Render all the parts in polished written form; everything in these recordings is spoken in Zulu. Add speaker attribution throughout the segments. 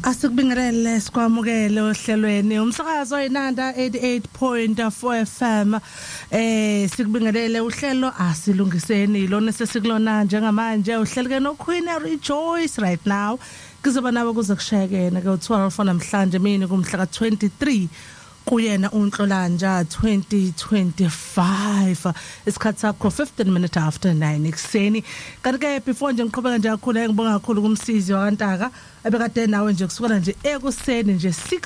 Speaker 1: Asikubingelele sikwamukele ohlelweni umsakazo oyinanda 88.4 FM sikubingelele uhlelo asilungiseni lona sesikulona njengamanje uhleleke no Queen Rejoice right now kuzoba nabo kuzokushayekena ke u12 namhlanje mina kumhla ka23 kuyena uNhlolanja 2025 isikhathi sakho 15 minutes after 9 ekseni kanti ke before nje ngiqhubeka nje kakhulu ngibonga kakhulu kumsizi wakantaka ebekade nawe nje kusukela nje ekuseni nje 6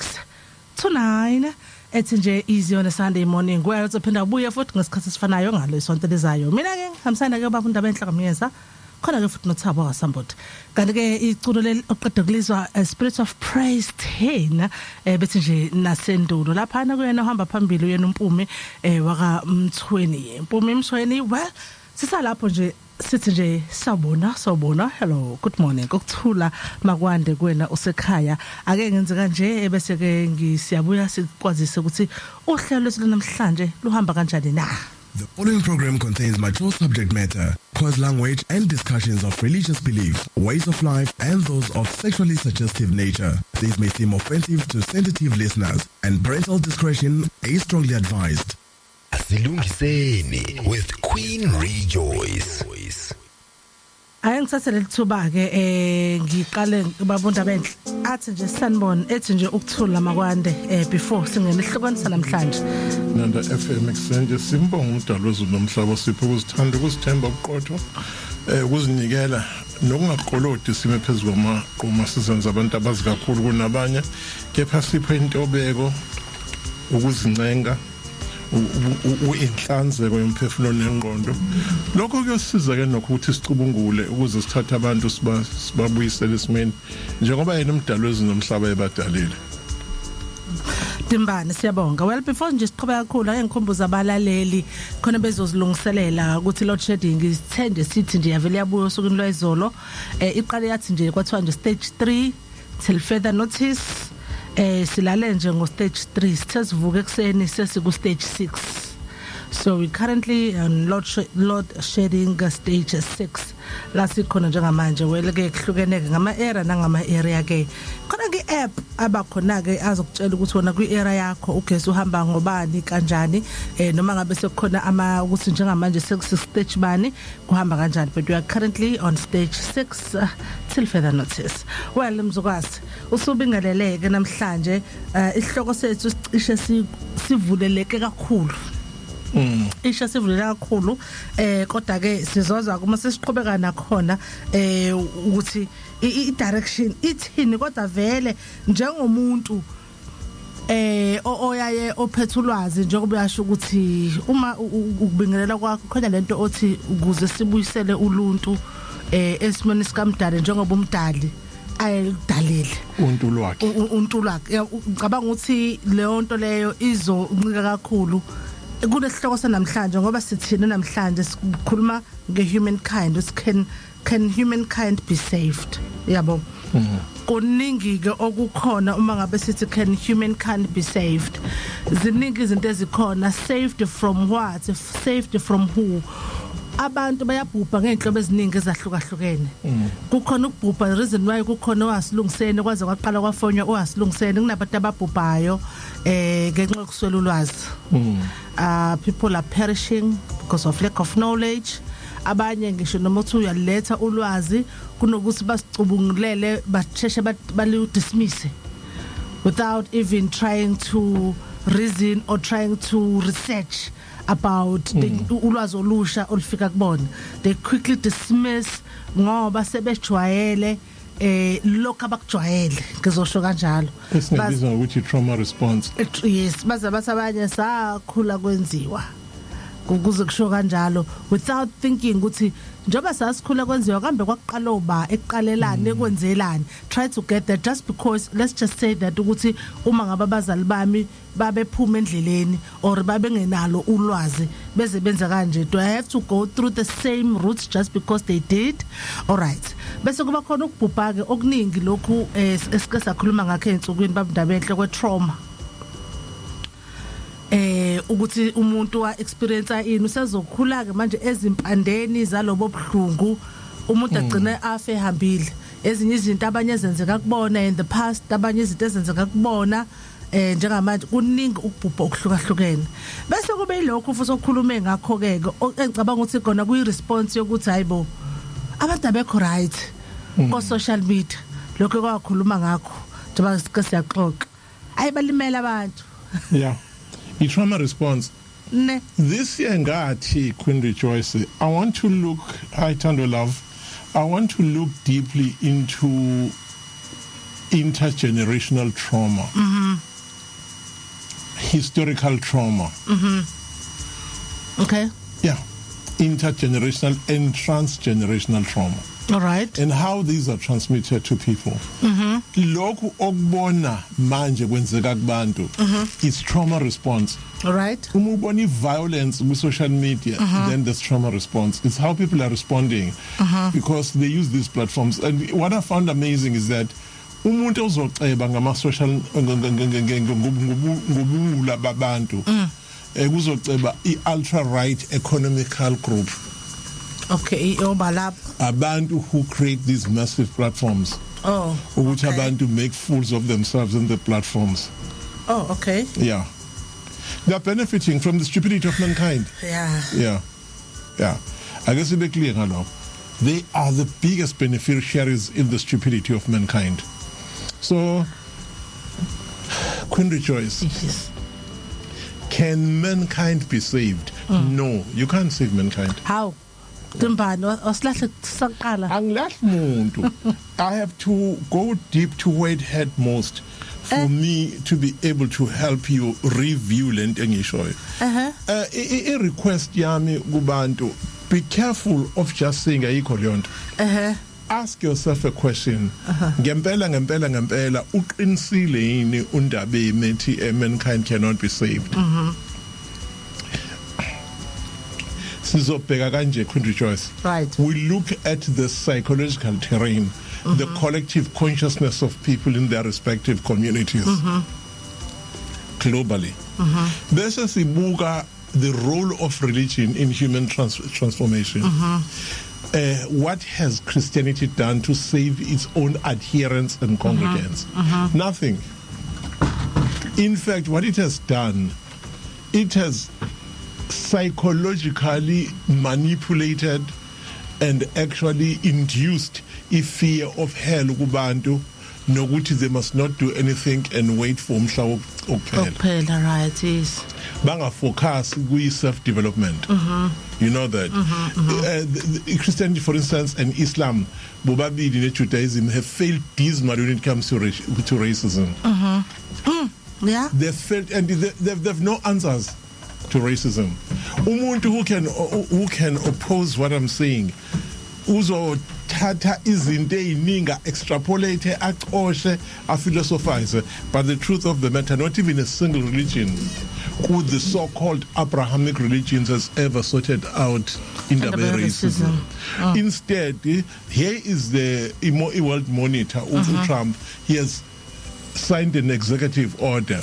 Speaker 1: to 9 ethi nje easy on a Sunday morning where uzophinda ubuye futhi ngesikhathi sifanayo ngalo isonto lizayo mina ke ngihambisana ke baba undaba enhlakamiyeza khona ke futhi noThabo kaSamboti kanti ke iculo oqeda kulizwa Spirit of Praise 10 bethi nje nasendulo lapha na kuyena uhamba phambili uyena uMpumi waka Mthweni Mthweni well sisalapho nje sithi nje sawubona hello good morning kokuthula makwande kuwena usekhaya ake ngenze kanje bese ke ngisiyabuya sikwazise ukuthi uhlelo lwethu namhlanje luhamba kanjani na.
Speaker 2: The following program contains mature subject matter, coarse language and discussions of religious beliefs, ways of life and those of sexually suggestive nature. These may seem offensive to sensitive listeners and parental discretion is strongly advised.
Speaker 3: Asilungiseni with Queen Rejoice.
Speaker 1: Ayengithathele lithuba ke ngiqale babonda benhle athi nje sanibona ethi nje ukuthula makwande before singene ihlukanisa namhlanje
Speaker 4: Nanda FM eksenge simbonga umdalo wezulu nomhlaba sipho ukuzithanda ukuzithemba uqotho ukuzinikela nokungaqolodi sime phezulu kwamaqoma sizenza abantu abazi kakhulu kunabanye kepha sipho intobeko ukuzincenga uinhlanzeko yomphefumulo nengqondo lokho kuyosiza ke nokuthi sicubungule ukuze sithathe abantu sibabuyisele esimeni njengoba yena umdalo wezulu nomhlaba ebadalile
Speaker 1: Dimbane siyabonga well before nje siqhubeka kakhulu ake ngikhumbuza abalaleli khona bezozilungiselela ukuthi load shedding isithende sithi nje yavele yabuya osukwini lwezolo iqale yathi nje kwathiwa nje stage 3 till further notice silale nje ngo stage 3 sithe ekseni sesiku stage 6 so we currently on load shedding stage 6 la sikhona njengamanje weleke kuhlukeneke ngama area nangama area ke khona ke app abakhona ke azokutshela ukuthi wona kwi area yakho ugesi uhamba ngobani kanjani noma ngabe sekukhona ama ukuthi njengamanje seku stage bani kuhamba kanjani but we are currently on stage 6 till further notice well mzukwazi usubingeleleke namhlanje isihloko sethu sicishe sivuleleke kakhulu isha sivulela kakhulu kodwa ke sizozwa kuma sesiqhubeka nakhona ukuthi i-direction ithini kodwa vele njengomuntu oyaye ophethe ulwazi njengoba uyasho ukuthi uma ukubingelela kwakho khona lento othi ukuze sibuyisele uluntu esimeni sikamdali njengoba umdali ayidalile untu lwakhe ngicabanga ukuthi leyo nto leyo izoncika kakhulu kunesihloko sanamhlanje ngoba sithina namhlanje sikhuluma ngehumankind ukuthi can humankind be saved yabo kuningi ke okukhona uma ngabe sithi can humankind be saved ziningi izinto ezikhona saved from what saved from who abantu bayabhubha ngenhlobo eziningi ezahlukahlukene kukhona ukubhubha the reason why kukhona owasilungisene kwaze kwaqala kwafonywa owasilungisene kunabantu ababhubhayo ngenxa yokuswela ulwazi people are perishing because of lack of knowledge abanye ngisho noma uthi uyaletha ulwazi kunokuthi basicubungulele basheshe bali dismiss without even trying to reason or trying to research about ulwazi olusha olufika kubona they quickly dismiss ngoba sebejwayele lokho abakujwayele ngizosho kanjalo
Speaker 4: esibiza ukuthi trauma response
Speaker 1: yes baza abanye sakhula kwenziwa kuze kusho kanjalo without thinking ukuthi njoba sasikhula kwenziwa kambe kwaqala oba eqalelane ekwenzelani try to get that just because let's just say that ukuthi uma ngaba abazali bami babephuma endleleni or babengenalo ulwazi beze benza kanje do I have to go through the same routes just because they did all right bese kuba khona ukubhubha ke okuningi lokhu esike sakhuluma ngakho ensukwini babundaba enhle kwe trauma ukuthi umuntu wa experience ini usezokhula ke manje ezimpandeni zalobo buhlungu umuntu agcine afe ehambile ezinye izinto abanye ezenzeka kubona in the past abanye izinto ezenzeka kubona njengamanje kuningi ukubhubha okuhlukahlukene bese kube yilokho futhi okukhulume ngakho ke engicabanga ukuthi khona kuyi response yokuthi hayibo abantu abekho right ko social media lokho kwakhuluma ngakho njengoba sike siyaxoxa ayibalimela abantu
Speaker 4: yeah I trauma response
Speaker 1: ne
Speaker 4: this year ngathi Queen Rejoice I want to look I want to look deeply into intergenerational trauma historical trauma
Speaker 1: okay
Speaker 4: yeah intergenerational and transgenerational trauma
Speaker 1: all right
Speaker 4: and how these are transmitted to people lokhu okubona manje kwenzeka kubantu is trauma response
Speaker 1: all right
Speaker 4: uma ubona violence with social media then there's trauma response it's how people are responding because they use these platforms and what I found amazing is that umuntu ozoceba ngama social ngobula babantu kuzoceba I-ultra right economical group
Speaker 1: okay obalap
Speaker 4: abantu who create these massive platforms ukuthi abantu make fools of themselves in the platforms
Speaker 1: okay
Speaker 4: yeah they are benefiting from the stupidity of mankind yeah I guess it's clear now they are the biggest beneficiaries in the stupidity of mankind so Queen Rejoice
Speaker 1: yes
Speaker 4: can mankind be saved no you can't save mankind
Speaker 1: how Timbani wasilahle saqala
Speaker 4: angilahli umuntu I have to go deep to where it hurt most for me to be able to help you review lento engishoyo I request yami kubantu be careful of just saying ayikho lento ask yourself a question ngempela uqinisile yini undaba emethi mankind cannot be saved sizobheka kanje Queen Rejoice
Speaker 1: right
Speaker 4: we look at the psychological terrain the collective consciousness of people in their respective communities globally bese sibuka the role of religion in human transformation what has Christianity done to save its own adherents and congregants nothing in fact what it has done it has psychologically manipulated and actually induced a fear of hell kubantu nokuthi they must not do anything and wait for umhla
Speaker 1: wokuphela right yes
Speaker 4: banga focus ku self development you know that the Christianity for instance and Islam bobabili ne Judaism have failed dismally when it comes to racism
Speaker 1: yeah
Speaker 4: they've failed and they've no answers to racism umuntu who can oppose what I'm saying uzothatha izinto ezininga extrapolate aqoshe philosophize but the truth of the matter not even a single religion who the so-called Abrahamic religions has ever sorted out in the racism. Instead here is the World Monitor Trump he has signed an executive order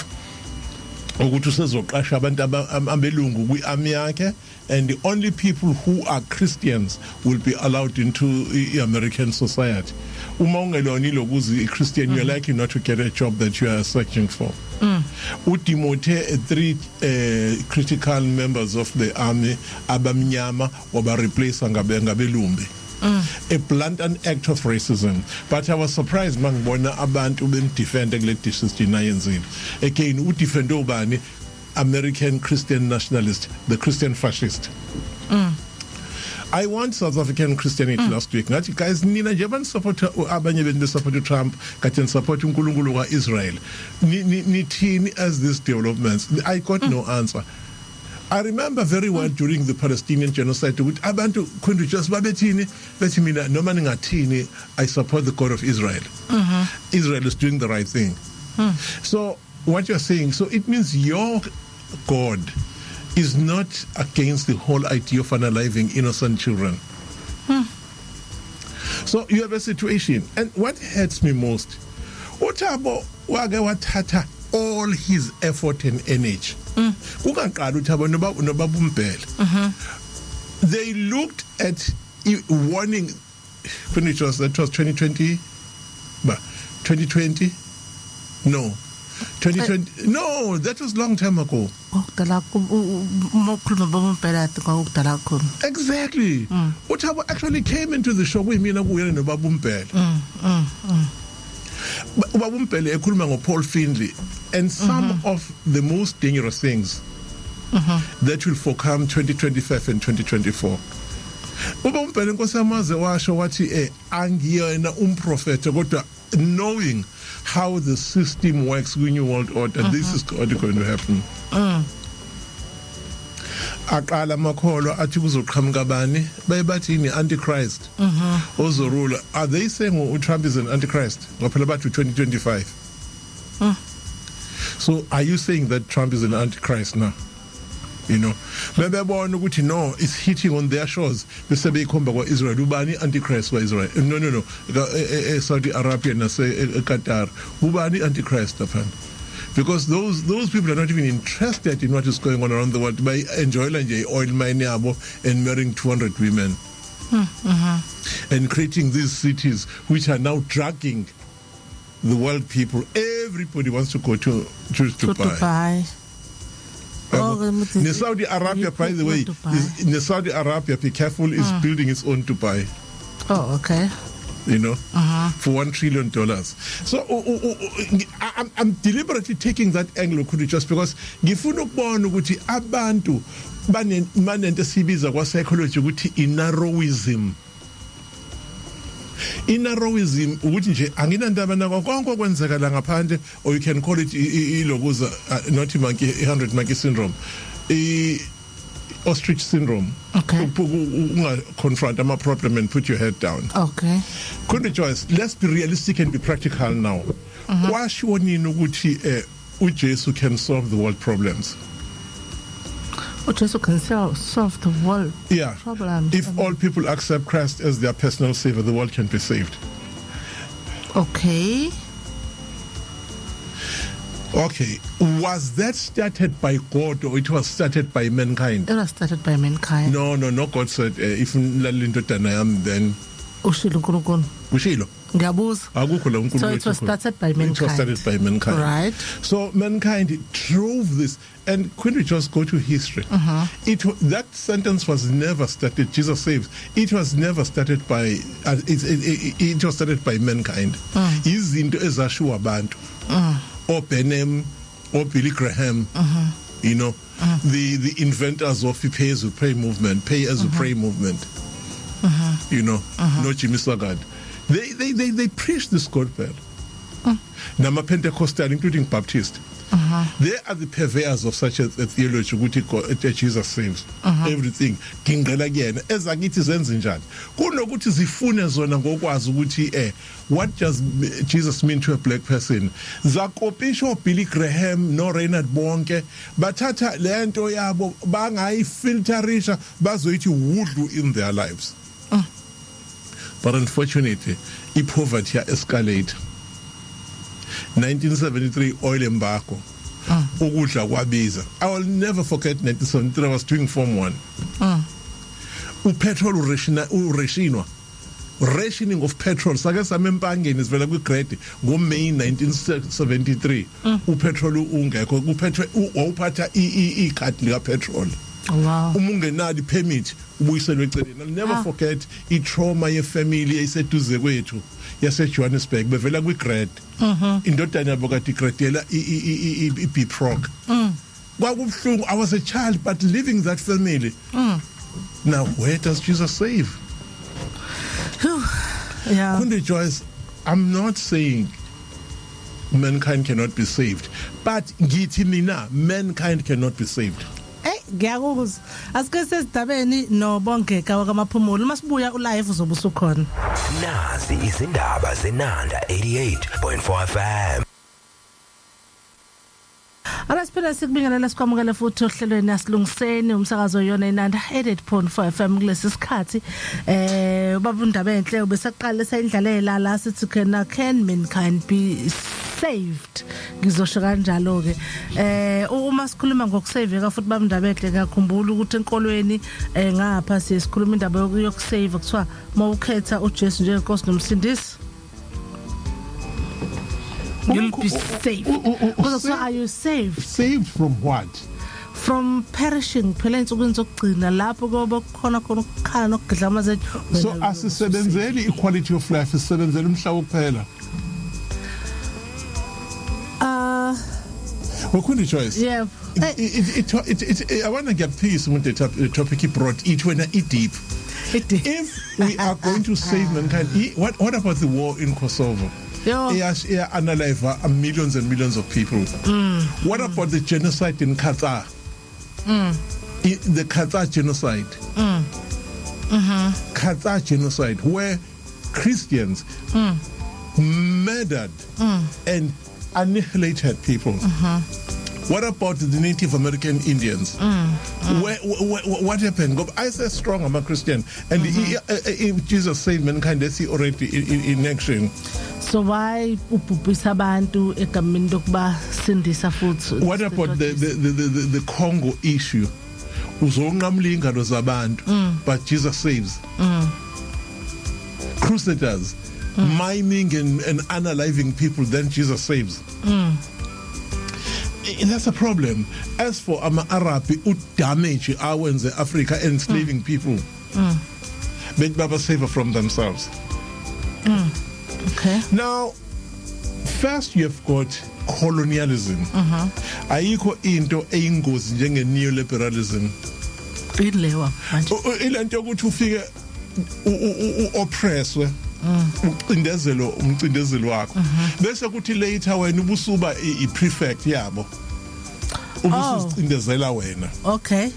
Speaker 4: ukuthi usezoqasha abantu abelungu kwi-army yakhe and the only people who are Christians will be allowed into American society uma ungeloni lokuzi Christian you're likely not to get a job that you are searching for uDimote 3 critical members of the army abamnyama waba replace ngabelumbi a blatant act of racism but I was surprised mangibona abantu bemdefend kule district yenziwe again udefend ubani American Christian nationalist the Christian fascist I want South African Christianity last week ngathi guys nina nje support abanye benu support Trump kathi support uNkulunkulu kaIsrael nithini as these developments I got no answer I remember very well during the Palestinian genocide ukuthi abantu kundu just babethini bethi mina noma ningathini I support the God of Israel Israel is doing the right thing so what you're saying so it means your God is not against the whole idea of unaliving innocent children so you have a situation and what hurts me most uThabo wake wathatha all his effort and energy kungaqala uThabo nobabumbhele they looked at warning when it was 2020 But 2020, no. 2020, no, that was long time ago. Exactly. Utabo actually came into the show with me na kuya no Babumpele. Babumpele ekhuluma ngo Paul Findlay and some of the most dangerous things that will forcome 2025 and 2024. Babumpele nkosamaze washo wathi angiyena umprofeta kodwa knowing how the system works in New World Order, this is what is going to happen. Aqala makholo athi kuzoqhamuka bani bayebathi ni antichrist ozorula. Are they saying Trump is an antichrist ngaphela bathi 2025? So are you saying that Trump is an antichrist now? You know, bebona ukuthi no, it's hitting on their shores bese beyikhomba kwa Israel ubani antichrist wa Israel. No Saudi Arabia na Qatar ubani antichrist lapha, because those people are not even interested in what is going on around the world. By enjoying nje oil mine yabo and marrying 200 women and creating these cities which are now dragging the world people. Everybody wants to go to Dubai. In Saudi Arabia, by the way, in Saudi Arabia, be careful, is building its own Dubai.
Speaker 1: Oh, okay.
Speaker 4: You know, for $1 trillion. So I'm deliberately taking that angle, just because ngifuna ukubona ukuthi abantu banento sibiza kwa psychology ukuthi inarrowism. Inarrowism ukuthi nje anginandaba nako konke okwenzekala ngaphandle, or you can call it ilokuza not monkey 100 monkey syndrome, ostrich syndrome.
Speaker 1: Okay.
Speaker 4: Confront a problem and put your head down.
Speaker 1: Okay.
Speaker 4: Couldn't Joyce, let's be realistic and be practical now. Washo nini ukuthi uJesu can solve the world problems?
Speaker 1: Jesus can solve the world problems.
Speaker 4: If all people accept Christ as their personal savior, the world can be saved.
Speaker 1: Okay.
Speaker 4: Was that started by God or it was started by mankind?
Speaker 1: It was started by mankind.
Speaker 4: No. God said, if I am, then Ushilo.
Speaker 1: So it was started by mankind.
Speaker 4: It was started by mankind.
Speaker 1: Right.
Speaker 4: So mankind drove this. And when we just go to history, that sentence was never started. Jesus saves. It was never started by. It was started by mankind. Izinto ezashiwo abantu, or Benem, or Billy Graham. You know, the inventors of the pay as you pray movement, movement. You know, no Jimmy Swaggart. They preach this gospel. Nama Pentecostal, including Baptist. They are the purveyors of such a theology ukuthi Jesus saves everything. Kingela again ezakithi zenze njani kunokuthi zifune zona ngokwazi ukuthi what does Jesus mean to a black person. Zakopisho Billy Graham no Reinhard Bonke bathatha lento yabo bangayifilterisha bazoyithi wudu in their lives. But unfortunately, poverty escalate. 1973 oil embargo. Ukudla kwabiza. I will never forget 1973. I was doing Form 1. Petrol ureshinwa. Rationing of petrol. Sake samempangeni sivela kwi-grade ngo-May 1973. Upetrol ungekho. Upetrol uphatha ikhadi lika petrol.
Speaker 1: Wow.
Speaker 4: Umungenali permit ubuyiselwe eceleni. I'll never forget i-trauma yefamily eyiseduze kwethu yaseJohannesburg bevela kwi-grade. Indodana yabo kade igradela i-BPROC. Kwakubuhlungu. I was a child but living that family. Now where does Jesus save? Kunde Joyce, I'm not saying mankind cannot be saved, but ngithi mina mankind cannot be saved.
Speaker 1: Ngiyakuzwa asike sesidabeni noBongeka wakamaphumulo masibuya ulive uzobe usukhona.
Speaker 3: Nazi izindaba zeNanda 88.4 FM.
Speaker 1: Siphela sikubingelela sikwamukele futhi ohlelweni asilungiseni umsakazo yona iNanda 88.4 FM kulesi sikhathi. Ubaba uNdaba enhle ubesaqala sayindlalela la sithi can mankind be saved. Ngizosho kanjalo ke uma sikhuluma ngokusaveka futhi baba Ndaba enhle ngakhumbula ukuthi enkolweni ngapha sisikhuluma indaba yokusave kuthiwa mawukhetha uJesu njengenkosi nomsindisi you'll be safe. Because so are you saved?
Speaker 4: Saved from what?
Speaker 1: From perishing. Phela insukwini zokugcina lapho ngoba khona ukukhala nokugidla amazethu.
Speaker 4: So asisebenzeli equality of life, sisebenzela umhlaba kuphela. What could you choice?
Speaker 1: Yeah.
Speaker 4: I want to get peace with the topic he brought. It when it deep. If we are going to save mankind, what about the war in Kosovo? Analyze millions and millions of people. What about the genocide in Qatar? The Qatar genocide. Qatar genocide, where Christians murdered and annihilated people. What about the Native American Indians? What happened? I say strong, I'm a Christian. And if Jesus saved mankind, that's already in action.
Speaker 1: So why upupisa abantu egameni lokuba sindisa futhi?
Speaker 4: What about the Congo issue? Uzonqamlingalo zabantu, but Jesus saves. Crusaders miming and unaliving people, then Jesus saves. That's a problem. As for Arab, damage ours in Africa enslaving people. Make Baba safer from themselves.
Speaker 1: Okay.
Speaker 4: Now, first you have got colonialism. Ayikho into eyingozi njenge neoliberalism.
Speaker 1: Ilewa manje.
Speaker 4: Ilento ukuthi ufike oppresswe. Umcindezelo wakho bese kuthi later wena ubusuba iprefect yabo ubusicindezela wena.
Speaker 1: Okay.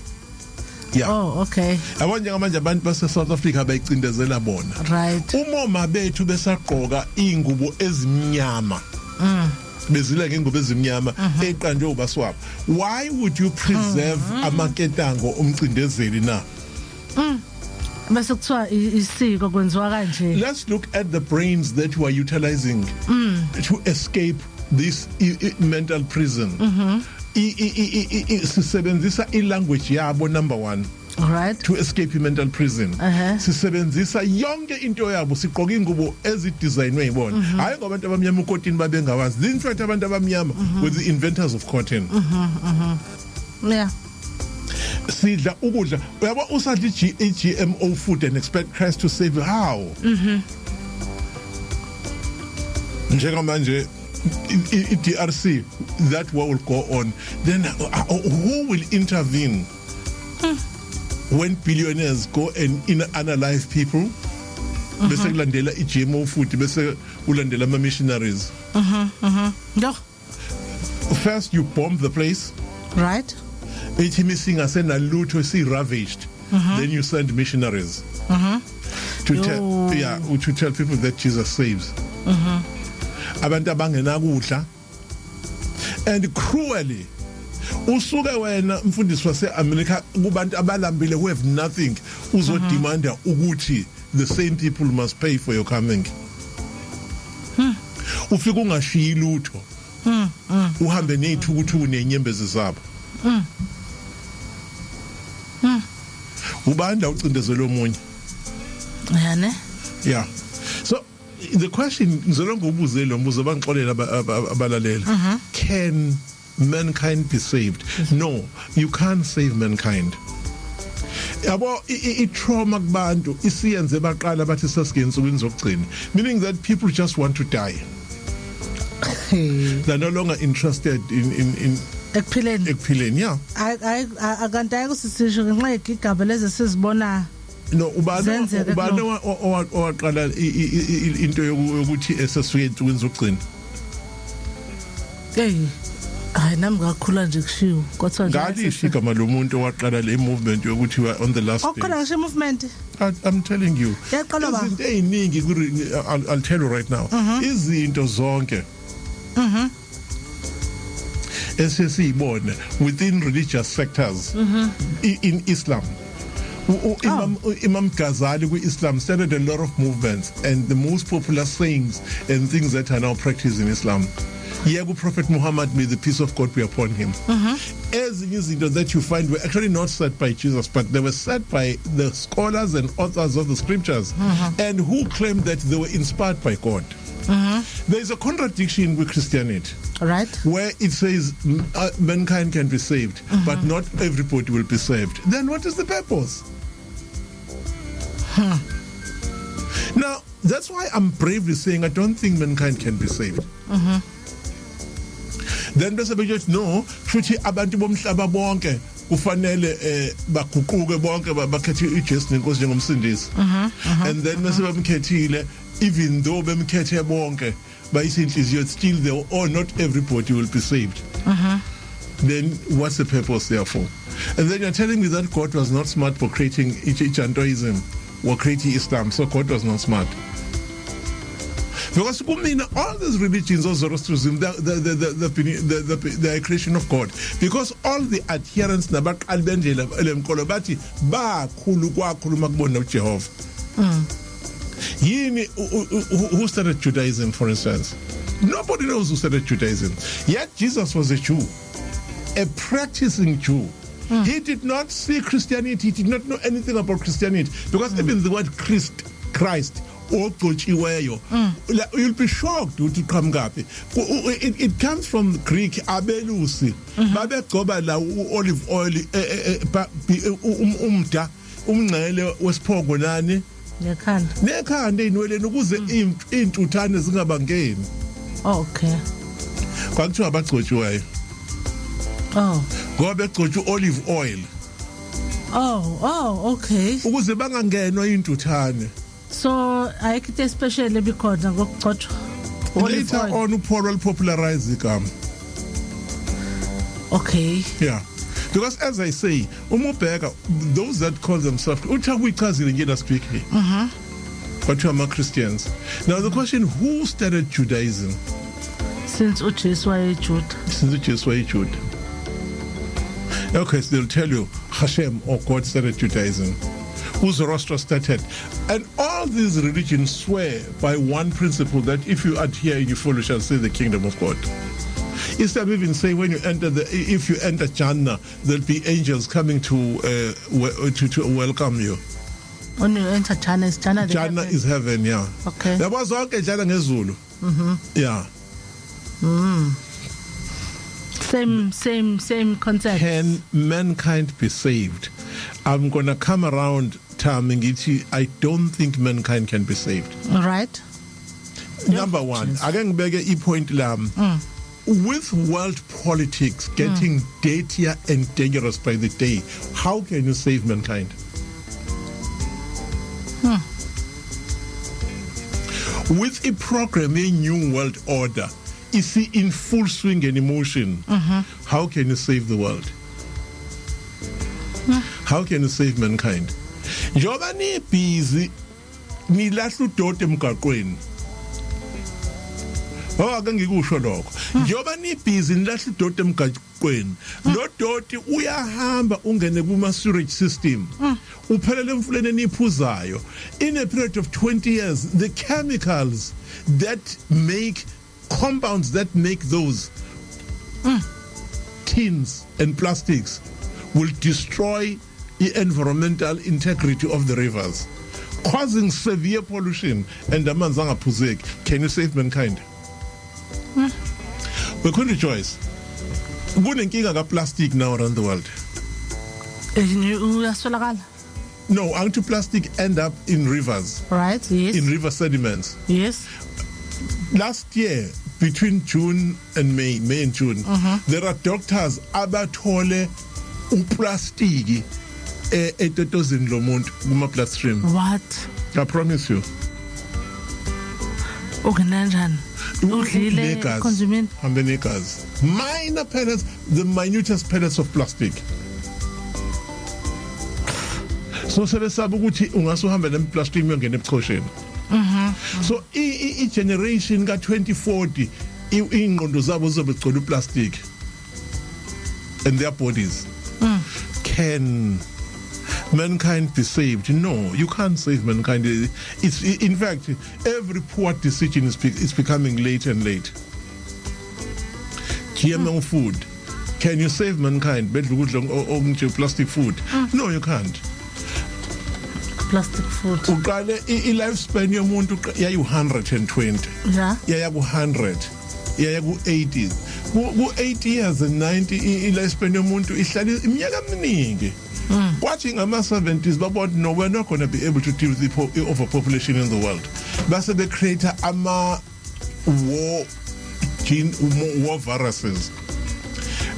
Speaker 4: Yeah.
Speaker 1: Oh, okay.
Speaker 4: Abanye ngamanje abantu base South Africa bayicindezela bona.
Speaker 1: Right.
Speaker 4: Umoma bethu besaqoka ingubo ezimnyama. Bezila ngengubo ezimnyama eqanjwe ubaswapha. Why would you preserve amaketango umcindezeli na?
Speaker 1: Bese kuthiwa isiko kwenziwa kanje.
Speaker 4: Let's look at the brains that you are utilizing to escape this mental prison. Sisebenzisa language yabo number 1.
Speaker 1: Right.
Speaker 4: To escape mental prison. Sisebenzisa yonke into yabo siqoka ingubo ezidesignwe yibona. Hayi ngabantu abamnyama ukotini babengawazi. In fact abantu abamnyama were the inventors of cotton.
Speaker 1: Yeah.
Speaker 4: Sidla ukudla uyabo usadla GMO food and expect Christ to save you. How? Njengamanje DRC, that war will go on. Then who will intervene when billionaires go and unalive people? Bese kulandela GMO food, bese ulandela ama missionaries.
Speaker 1: No.
Speaker 4: First you bomb the place.
Speaker 1: Right.
Speaker 4: Ithi missing asena lutho si ravaged. Then you send missionaries to tell people that Jesus saves. Abantu abangena kudla, and cruelly usuke wena mfundisi wase America kubantu abalambile who have nothing uzodemanda ukuthi the same people must pay for your coming. Ufika ungashiyi lutho. Uhambe nezithukuthuku nenyembezi zabo. Ubanda ucindezelo omunye.
Speaker 1: Yeah.
Speaker 4: Yeah. So the question ngizolonga ubuzelo mbuzo bangixolela abalalela. Can mankind be saved? No, you can't save mankind. Yabo I-trauma kubantu isiyenze baqala bathi sasingensukwini zokugcina, meaning that people just want to die. They're no longer interested in ekuphileni. Yeah.
Speaker 1: Akanti ayikusisisho ngenxa yegigaba lezi sizibona.
Speaker 4: No, ubani owaqala into yokuthi esesifike ensukwini zokugcina.
Speaker 1: Hayi nami ngakhula nje kushiwo kodwa nje
Speaker 4: ngalisho igama lomuntu owaqala le movement yokuthi on the last day.
Speaker 1: Okhona ngisho movement.
Speaker 4: I'm telling you.
Speaker 1: Yaqala ba.
Speaker 4: Izinto eziningi I'll tell you right now. Izinto zonke. Esesiyibona within religious sectors in Islam. Imam Ghazali with Islam started a lot of movements, and the most popular sayings and things that are now practiced in Islam. Yebo, Prophet Muhammad, may the peace of God be upon him. Ezinye izinto that you find were actually not said by Jesus, but they were said by the scholars and authors of the scriptures, and who claimed that they were inspired by God. There is a contradiction with Christianity,
Speaker 1: Right.
Speaker 4: where it says mankind can be saved, but not everybody will be saved. Then what is the purpose? Now, that's why I'm bravely saying I don't think mankind can be saved. Then bese bethi no, futhi abantu bomhlaba bonke kufanele baguquke bonke bakhethe uJesu nenkosi njengomsindisi. And then bese bamkhethile, even though bemkhethe bonke bayisinhliziyo, still they or not everybody will be saved. Then what's the purpose therefore? And then you're telling me that God was not smart for creating Ichantoism or creating Islam, so God was not smart. Because all these religions of Zoroastrianism, the creation of God. Because all the adherents who started Judaism, for instance? Nobody knows who started Judaism. Yet Jesus was a Jew, a practicing Jew. He did not see Christianity. He did not know anything about Christianity. Because even the word Christ, you'll be shocked to come gapi. It comes from Greek abelusi. Babe goba la olive oil umda umngcele wesiphogo nani nekhanda inweleni ukuze intuthane zingabangeni.
Speaker 1: Okay.
Speaker 4: Kwakuthiwa abagcotshiweyo.
Speaker 1: Oh.
Speaker 4: Ngoba begcotshwa olive oil.
Speaker 1: Oh, okay.
Speaker 4: Ukuze bangangenwa intuthane.
Speaker 1: So ayikho into especially because ngokugcotshwa.
Speaker 4: Later on uPaul will popularize igama.
Speaker 1: Okay.
Speaker 4: Yeah. Because as I say, umubheka, those that call themselves uchakuichazile nje na speak here. But you are Christians. Now the question, who started Judaism?
Speaker 1: Since uJesu wayeJuda.
Speaker 4: Since uJesu wayeJuda. Okay, so they'll tell you Hashem or God started Judaism. Who Zoroaster started. And all these religions swear by one principle, that if you adhere and you follow, you shall see the kingdom of God. Islam even say when you enter if you enter Jannah, there'll be angels coming to welcome you.
Speaker 1: When you enter Jannah, is Jannah the
Speaker 4: Jannah
Speaker 1: heaven?
Speaker 4: is heaven, yeah.
Speaker 1: Okay.
Speaker 4: There was okay Jannah ngezulu. Yeah.
Speaker 1: Same concept.
Speaker 4: Can mankind be saved? I'm gonna come around, Tamingiti. I don't think mankind can be saved.
Speaker 1: All right.
Speaker 4: Number one, I can beg a point lam. With world politics getting dirtier and dangerous by the day, how can you save mankind? With a program, a new world order, is in full swing and emotion, how can you save the world? How can you save mankind? Njoba ni busy, ni lahlu dote mgaqweni. Akangikusho lokho. Njoba ni busy nilahla idoti emgaqweni. Lo doti uyahamba ungene kuma sewage system. Uphelele emfuleni eniphuzayo. In a period of 20 years, the chemicals that make compounds that make those tins and plastics will destroy the environmental integrity of the rivers, causing severe pollution and amanzi angaphuzeki. Can you save mankind? We couldn't rejoice. Kunenkinga ka-plastic now around the world. No, anti-plastic end up in rivers.
Speaker 1: Right, yes.
Speaker 4: In river sediments.
Speaker 1: Yes.
Speaker 4: Last year, between June and May and June, there are doctors abathole uplastic etetozini lomuntu kuma bloodstream.
Speaker 1: What?
Speaker 4: I promise you.
Speaker 1: Ukunanjani? Udlile consuming
Speaker 4: acres. Minor pellets, the minutest pellets of plastic. So sebesaba ukuthi ungasuhamba nemplastic uyongena ebuchosheni. So I generation ka 2040 ingqondo zabo zobe gcwele plastic and their bodies. Can mankind be saved? No, you can't save mankind. It's in fact every poor decision is becoming late and late. GMO food. Can you save mankind? Bedla ukudla okunje plastic food. No, you can't.
Speaker 1: Plastic food.
Speaker 4: Uqale i-lifespan yomuntu yayi 120.
Speaker 1: Yeah.
Speaker 4: Yaya ku 100. Yaya ku 80. Ku 80 years and 90 i-lifespan yomuntu ihlala iminyaka eminingi. Watching ama 70s babona no, we're not going to be able to deal with the overpopulation in the world. Base they create ama war viruses.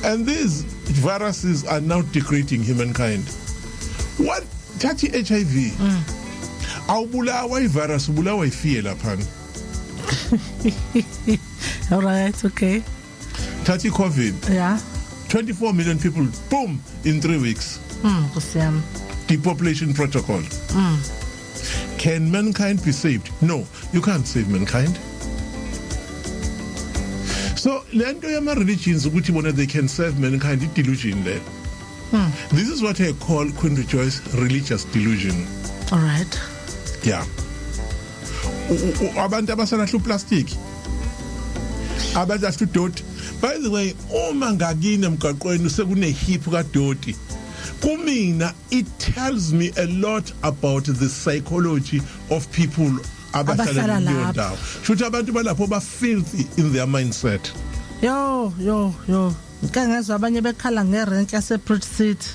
Speaker 4: And these viruses are now degrading humankind. What? Tathi HIV. Awubulawa ivirus ubulawa ifie lapha.
Speaker 1: All right, okay.
Speaker 4: Tathi COVID.
Speaker 1: Yeah.
Speaker 4: 24 million people, boom, in 3 weeks.
Speaker 1: Kusiyami.
Speaker 4: Depopulation protocol. Can mankind be saved? No, you can't save mankind. So, lento yama religions ukuthi bona they can serve mankind, it's delusion there. This is what I call Queen Rejoice religious delusion.
Speaker 1: All right.
Speaker 4: Yeah. Abantu abasalahla plastic. Abantu dot. By the way, uma ngakini emgaqweni sekune hip kadoti. Kumina, it tells me a lot about the psychology of people abahlala leyo ndawo. Shothi abantu balapho ba filthy in their mindset.
Speaker 1: Yo. Ngeke ngezwe abanye bekhala ngerent yase Bridge City.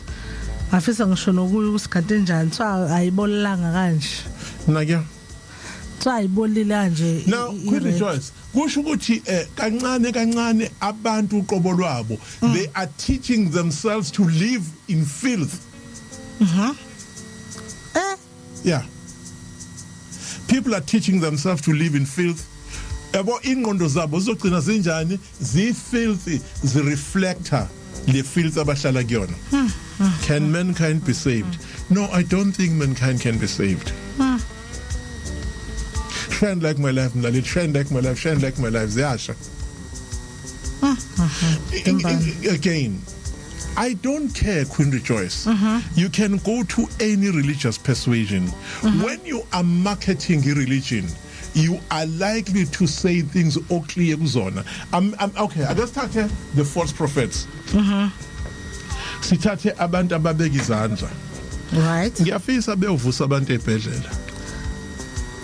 Speaker 1: Ngafisa ngisho nokuya usikhathi njani, twa ayibolanga kanje.
Speaker 4: Nakya.
Speaker 1: Twa ayibolile kanje.
Speaker 4: Now, Queen Rejoice, kusho ukuthi kancane abantu uqobo lwabo, they are teaching themselves to live in filth. Yeah. People are teaching themselves to live in filth. Yabo ingqondo zabo zizogcina zinjani, zi-filthy, zi-reflector le filth abahlala kuyona. Can mankind be saved? No, I don't think mankind can be saved. Trend like my life, Mlali, trend like my life, ziyasha. Again, I don't care, Queen Rejoice. You can go to any religious persuasion. When you are marketing a religion, you are likely to say things clear. Okay, I just start the false prophets. Sithathe abantu ababeka izandla.
Speaker 1: Right.
Speaker 4: Ngiyafisa beyovusa abantu ebhedlela.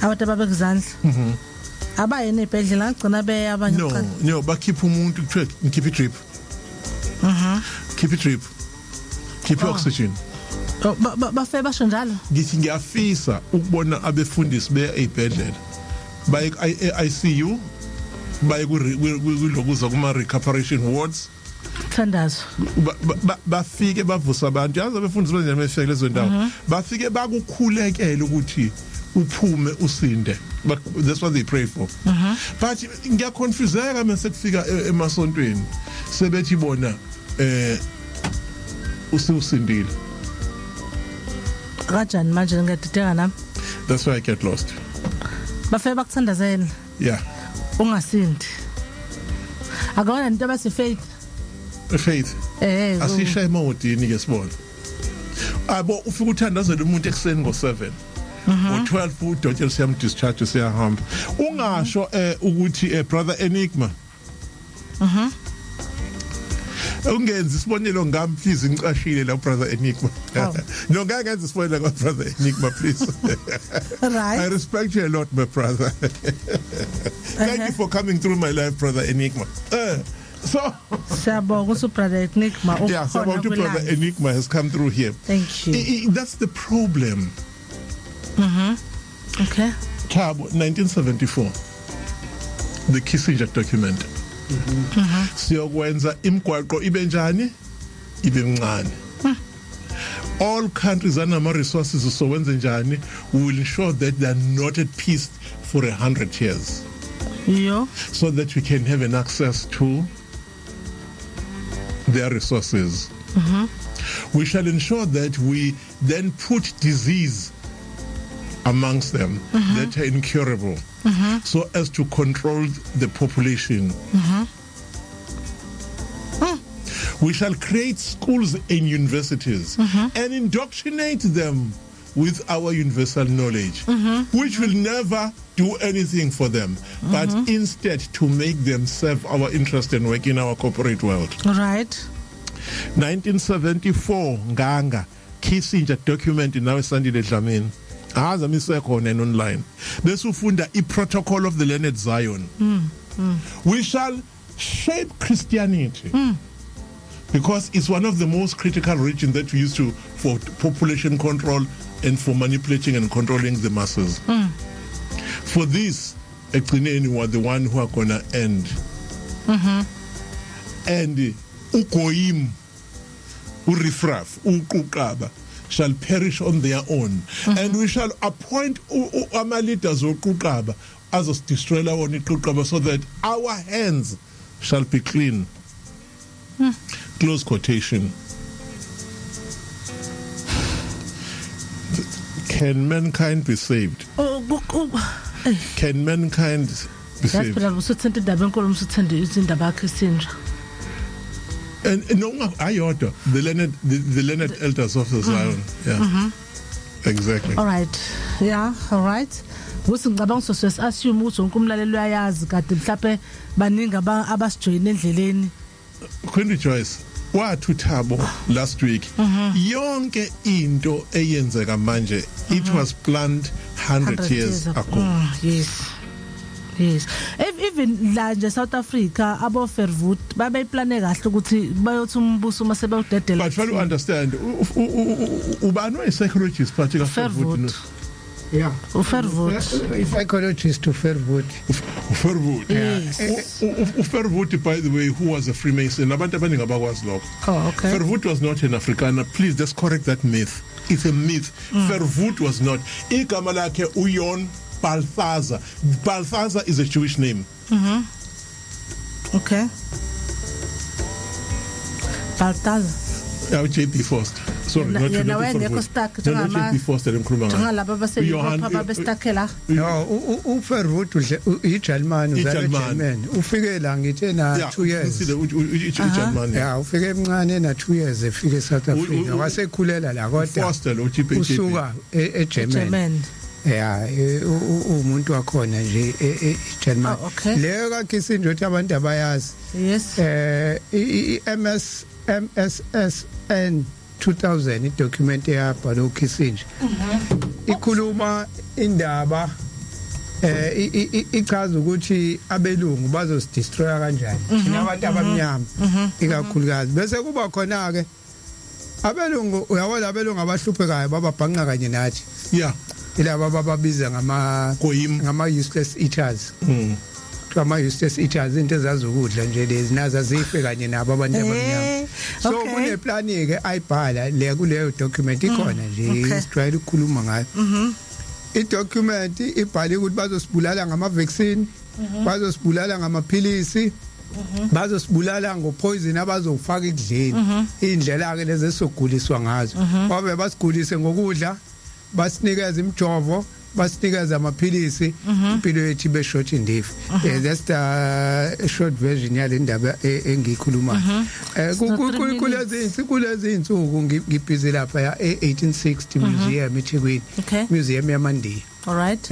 Speaker 1: Abantu ababeka izandla. Abayene ebhedlela ngicina beya abanye qala.
Speaker 4: No, bakhipha umuntu kuthiwa keep it drip. Keep it drip. Keep your oxygen.
Speaker 1: Bafe basho njalo.
Speaker 4: Ngithi ngiyafisa ukubona abefundisi beya ebhedlela. Baye ICU, baye kulokuza kuma recuperation wards.
Speaker 1: Thandazo.
Speaker 4: Bafike bavusa abantu. Yazi abefundisi banjani befike lezo ndawo. Bafike bakukhulekela ukuthi uphume usinde. But that's what they pray for. But ngiyaconfuseka mase kufika emasontweni. Sebethi bona usindile.
Speaker 1: Kanjani manje ngiyadideka nami?
Speaker 4: That's why I get lost.
Speaker 1: Bafe bakuthandazela.
Speaker 4: Yeah.
Speaker 1: Ungasindi. Akona into abasi faith.
Speaker 4: Faith. Asisha emodini ke sibona. Abo ufika uthandazela umuntu ekseni ngo7. Ngo12 udokotela siyam discharge siyahamba. Ungasho ukuthi brother Enigma. Ungenza isibonelo ngami please ngicashile la brother Enigma. No ngenza isibonelo nga brother Enigma please.
Speaker 1: Right.
Speaker 4: I respect you a lot my brother. Thank you for coming through my life brother Enigma. So
Speaker 1: Siyabonga usu brother Enigma.
Speaker 4: Yeah, so brother Enigma has come through here.
Speaker 1: Thank you.
Speaker 4: That's the problem.
Speaker 1: Okay.
Speaker 4: Thabo 1974. The Kissinger document. Siyokwenza imigwaqo ibe njani ibe mncane. All countries anama resources so wenze njani will ensure that they are not at peace for 100 years.
Speaker 1: Yo.
Speaker 4: So that we can have an access to their resources. We shall ensure that we then put disease amongst them that are incurable, so as to control the population. We shall create schools and universities and indoctrinate them with our universal knowledge, which will never do anything for them, but instead to make them serve our interest and work in our corporate world.
Speaker 1: Right.
Speaker 4: 1974 Nganga Kissinger document nawe Sandile Dlamini aza misekhona online bese ufunda iprotocol of the Learned Zion. We shall shape Christianity because it's one of the most critical regions that we use to for population control and for manipulating and controlling the masses. For this, ekugcineni were the one who are gonna end. And ugoyim, urifraf, uqukaba shall perish on their own, and we shall appoint our leaders uqukaba as us destroy our own uqukaba so that our hands shall be clean. Close quotation. Can mankind be saved? Can mankind be saved? And no, ayodwa, the learned elders of the Zion. Yeah. Exactly.
Speaker 1: All right. Yeah, all right. Ngicabanga sosese assume ukuthi wonke umlaleli uyayazi kade mhlawumbe baningi abasijoyina endleleni.
Speaker 4: Queen Joyce, wathu Thabo last week. Yonke into eyenzeka manje, it was planned 100 years ago.
Speaker 1: Yes. Yes. Even la nje South Africa abo Verwoerd babeyiplane kahle ukuthi bayothi umbuso mase bewudedela.
Speaker 4: But try to understand ubani a psychologist particular Verwoerd.
Speaker 5: Yeah.
Speaker 1: Verwoerd.
Speaker 5: Psychologist to Verwoerd.
Speaker 4: Verwoerd.
Speaker 1: Yes.
Speaker 4: Verwoerd, by the way, who was a Freemason. Abantu abaningi abakwazi lokho.
Speaker 1: Oh, okay.
Speaker 4: Verwoerd was not an Afrikaner. Please, let's correct that myth. It's a myth. Verwoerd was not. Igama lakhe uYon Balthazar. Balthazar is a Jewish name.
Speaker 1: Okay. Balthazar.
Speaker 4: JP Forster. Sorry, not JP Forster.
Speaker 5: No, Verwoerd iGerman uZalman. Ufike la ngithe na 2 years. Yeah, ufike emncane na 2 years efike South Africa. Wasekhulela la kodwa.
Speaker 4: Forster lo JP.
Speaker 5: Usuka eGerman. Yeah, umuntu wakhona nje eGerman. Leyo ka Kissinger uthi abantu abayazi.
Speaker 1: Yes.
Speaker 5: MSSN 2000 idocument eyabhala uKissinger. Ikhuluma indaba ichaza ukuthi abelungu bazosdestroya kanjani. Thina abantu abamnyama ikakhulukazi. Bese kuba khona ke abelungu uyabona abelungu abahluphekayo bababhanqa kanye nathi.
Speaker 4: Yeah.
Speaker 5: Ilaba bababiza ngama useless eaters. Ama useless eaters into ezazukudla nje lezi nazo zife kanye nabo abantu abamnyama. So kune plan ke ayibhala le kuleyo document ikhona nje isijwayele ukukhuluma ngayo. I-document ibhale ukuthi bazosibulala ngama vaccine, bazosibulala ngamaphilisi, bazosibulala ngopoison abazofaka ekudleni. Indlela ke lezi esoguliswa ngazo. Babe basigulise ngokudla, basinikeza imjovo, basinikeza amaphilisi, impilo yethu beshort indifu. That's the short version yale ndaba engikhuluma. Kulezi insuku ngibhizi lapha ya 1860 museum eThekwini. Museum yaMandiya.
Speaker 1: All right.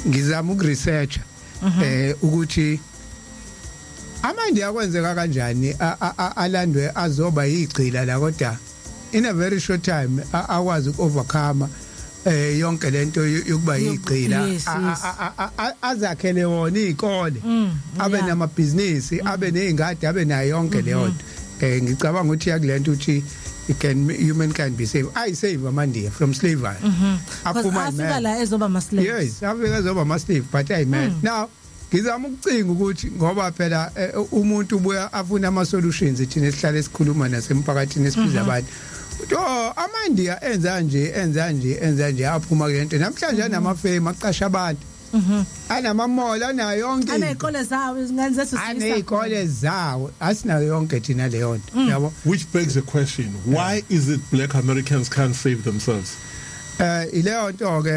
Speaker 5: Ngizama ukuresearch ukuthi amanje akwenzeka kanjani alandwe azoba yigcila la kodwa in a very short time akwazi ukovercome yonke lento yokuba yigcila azakhele wona izikole abe namabhizinisi abe nezingadi abe nayo yonke leyo nto ngicabanga ukuthi yakulento uthi human can be saved. I save Amandiya from slavery.
Speaker 1: Afika la ezoba ama slave.
Speaker 5: Yes, afika ezoba ama slave, but I man now ngizama ukucinga ukuthi ngoba phela umuntu ubuya afuna ama solutions thina esihlala esikhuluma nasemphakathini esibiza abantu. Amandiya enza nje aphuma kulento namhlanje anamafame aqasha abantu. Anamamall anayo yonke.
Speaker 1: Anezikole zawo izingane zethu sisa.
Speaker 5: Anezikole zawo asinayo yonke thina leyo nto. Yabo.
Speaker 4: Which begs the question, why is it black Americans can't save themselves?
Speaker 5: Ileyo nto ke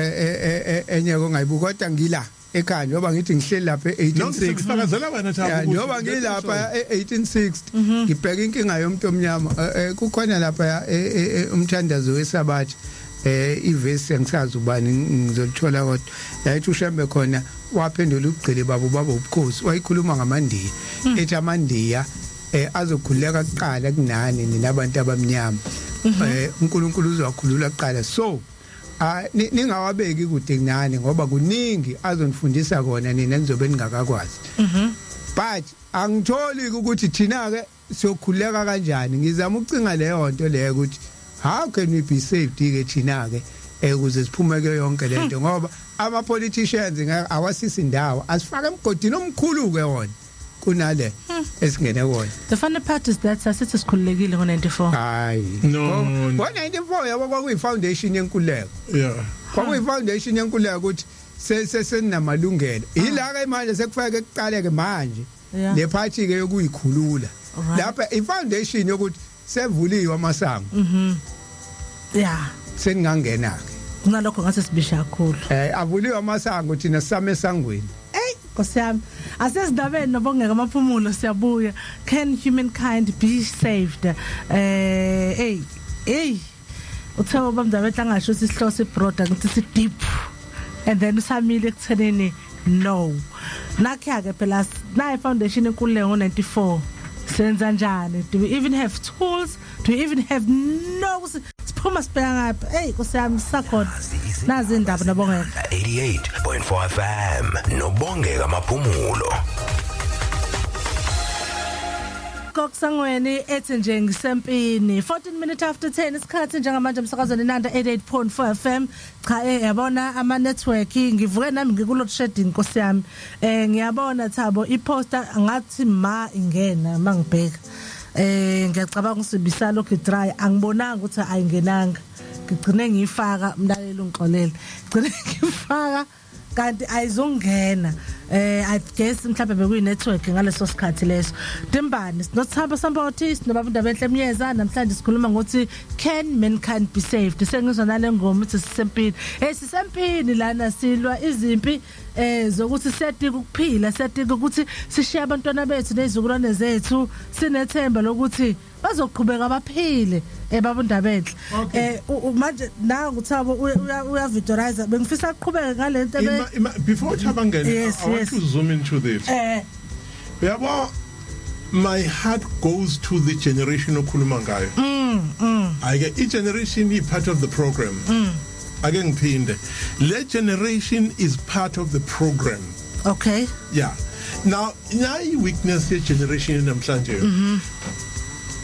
Speaker 5: enye kongayibuka kodwa ngila ekhaya ngoba ngithi ngihleli lapha e1860 ngoba ngilapha e1860 ngibheka inkinga yomuntu omnyama kukhona lapha umthandazo wesabathi ivesi ngisazi ubani ngizolithola kodwa yathi uShembe khona waphendula ugcile baba ubukhosi wayikhuluma ngamaNdiya ethi amaNdiya azokhuleka kuqala kunani ninabantu abamnyama uNkulunkulu uzowakhulula kuqala so ningawabeki kude kunani ngoba kuningi azonifundisa kona nina nizobe ningakakwazi but angitholi ukuthi thina ke siyokhuleka kanjani ngizama ukucinga leyo nto leyo ukuthi how can we be saved ke thina ke ukuze siphumeke yonke lento ngoba ama politicians awasisi indawo asifaka emgodini omkhulu ke wona kunale esingene wona.
Speaker 1: The funny part is that sasithi sikhululekile ngo94.
Speaker 5: Hayi
Speaker 4: no
Speaker 5: ngo94 yabo kwakuyi foundation yenkululeko.
Speaker 4: Yeah.
Speaker 5: Kwakuyi foundation yenkululeko ukuthi sesinamalungelo. Yila ke manje sekufake kuqale ke manje. Le party ke yokuyikhulula. Lapha I foundation yokuthi sevuliwe amasango.
Speaker 1: Yeah.
Speaker 5: Seningangena ke.
Speaker 1: Kunalokho ngase sibisha kakhulu.
Speaker 5: Avuliwe amasango thina same esangweni.
Speaker 1: Nkosiyami asezindabeni nobongeka amaphumulo siyabuya. Can humankind be saved? Uthawa bamdabethu angasho isihlose ibroda ngithi si deep and then usamile ekuthenini no. Nakhe ke phela na foundation enkululeko ngo94 senza njani? Do we even have tools? Do we even have no siphuma sibheka ngapha nkosiyami sakhona nazi indaba nobongeka
Speaker 3: 88.4 FM nobongeka amaphumulo
Speaker 1: Kokusangweni ethi nje ngisempini 14 minutes after 10 isikhathi njengamanje emsakazweni Nanda 88.4 FM cha yabona ama network ngivuke nami ngikuload shedding nkosiyami ngiyabona Thabo iposter ngathi ma ingena mangibheka ngiyacabanga usibisa lokho dry angibonanga ukuthi ayingenanga ngigcine ngiyifaka umlaleli ungixolele ngigcine ngifaka kanti ayizongena I guess mhlawumbe bekuyi network ngaleso sikhathi leso Dimbani sinothamba sambothi sinobabunda benhle emyeza namhlanje sikhuluma ngokuthi can mankind be saved sengizwa nale ngoma uthi sisempini sisempini lana silwa izimpi zokuthi siyatika ukuphila siyatika ukuthi sishiye abantwana bethu nezizukulwane zethu sinethemba lokuthi bazoqhubeka baphile babunda benhle manje na nguThabo uyavidorize bengifisa aqhubeke ngalento
Speaker 4: before Thaba ngene I want to zoom into this yabo my heart goes to the generation okhuluma ngayo I get each generation is part of the program ake ngiphinde le generation is part of the program
Speaker 1: okay
Speaker 4: yeah now I witness the generation namhlanje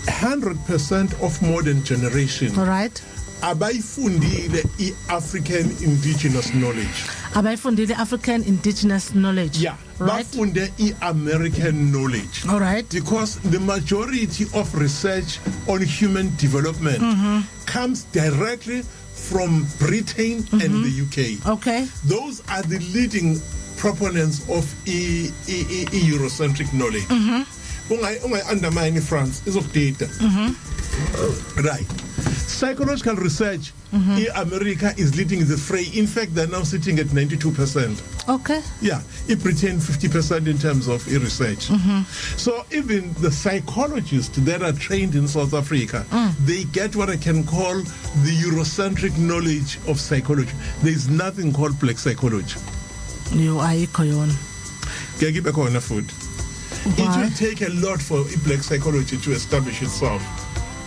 Speaker 4: 100% of modern generation
Speaker 1: all right
Speaker 4: abayifundile iAfrican indigenous knowledge
Speaker 1: abayifundile African indigenous knowledge
Speaker 4: yeah
Speaker 1: right
Speaker 4: bafunde iAmerican knowledge
Speaker 1: all right
Speaker 4: because the majority of research on human development comes directly from Britain and the UK
Speaker 1: okay
Speaker 4: those are the leading proponents of Eurocentric knowledge ungai undermine France izokudata right psychological research America is leading the fray in fact they're now sitting at 92%
Speaker 1: okay
Speaker 4: yeah Britain 50% in terms of research so even the psychologists that are trained in South Africa they get what I can call the Eurocentric knowledge of psychology there is nothing called black psychology
Speaker 1: you ayikho yona
Speaker 4: kekibe khona futhi it will take a lot for black psychology to establish itself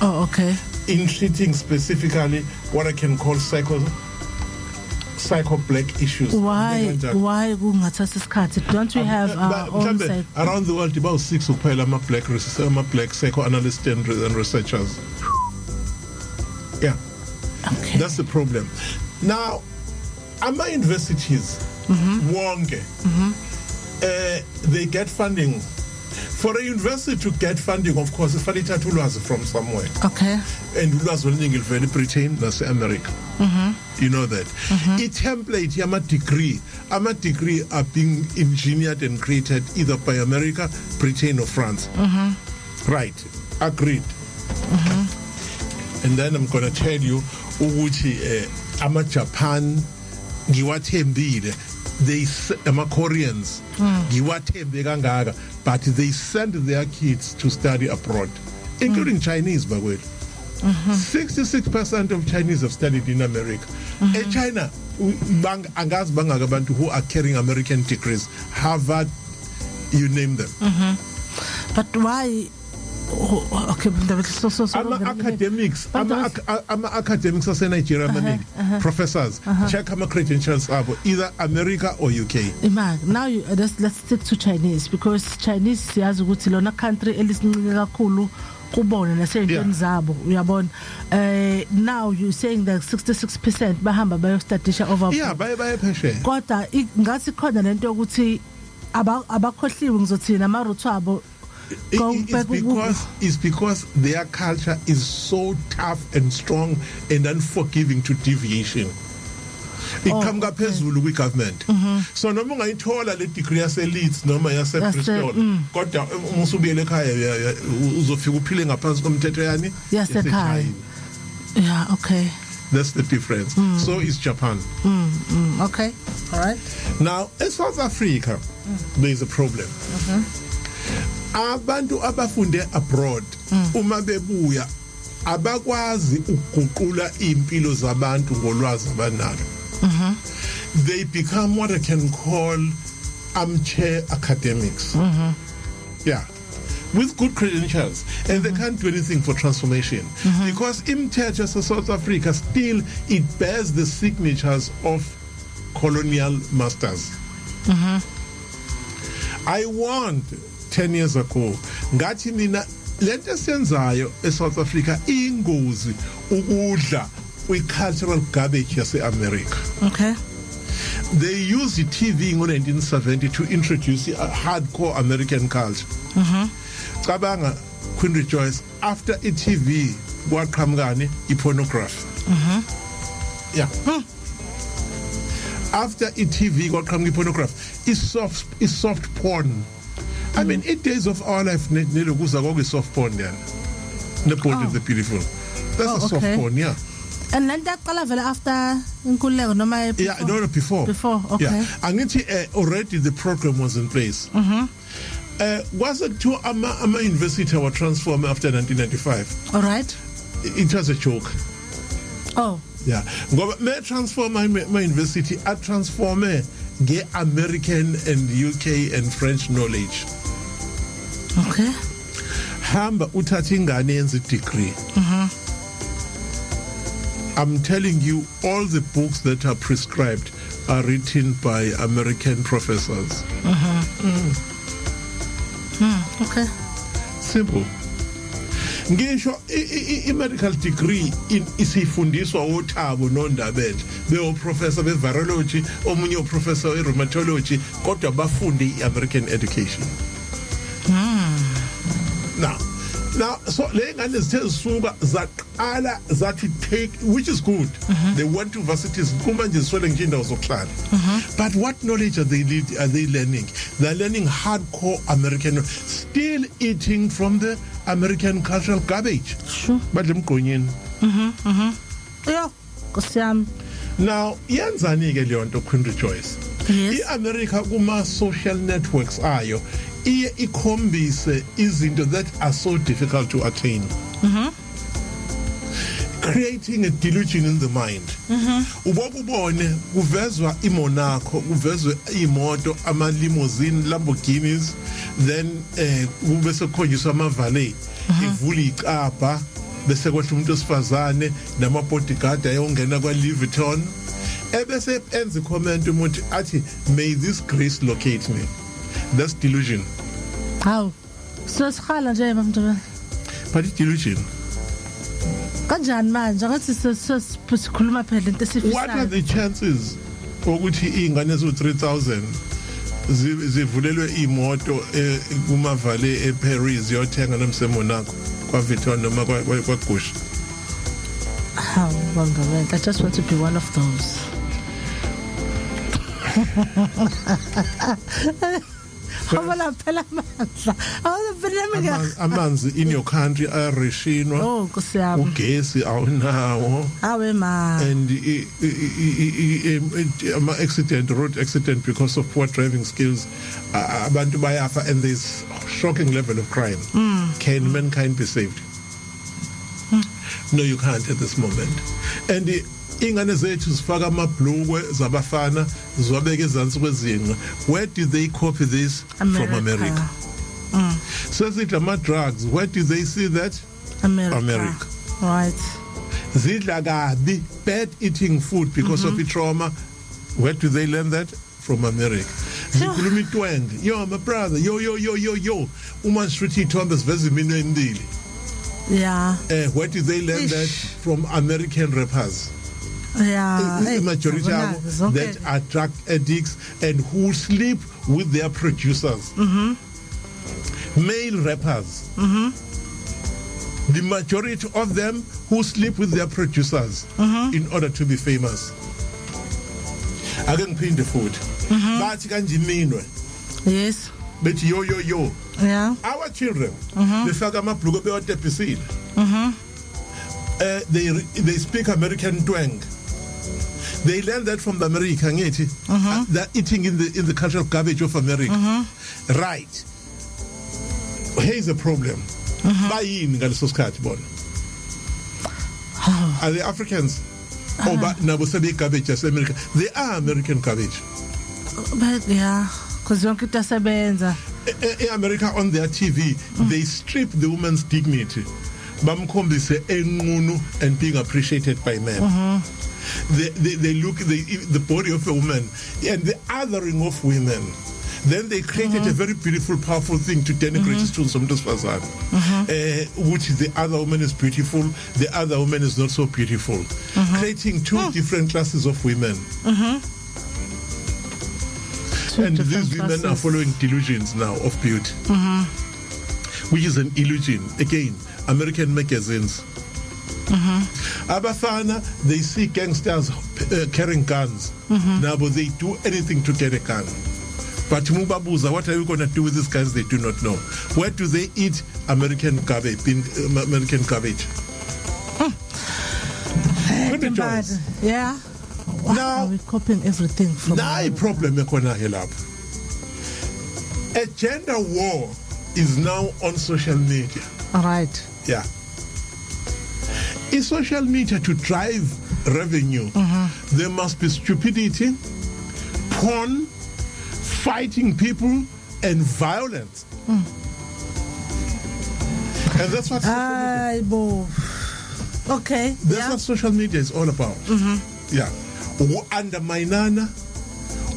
Speaker 1: oh okay
Speaker 4: in treating specifically what I can call psycho black issues
Speaker 1: why kungathatha isikhathi don't we have our own side
Speaker 4: around the world about 6 kuphela ama black psychoanalysts and researchers yeah
Speaker 1: okay
Speaker 4: that's the problem now ama universities wonke they get funding for a university to get funding of course if ithatha ulwazi from somewhere
Speaker 1: okay
Speaker 4: and ulwazi oluningi livela Britain nase America you know that a template yama degree are being engineered and created either by America Britain or France right agreed and then I'm going to tell you ukuthi ama Japan ngiwathembile they Koreans ngiwathembe kangaka but they send their kids to study abroad including Chinese bakwethu 66% of Chinese have studied in America. In China, angazi bangaka abantu who are carrying American degrees, Harvard, you name them.
Speaker 1: But why? Okay, so
Speaker 4: academics are Nigeria, professors. Check my credentials are either America or UK.
Speaker 1: Now let's stick to Chinese, because Chinese siyazi ukuthi lona country elisincike kakhulu kubona naseyintweni zabo uyabona. Now you saying that 66% bahamba bayostudisha over.
Speaker 4: Yeah, baye pheshe.
Speaker 1: Kodwa ngathi khona lento ukuthi abakhohliwe ngizothina ama roots abo.
Speaker 4: It's because their culture is so tough and strong and unforgiving to deviation. Iqhamuka phezulu kwi-government. So noma ungayithola le degree yase Leeds noma yase Bristol, kodwa usubiyele ekhaya uzofika uphile ngaphansi komthetho yani
Speaker 1: yasekhaya. Yeah, okay.
Speaker 4: That's the difference. So is Japan.
Speaker 1: Okay, all right.
Speaker 4: Now, in South Africa, there is a problem. Abantu abafunde abroad uma bebuya abakwazi ukuguqula impilo zabantu ngolwazi abanalo. They become what I can call armchair academics. Yeah, with good credentials, and they can't do anything for transformation because iMthetho South Africa still it bears the signatures of colonial masters. I warned 10 years ago ngathi mina lento senzayo eSouth Africa ingozi ukudla kwi-cultural garbage yase-America.
Speaker 1: Okay.
Speaker 4: They used the TV in 1970 to introduce a hardcore American culture. Cabanga, Queen Rejoice, after a TV, what kamgani, pornography. Yeah. After a TV, what kamgani pornography is soft porn. I mean, 8 days of our life, is soft porn then. The point of the beautiful. That's a soft porn, yeah.
Speaker 1: And then that color after Nkululeko no my
Speaker 4: yeah, no, before.
Speaker 1: Before, okay.
Speaker 4: Yeah. And already the program was in place. Was it to Ama University or transform after 1995?
Speaker 1: All right.
Speaker 4: It was a joke.
Speaker 1: Oh.
Speaker 4: Yeah. May transform my university. I transform get American and UK and French knowledge.
Speaker 1: Okay.
Speaker 4: Hamba utatingane yenzi degree. I'm telling you, all the books that are prescribed are written by American professors.
Speaker 1: Okay.
Speaker 4: Simple. Ngisho i-medical degree isifundiswa oThabo noNdabele beoprofessor bevirology omunye uprofessor erheumatology kodwa bafunde iAmerican education. Now, so le ngane zithe zisuka zaqala zathi take, which is good. They went to universities kumanje ziswele nje indawo zokuhlala. But what knowledge are they learning? They're learning hardcore American, still eating from the American cultural garbage.
Speaker 1: Sure.
Speaker 4: But lemgonyeni.
Speaker 1: Yeah, kusiyami.
Speaker 4: Now, yenzani ke leyo nto Queen Rejoice?
Speaker 1: Yes.
Speaker 4: I-America kuma social networks ayo iye ikhombise izinto that are so difficult to attain. Creating a delusion in the mind. Ubone kuvezwa iMonaco, kuvezwe imoto ama limousine Lamborghinis, then kube sekhonjiswa ama valet ivula icapha bese kwehla umuntu osifazane nama bodyguard ayongena kwa Louis Vuitton ebese enza comment umuntu athi may this grace locate me. That's delusion.
Speaker 1: How? So sikhala nje mama.
Speaker 4: But it's delusion.
Speaker 1: Kanjani manje ngathi sikhuluma phela into esifisayo.
Speaker 4: What are the chances ukuthi ingane zo 3000 zivulelwe imoto kuma vale eParis yothenga nomseMonaco kwa Vuitton noma kwa Gucci?
Speaker 1: How I just want to be one of those.
Speaker 4: Amanzi in your country are reshinwa.
Speaker 1: Oh, kusiyami.
Speaker 4: Ugesi awunawo.
Speaker 1: Awe ma.
Speaker 4: And road accident because of poor driving skills. Abantu bayafa and there's shocking level of crime. Can mankind be saved? No, you can't at this moment. And ingane zethu zifaka amabhlukwe zabafana zibabeka ezantsi kwezinqa. Where did they copy this? From America. So zidla ama-drugs, where did they see that? America.
Speaker 1: Right.
Speaker 4: Zidla kabi, bad eating food because of the trauma. Where do they learn that? From America. Zikhuluma itwenge. Yo, my brother, yo. Uma street ithombe siveza imino emibili.
Speaker 1: Yeah.
Speaker 4: Where do they learn that? From American rappers.
Speaker 1: Yeah.
Speaker 4: The majority of that are drug addicts and who sleep with their producers. Male rappers. The majority of them who sleep with their producers in order to be famous. Ake ngiphinde futhi. Bathi kanje iminwe.
Speaker 1: Yes.
Speaker 4: Bethi yo.
Speaker 1: Yeah.
Speaker 4: Our children, befaka amabhluko bewatebhisile. They speak American twang. They learn that from the America, ngithi. They're eating in the cultural garbage of America. Right. Here's the problem. Bayini ngaleso sikhathi bona? Are they Africans? Or nabo sebe garbage yase-America? They are American garbage.
Speaker 1: But yeah, because yonke into asebenza.
Speaker 4: In America on their TV, they strip the woman's dignity. Bamkhombise enqunu and being appreciated by men. They look the body of a woman and the othering of women. Then they created a very beautiful, powerful thing to denigrate isithunzi somuntu wesifazane, which the other woman is beautiful, the other woman is not so beautiful, creating two different classes of women. And these women are following delusions now of beauty, which is an illusion. Again, American magazines. Abafana, they see gangsters carrying guns. Now, but they do anything to get a gun. But Mubabuza, what are you going to do with these guys? They do not know. Where do they eat American garbage? American garbage.
Speaker 1: Yeah.
Speaker 4: Now
Speaker 1: we're copying everything from.
Speaker 4: Now, a problem ekona help. A gender war is now on social media.
Speaker 1: All right.
Speaker 4: Yeah. In social media to drive revenue, there must be stupidity, porn, fighting people, and violence. And that's what social media.
Speaker 1: Okay.
Speaker 4: That's what social media is all about. Yeah. Underminana,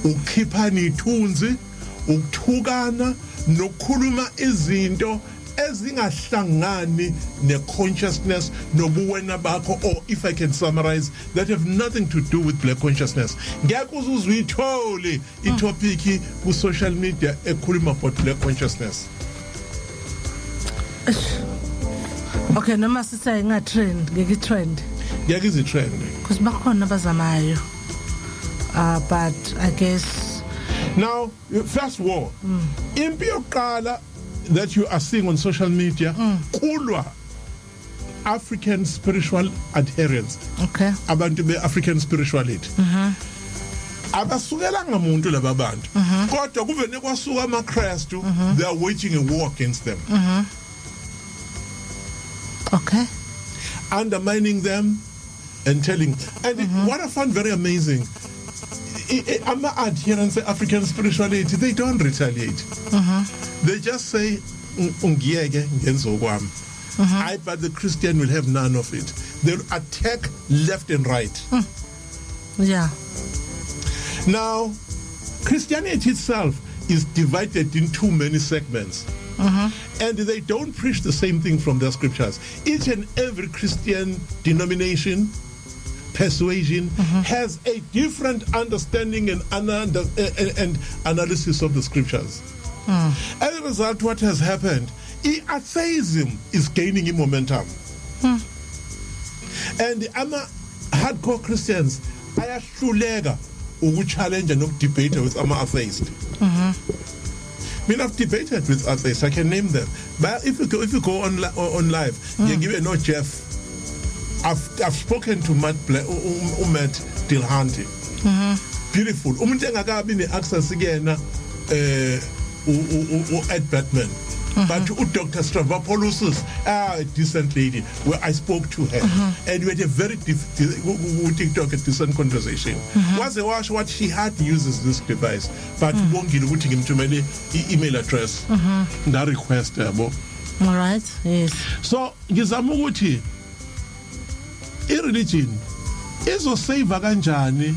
Speaker 4: ukhiphana ithunzi, ukuthukana, nokukhuluma izinto ezingahlangani ne-consciousness nobuwena bakho, or if I can summarize, that have nothing to do with black consciousness. Ngeke uzuyithole itopic ku-social media ekhuluma about black consciousness.
Speaker 1: Okay, noma sisa inga-trend, ngeke-trend.
Speaker 4: Ngeke izi-trend.
Speaker 1: Because bakhona abazamayo. But I guess...
Speaker 4: Now, first war. Impi yokuqala that you are seeing on social media, kulwa African spiritual adherents.
Speaker 1: Okay.
Speaker 4: Abantu be-African spirituality. Abasukela ngamuntu laba bantu. Kodwa kuvene kwasuka amaKristu, they are waging a war against them.
Speaker 1: Okay.
Speaker 4: Undermining them and telling. And what I found very amazing, ama adherents of African spirituality, they don't retaliate. They just say, ungiyeke ngenzo kwami. But the Christian will have none of it. They'll attack left and right.
Speaker 1: Yeah.
Speaker 4: Now, Christianity itself is divided in too many segments. And they don't preach the same thing from their scriptures. Each and every Christian denomination, persuasion, has a different understanding and analysis of the scriptures. As a result, what has happened, atheism is gaining in momentum. And the hardcore Christians, ayahluleka ukuchallenge and debate with atheists. I mean, I've debated with atheists. I can name them. But if you go on live, you give it no Jeff. I've spoken to Matt Dillahunty. Beautiful. Umuntu engakabi ne-access again Ed Batman. but Dr. Stavropoulos, a decent lady, where I spoke to her, and we had a very TikTok a decent conversation. Was what she had uses this device, but won't get him to my email address. That request,
Speaker 1: all right, yes.
Speaker 4: So, Gizamuguti, a religion is a save kanjani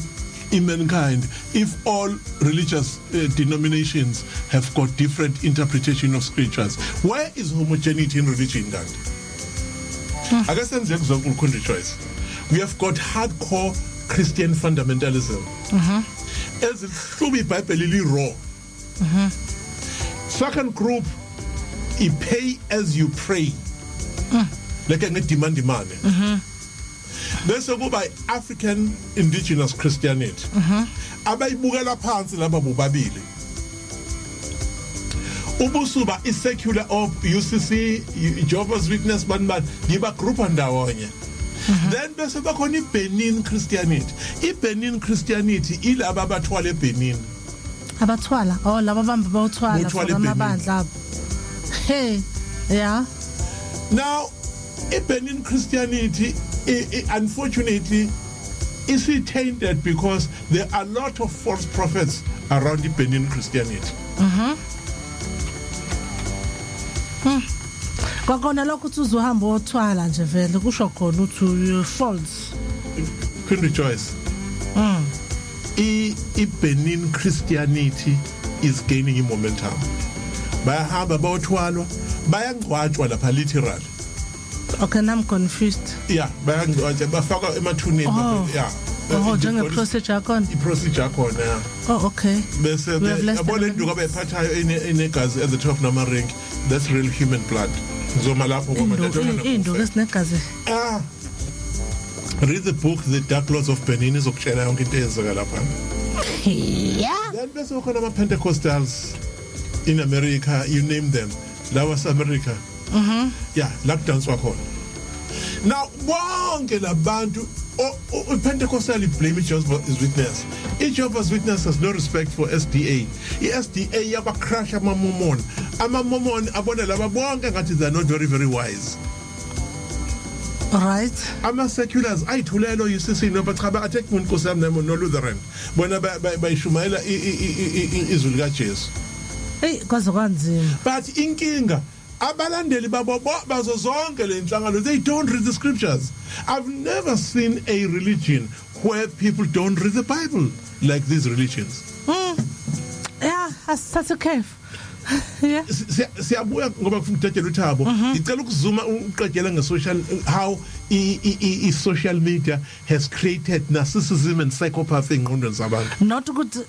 Speaker 4: in mankind if all religious denominations have got different interpretation of scriptures. Where is homogeneity in religion then? I guess that's the example country choice. We have got hardcore Christian fundamentalism. As it should be Bible raw. Second group, you pay as you pray. Like a demand. Bese kuba African indigenous Christianity. Abayibukela phansi laba bobabili. Ubusuba is secular of UCC, Jehovah's Witness banban diba group ndawonye. Then bese bakhona iBenin Christianity. iBenin Christianity ilaba abathwala eBenin.
Speaker 1: Abathwala laba bamba bawuthwala amabandla. Hey, yeah.
Speaker 4: Now, iBenin Christianity unfortunately is tainted because there are a lot of false prophets around the Benin Christianity.
Speaker 1: Kwakona lokho uthi uzohamba othwala nje vele kusho khona uthi false.
Speaker 4: Queen Rejoice. Benin Christianity is gaining momentum. Bayahamba bayothwalwa, bayangcwatshwa lapha literally.
Speaker 1: Okay, now I'm confused.
Speaker 4: Yeah, bafaka emathuneni yeah.
Speaker 1: Njenge procedure yakho.
Speaker 4: I-procedure yakho yeah.
Speaker 1: Oh, okay.
Speaker 4: Bese yabona induku abayiphathayo inegazi at the top nama ring. That's real human blood. Ngizoma lapho ngoba
Speaker 1: induku esinegazi.
Speaker 4: Read the book The Dark Lords of Benin izokutshela yonke into eyenzeka lapha.
Speaker 1: Yeah.
Speaker 4: Then bese khona ama Pentecostals in America, you name them. That was America. Yeah, lockdowns wakhona. Now bonke labantu Pentecostal blame Jehovah's Witness. Jehovah's Witness has no respect for SDA. SDA yaba crash ama Mormon. Ama Mormon abona laba bonke ngathi they are not very very wise.
Speaker 1: All right.
Speaker 4: Ama seculars ayithulelo UCC no bachaba attack uNkosi yami no Lutheran. Bona bayishumayela izwi lika Jesu.
Speaker 1: Hey, kwaze kwanzima.
Speaker 4: But inkinga abalandeli babo bazo zonke le nhlangano, they don't read the scriptures. I've never seen a religion where people don't read the Bible like these religions.
Speaker 1: Yeah, that's okay. Yeah.
Speaker 4: Siyabuya ngoba kufuna ukuthetshela uThabo. Ngicela ukuzuma uqedela nge-social how social media has created narcissism and psychopathy engqondweni zabantu.
Speaker 1: Not ukuthi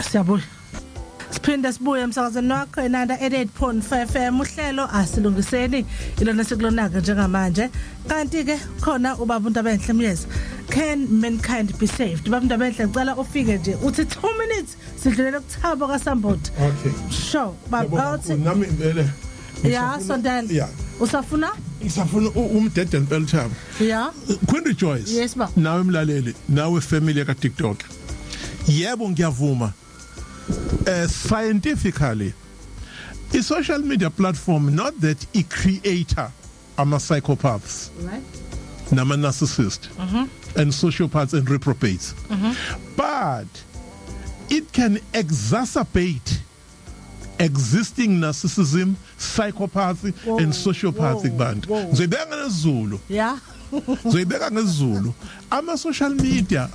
Speaker 1: siyabuya. Siphinde sibuye emsakazweni wakho enanda 88.5 FM uhlelo asilungiseni ilona sikulonaka njengamanje kanti ke khona ubaba uNtabenhle Myeza. Can mankind be saved? Ubaba uNtabenhle ngicela ufike nje uthi 2 minutes sidlulela kuThabo kaSamboti.
Speaker 4: Okay.
Speaker 1: Sure. Baba uthi
Speaker 4: nami vele.
Speaker 1: Yeah, Sondela.
Speaker 4: Yeah.
Speaker 1: Usafuna?
Speaker 4: Ngisafuna umdede impela Thabo.
Speaker 1: Yeah.
Speaker 4: Queen Rejoice.
Speaker 1: Yes ba.
Speaker 4: Nawe mlaleli, nawe family ka TikTok. Yebo ngiyavuma. Scientifically, a social media platform, not that a creator ama psychopaths,
Speaker 1: Right.
Speaker 4: nama narcissists, and sociopaths and reprobates, but it can exacerbate existing narcissism, psychopathy, and sociopathic band. Zoibeka ngesiZulu.
Speaker 1: Yeah.
Speaker 4: Zoibeka ngesiZulu. Ama social media.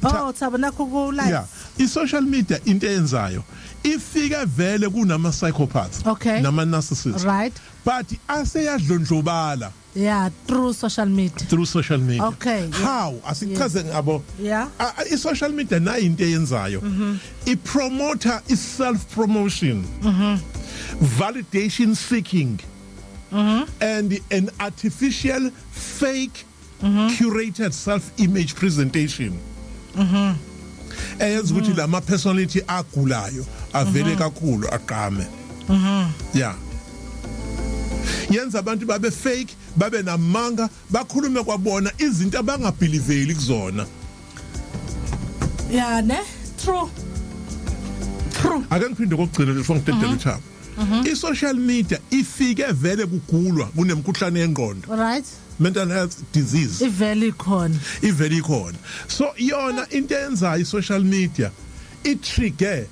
Speaker 1: Oh, Thabo nakho ku live.
Speaker 4: Yeah. I-social media into eyenzayo ifika vele kunama psychopaths nama narcissists,
Speaker 1: right,
Speaker 4: but aseyadlondlobala
Speaker 1: through social media. Okay,
Speaker 4: how asichaze ngabo i-social media nayo into eyenzayo ipromota i-self promotion, validation seeking, and an artificial fake curated self image presentation. Eyenza ukuthi lama personality agulayo avele kakhulu aqame. Yeah. Yenza abantu babe fake, babe namanga, bakhulume kwabona izinto abangabeliveli kuzona.
Speaker 1: Yeah, ne? True.
Speaker 4: Ake ngiphinde kokugcina before ngidedele uThabo. I-social media ifike vele kugulwa kunemkhuhlane yengqondo.
Speaker 1: Right.
Speaker 4: Mental health disease.
Speaker 1: Iveli khona.
Speaker 4: So yona into eyenza i-social media i-trigger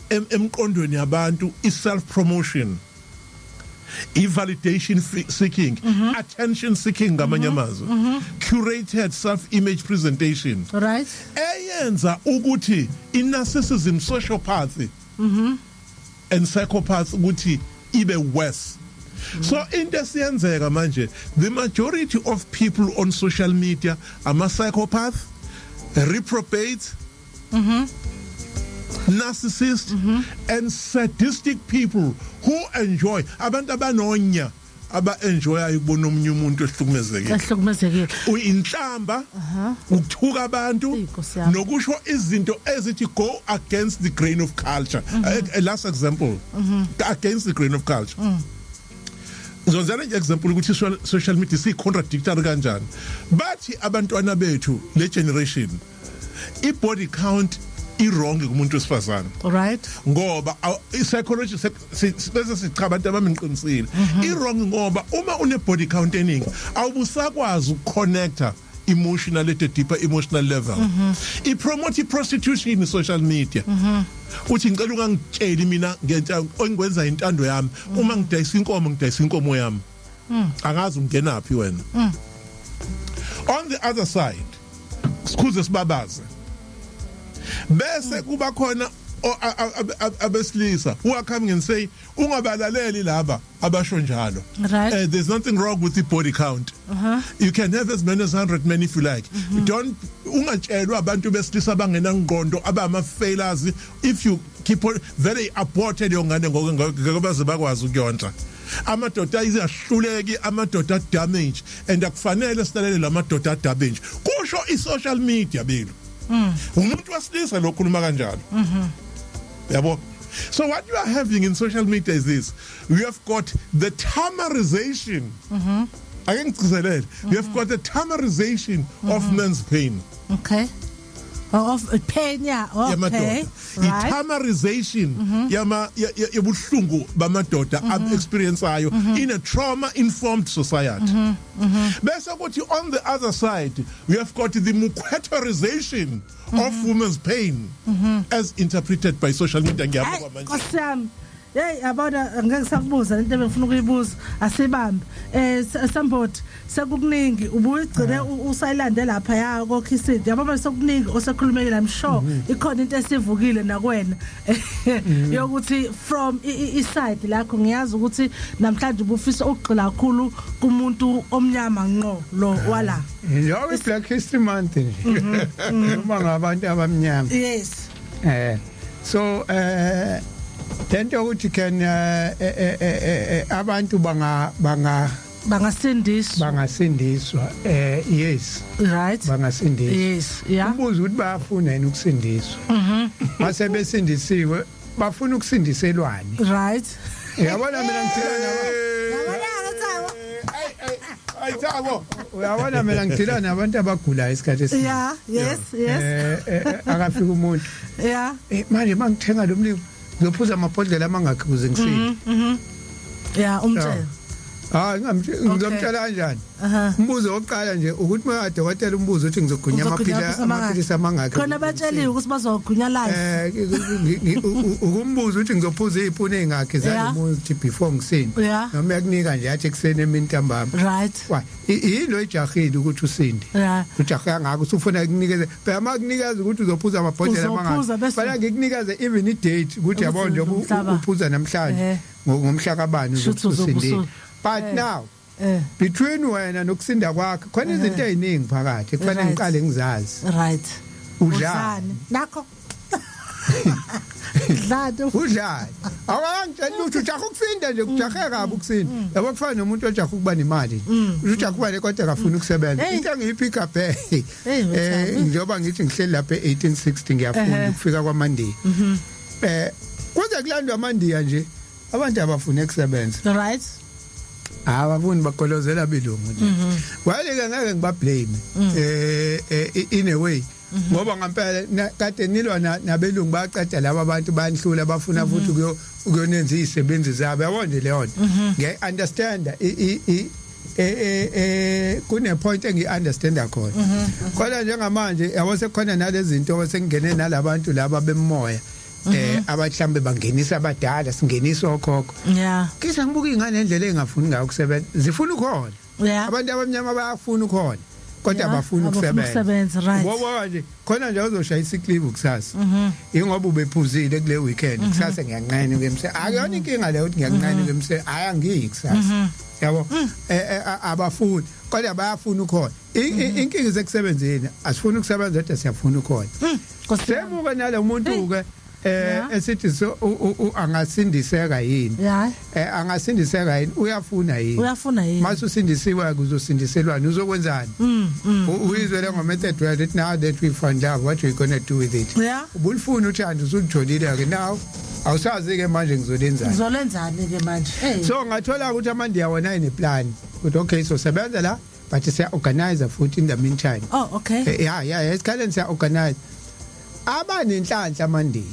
Speaker 4: emqondweni yabantu i-self promotion, i-validation seeking, attention seeking ngamanye amazwi, curated self-image presentation.
Speaker 1: Right.
Speaker 4: Eyenza ukuthi i-narcissism, sociopathy and psychopath ukuthi ibe worse. So into esiyenzeka manje, the majority of people on social media ama-psychopath, reprobate, narcissist, and sadistic people who enjoy abantu abanonya aba-enjoya ukubona omunye umuntu
Speaker 1: ehlukumezekile
Speaker 4: inhlamba, ukuthuka abantu, nokusho izinto ezithi go against the grain of culture. A last example, against the grain of culture. Ngizozana nje example ukuthi social media si-contradictory kanjani. Bathi abantwana bethu le generation i-body count i-wrong kumuntu wesifazane.
Speaker 1: Right.
Speaker 4: Ngoba i-psychology bese sicha abantu abamqinisile. I-wrong ngoba uma une-body count eningi awubusakwazi ukuconnecta emotional at a deeper emotional level. I-promote i-prostitution social media. Uthi ngicela ungangitsheli mina ngenta engikwenza intando yami uma ngidayisa inkomo yami. Angazi ungenaphi wena. On the other side, sikhuze sibabaze. Bese kuba khona abesilisa who are coming and say ungabalaleli laba abasho njalo.
Speaker 1: Right.
Speaker 4: There's nothing wrong with the body count. You can have as many as 100 men if you like. Don't ungatshelwa abantu besilisa bangena ngqondo abama failures if you keep on very aborted yongane ngoba baze bakwazi ukuyonta. Amadoda iyahluleki, amadoda damage, and akufanele silalele lamadoda damage. Kusho i-social media bilo. Umuntu wasilisa lokhuluma kanjalo. Yabo. So what you are having in social media is this: we have got the tamarization. We have got the tamarization of men's pain.
Speaker 1: Okay. Of pain, yeah. Okay.
Speaker 4: Right. Tamarization yabuhlungu bamadoda experience ayo in a trauma-informed society. Bese kuthi on the other side, we have got the mukwetorization of women's pain as interpreted by social media.
Speaker 1: Ngiyabonga hey abona ngeke sakubuza lento ebengifuna ukuyibuza asibambe somebody sekukuningi ubuyigcine usayilande lapha yako khisidi yabo sekukuningi osekhulumeke I'm sure ikhona into esivukile nakwena yokuthi from iside lakho ngiyazi ukuthi namhlanje ubufisa ukugxila kakhulu kumuntu omnyama ngqo lo wala
Speaker 5: yo Black History Month uma ngabantu abamnyama.
Speaker 1: Yes.
Speaker 5: So lento ukuthi can abantu bangasindiswa yes
Speaker 1: right
Speaker 5: bangasindiswa
Speaker 1: yes yeah
Speaker 5: umbuzo ukuthi bayafuna yini ukusindiswa mase besindisiwe bafuna ukusindiselwani
Speaker 1: right
Speaker 5: yabona mina ngithina ayithabo uyabona mina ngithina nabantu abagulayo isikhathi esinye
Speaker 1: yeah yes
Speaker 5: akafika umuntu
Speaker 1: yeah
Speaker 5: manje mangithenga lo mlimi ngiphuza amabhodlela amangakhi kuze ngisinde
Speaker 1: yeah umtshela
Speaker 5: ngizomtshela kanjani umbuzo oqala nje ukuthi uma dokotela umbuzo uthi ngizogunya amaphilisi amangakhi
Speaker 1: khona batsheliwe ukuthi bazogunya live
Speaker 5: ukumbuzo uthi ngizophuza izipuni ezingakhi zalomuthi before ngisinde noma yakunika nje athi ekseni emini ntambama
Speaker 1: right
Speaker 5: yilo ejahile ukuthi usinde ujaha ngakho usufuna ukunikeza phela makunikeza ukuthi uzophuza amabhodlela amangakhi bala ngikunikeza even i date ukuthi yabona njengoba uphuza namhlanje ngomhla kabani uzosindile. But now between wena nokusinda kwakhe khona izinto eziningi phakathi kufanele ngiqale ngizazi
Speaker 1: right udlani nakho
Speaker 5: udlani awangitshela ukuthi ujaha ukusinda nje kujahe kabi ukusinda yabo kufana nomuntu ojaha ukuba nemali ujaha kuba le kodwa akafuna ukusebenza into engiyipick up njengoba ngithi ngihleli lapha e1860 ngiyafunda ukufika kwaMandiya kuze kulandwa aMandiya nje abantu abafuna ukusebenza
Speaker 1: right
Speaker 5: abafuni bagolozela belungu nje wale ke ngeke ngiba blame in a way ngoba ngempela kade nilwa nabelungu baqeda laba abantu banhlula bafuna futhi ukuyonenza izisebenzi zabo yabona leyo nto nge understand kune point engiunderstanda khona kodwa njengamanje yabo sekukhona nalezi zinto sengene nalabantu laba bemoya abahlambe bangenisa abadala singenisa okhokho kisa ngibuka ingane endlela engafuni ngayo ukusebenza zifuna ukhona abantu abamnyama bayafuna ukhona kodwa abafuni ukusebenza ngoba nje khona nje uzoshaya isiklip kusasa ingoba ubephuzile kule weekend kusasa ngiyanqane kwemse akuyona inkinga leyo ukuthi ngiyanqane kwemse ayangiyi kusasa yabo abafuni kodwa bayafuna ukhona inkinga zekusebenzeni asifuni ukusebenza kodwa siyafuna ukhona semuke nalo muntu ke esithi so angasindiseka yini angasindiseka yini uyafuna yini mase usindisiwe kuzosindiselwana uzokwenzani uyizwele ngomethod where it now that we found out what we going to do with it ubulifuna uthanda usutholile ke now awusazi ke manje ngizolenzani
Speaker 1: ke manje
Speaker 5: so ngathola ukuthi amandi yawona ineplan ukuthi okay so sebenza la but siya organize futhi in the meantime yeah isikhathi siya organize abanenhlanhla manje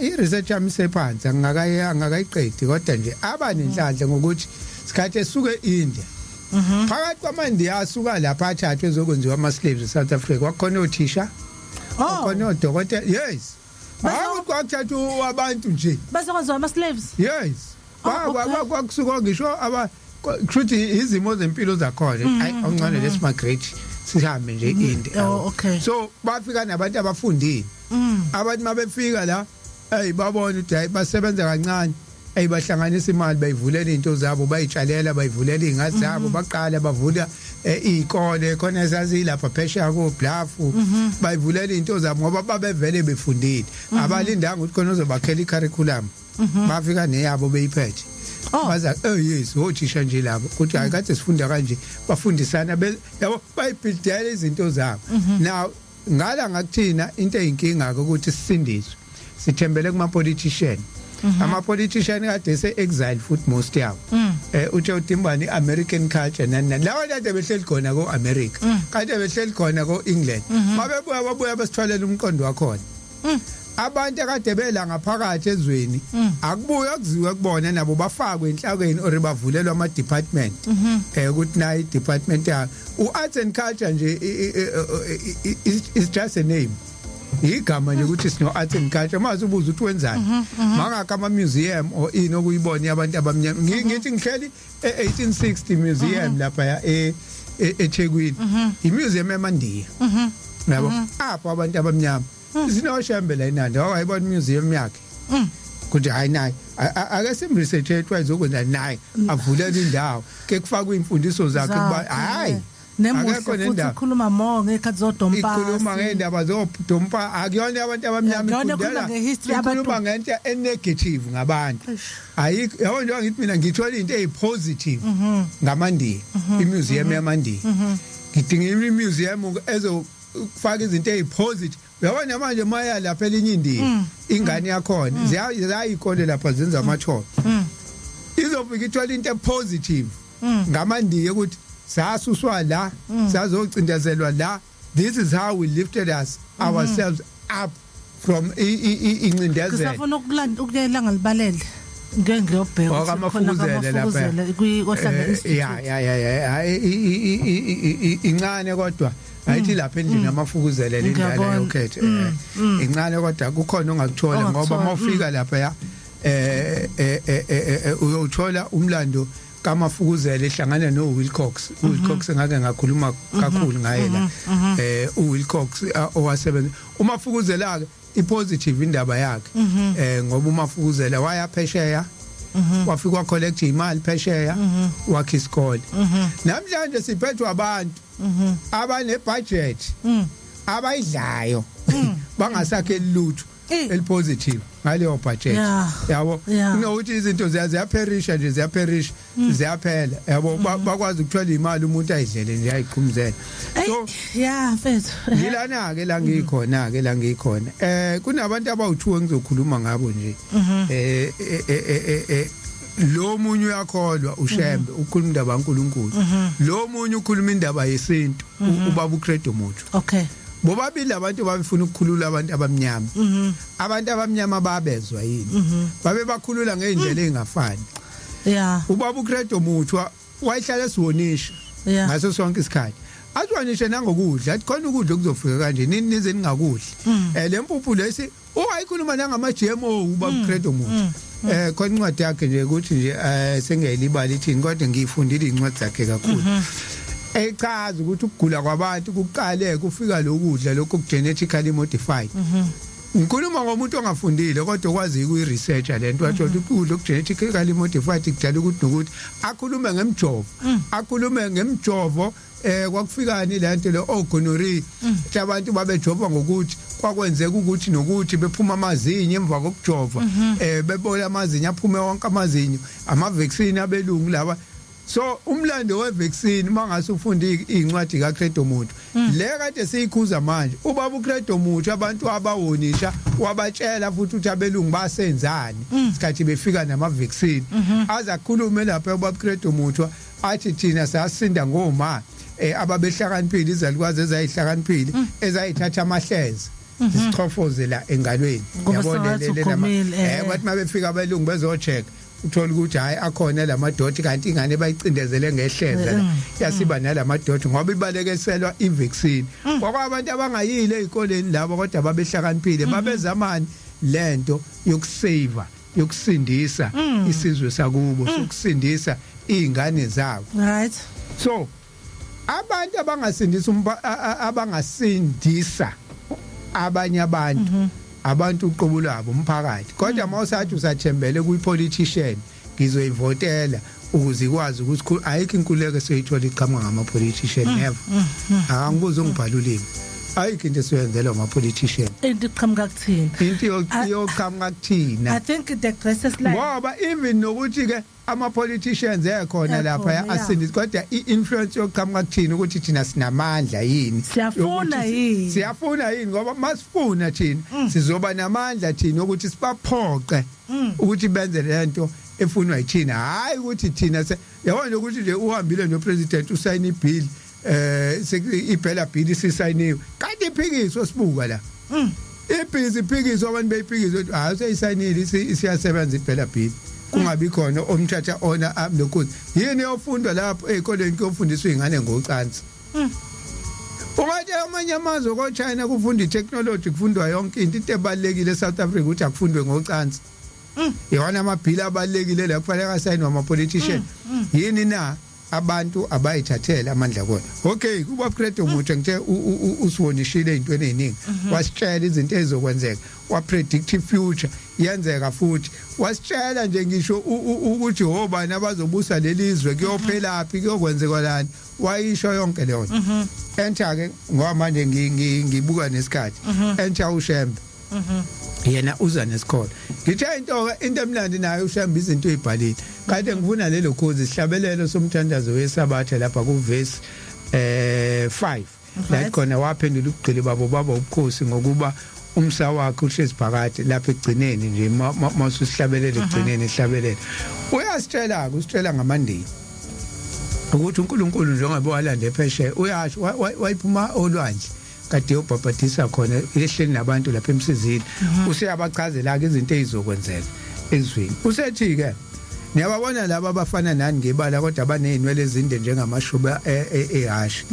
Speaker 5: i-research yami sephansi angakayiqedi kodwa nje abanenhlanhla ngokuthi sikhathi esuke India phakathi kwamandi asuka lapha athathwe ezokwenziwa ama-slaves eSouth Africa kwakhona othisha kwakhona odokotela yes kwakuthathwa abantu nje
Speaker 1: bazokwenziwa ama-slaves
Speaker 5: yes kwakusuka ngisho kushuthi izimo zempilo zakhona hayi ongcane lesimagrade sihambe nje India so bafika nabantu abafundile abantu mabefika la babona ukuthi basebenza kancane bahlanganisa imali bayivulela into zabo bayitshalela bayivulela ingazi zabo baqala bavula izikole khona ezazilapha phesheya ko Blafu bayivulela into zabo ngoba babevele befundile abalindanga ukuthi khona uzobakhela i-curriculum bafika neyabo beyiphethe baza yes othisha nje labo ukuthi hayi kade sifunda kanje bafundisana yabo bayibuildela izinto zabo now ngala ngakuthina into eyinkinga ukuthi sisindiswe sithembele kuma politician ama politician kade se-exile futhi most yabo uthe utimbani American culture nani lawo kade behleli khona ko America kade behleli khona ko England babuya besithwalela umqondo wakhona abantu akade bela ngaphakathi ezweni akubuya kuziwe kubona nabo bafakwe enhlakweni or bavulelwa ama department ukuthi nayi department ya uarts and culture nje is just a name igama nje ukuthi sino arts and culture maze ubuza ukuthi wenzani mangaka ama museum or inokuyibona abantu abamnyama ngithi ngihleli e1860 museum lapha eThekwini imuseum eMandiya yabo apho abantu abamnyama sinoshembe la inanda wayibona museum yakhe kuthi hayi nayi ake simresearch ethiwa ukwenza nayi avulela indawo ke kufakwa imfundiso zakhe kuba hayi
Speaker 1: nemuhle futhi ukhuluma monke ekhathi zodompa
Speaker 5: ikhuluma ngendaba zodompa akuyona abantu abamnyama ikhuluma ngento enegative ngabantu hayi yabo nje ngithi mina ngithola into ezipositive ngamandiya imuseum yamandiya ngidinga imuseum ezofaka izinto ezipositive uyabona manje maya lapha elinye indiya ingane yakhona ziyayikole lapha zenza amatholo izofika ithola into epositive ngamandiya ukuthi sasuswa la sazocindezelwa la this is how we lifted ourselves up from incindezelo
Speaker 1: kusafuna ukulanga libalele ngeke ngiyobheka
Speaker 5: khona
Speaker 1: kamafukuzela kwi-Ohlanga
Speaker 5: incane kodwa ayithi lapha endlini amafukuzela lendala yokhethe incane kodwa kukhona ongakuthola ngoba mawufika lapha uyothola umlando kamafukuzela ehlangana noWilcox uWilcox ngake ngakhuluma kakhulu ngaye la uWilcox owasebenza umafukuzela ke ipositive indaba yakhe ngoba umafukuzela waya phesheya wafika wa collect imali phesheya wakhe isikole namhlanje siphethwe abantu abane budget abayidlayo bangasakhe lutho elipositive ngaleyo budget yabo kunokuthi izinto ziyaperisha nje ziyaphela yabo bakwazi ukuthola imali umuntu ayidlele nje ayiqhumuzela so
Speaker 1: mfethu
Speaker 5: ngilana ke la ngikhona kunabantu abawu2 engizokhuluma ngabo nje lo munye uyakholwa ushembe ukhuluma indaba kaNkuluNkulu lo munye ukhuluma indaba yesintu ubaba uCredo Muthu bobabili abantu babefuna ukukhulula abantu abamnyama abantu abamnyama babezwa yini babe bakhulula ngeindlela ezingafani ubaba uCredo Muthwa wayihlala esiwonisha ngaso sonke isikhathi athwanishe nangokudla athi khona ukudla okuzofika kanje nini nize ningakudli lempuphu lesi uwayikhuluma nangama GMO ubaba uCredo Muthwa khona incwadi yakhe nje ukuthi nje sengiyayilibala ithini kodwa ngiyifundile incwadi zakhe kakhulu echaza ukuthi ukugula kwabantu kuqale kufika lokudla lokho genetically modified ngikhuluma ngomuntu ongafundile kodwa okwazi ukuyiresearcha lento wathi ukudla genetically modified kudala ukuthi nokuthi akhulume ngemjovo akhulume ngemjovo kwakufikani lento le gonorrhea abantu babejova ngokuthi kwakwenzeka ukuthi nokuthi bephuma amazinyo emva kokujova bebola amazinyo aphume wonke amazinyo ama vaccine abelungu laba so umlando we vaccine mangase ufunde incwadi kaCredo Muthwa le kade siyikhuza manje ubaba uCredo Muthwa abantu abawonisha wabatshela futhi ukuthi abelungu basenzani isikhathi befika nama vaccine azakhulume lapha ubaba uCredo Muthwa athi thina sasinda ngoma ababehlakaniphile izalukwazi ezayihlakaniphile ezayithatha amahlezi isichofozela engalweni yabona le bathi mabefika abelungu bezocheck uthola ukuthi hayi akhona lamadoti kanti ingane bayicindezele ngehleza la yasiba nalamadoti ngoba ibalekeselwa ivaccine kwabantu abangayile ezikoleni labo kodwa babehlakaniphile babezamani lento yokusave yokusindisa isizwe sakubo sokusindisa izingane zabo
Speaker 1: right
Speaker 5: so abantu abangasindisa abanye abantu uqobo lwabo umphakathi kodwa mawusathi usathembele kuyipolitician ngizoyivotela ukuze ikwazi ukuthi ayikho inkululeko esiyithola iqhamuka ngama politician never angibuza ngibhala ulimi ayikho into esiyenzela ama politician
Speaker 1: into iqhamuka kuthina
Speaker 5: into yoqhamuka kuthina
Speaker 1: I think the greatest line
Speaker 5: ngoba even nokuthi ke ama politicians ekhona lapha asindisi kodwa iinfluence yokuqhamuka kuthina ukuthi thina sinamandla yini siyafuna yini ngoba masifuna thina sizoba namandla thina ukuthi sibaphoqe ukuthi benze lento efunwa yithina hayi ukuthi thina yabona ukuthi nje uhambile no president usayina ibill ibhela bill sisayiniwe kanti iphikiswa sibuka la iphikiswa abantu beyiphikiswa hayi seyisayinile isiyasebenza ibhela bill kungabi khona omthatha ona lokhuthi yini yofundwa lapho ezikoleni kuyofundiswa izingane ngocansi ungathi amanye amazwe ko China kufunda itechnology kufundwa yonke into ebalekile eSouth Africa ukuthi akufundwe ngocansi yona amabhili abalekile la kufanele asayinwe ama politician yini na abantu abayithathela amandla kona okay kuba Credo Muthwa ngithe usiwonishile into eziningi wasitshela izinto ezizokwenzeka wa predictive future yenzeka futhi wasitshela nje ngisho ukuthi hobani abazobusa lelizwe kuyophela phi kuyokwenzeka lani wayisho yonke leyo enter ke ngoba manje ngibuka nesikhathi enter uShembe yena uza nesikole ngithe into emnandi nayo uShembe izinto ezibhalile kade ngivuna lelo khozi sihlabelelo somthandazo wesabatha lapha ku verse 5 la khona waphendula ukugcile baba ubukhosi ngokuba umsa wakhe uhlezi phakathi lapha egcineni nje masusihlabelele egcineni ihlabelele uyasitshela usitshela ngamandini ukuthi uNkulunkulu njengoba walanda ephesheya uyasho wayiphuma olwandle kade ubhabhathisa khona ehleli nabantu lapha emsizini useyabachazela ke izinto ezizokwenzeka ezweni usethi ke niyababona laba abafana nani ngebala kodwa abanezinwele ezinde njengamashuba ehashi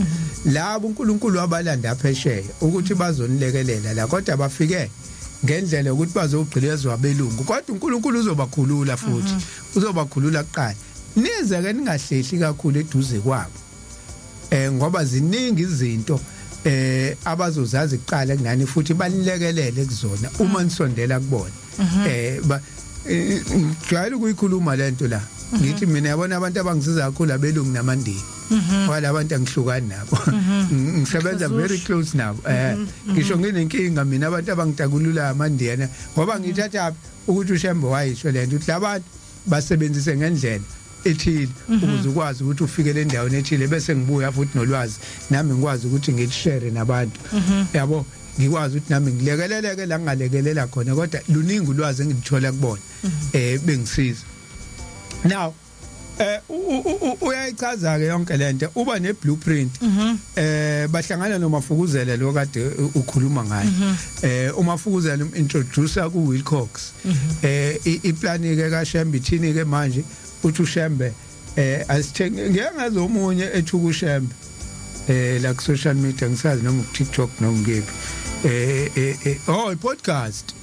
Speaker 5: labo uNkulunkulu wabalanda phesheya ukuthi bazonilekelela la kodwa bafike ngendlela ukuthi bazogqilezwa abelungu kodwa uNkulunkulu uzobakhulula futhi uzobakhulula kuqala nize ke ningahlehli kakhulu eduze kwabo ngoba ziningi izinto abazozazi kuqala kunani futhi banilekelele kuzona uma nisondela kubona ngijwayele ukuyikhuluma lento la ngithi mina yabona abantu abangisiza kakhulu abelungu namandini wala abantu angihlukani nabo ngisebenza very close nabo ngisho nginenkinga mina abantu abangitakulula amandiyana ngoba ngithatha ukuthi uShembe wayisho lento ukuthi labantu basebenzise ngendlela ethile ukuze ukwazi ukuthi ufike le ndawo ethile bese ngibuya futhi nolwazi nami ngikwazi ukuthi ngishare nabantu yabo ngikwazi ukuthi nami ngilekeleleke la ngalekelela khona kodwa luningi ulwazi engilithola kubona bengisiza now mayichaza ke yonke lento uba ne blueprint bahlangana noMafukuzela lo kade ukhuluma ngayo uMafukuzela umintroducer ku Wilcox iplan ke kaShembe ithini ke manje uthi uShembe asithenge ngiyangazi omunye ethu kuShembe la ku social media ngisazi noma ku TikTok noma ngephi i-podcast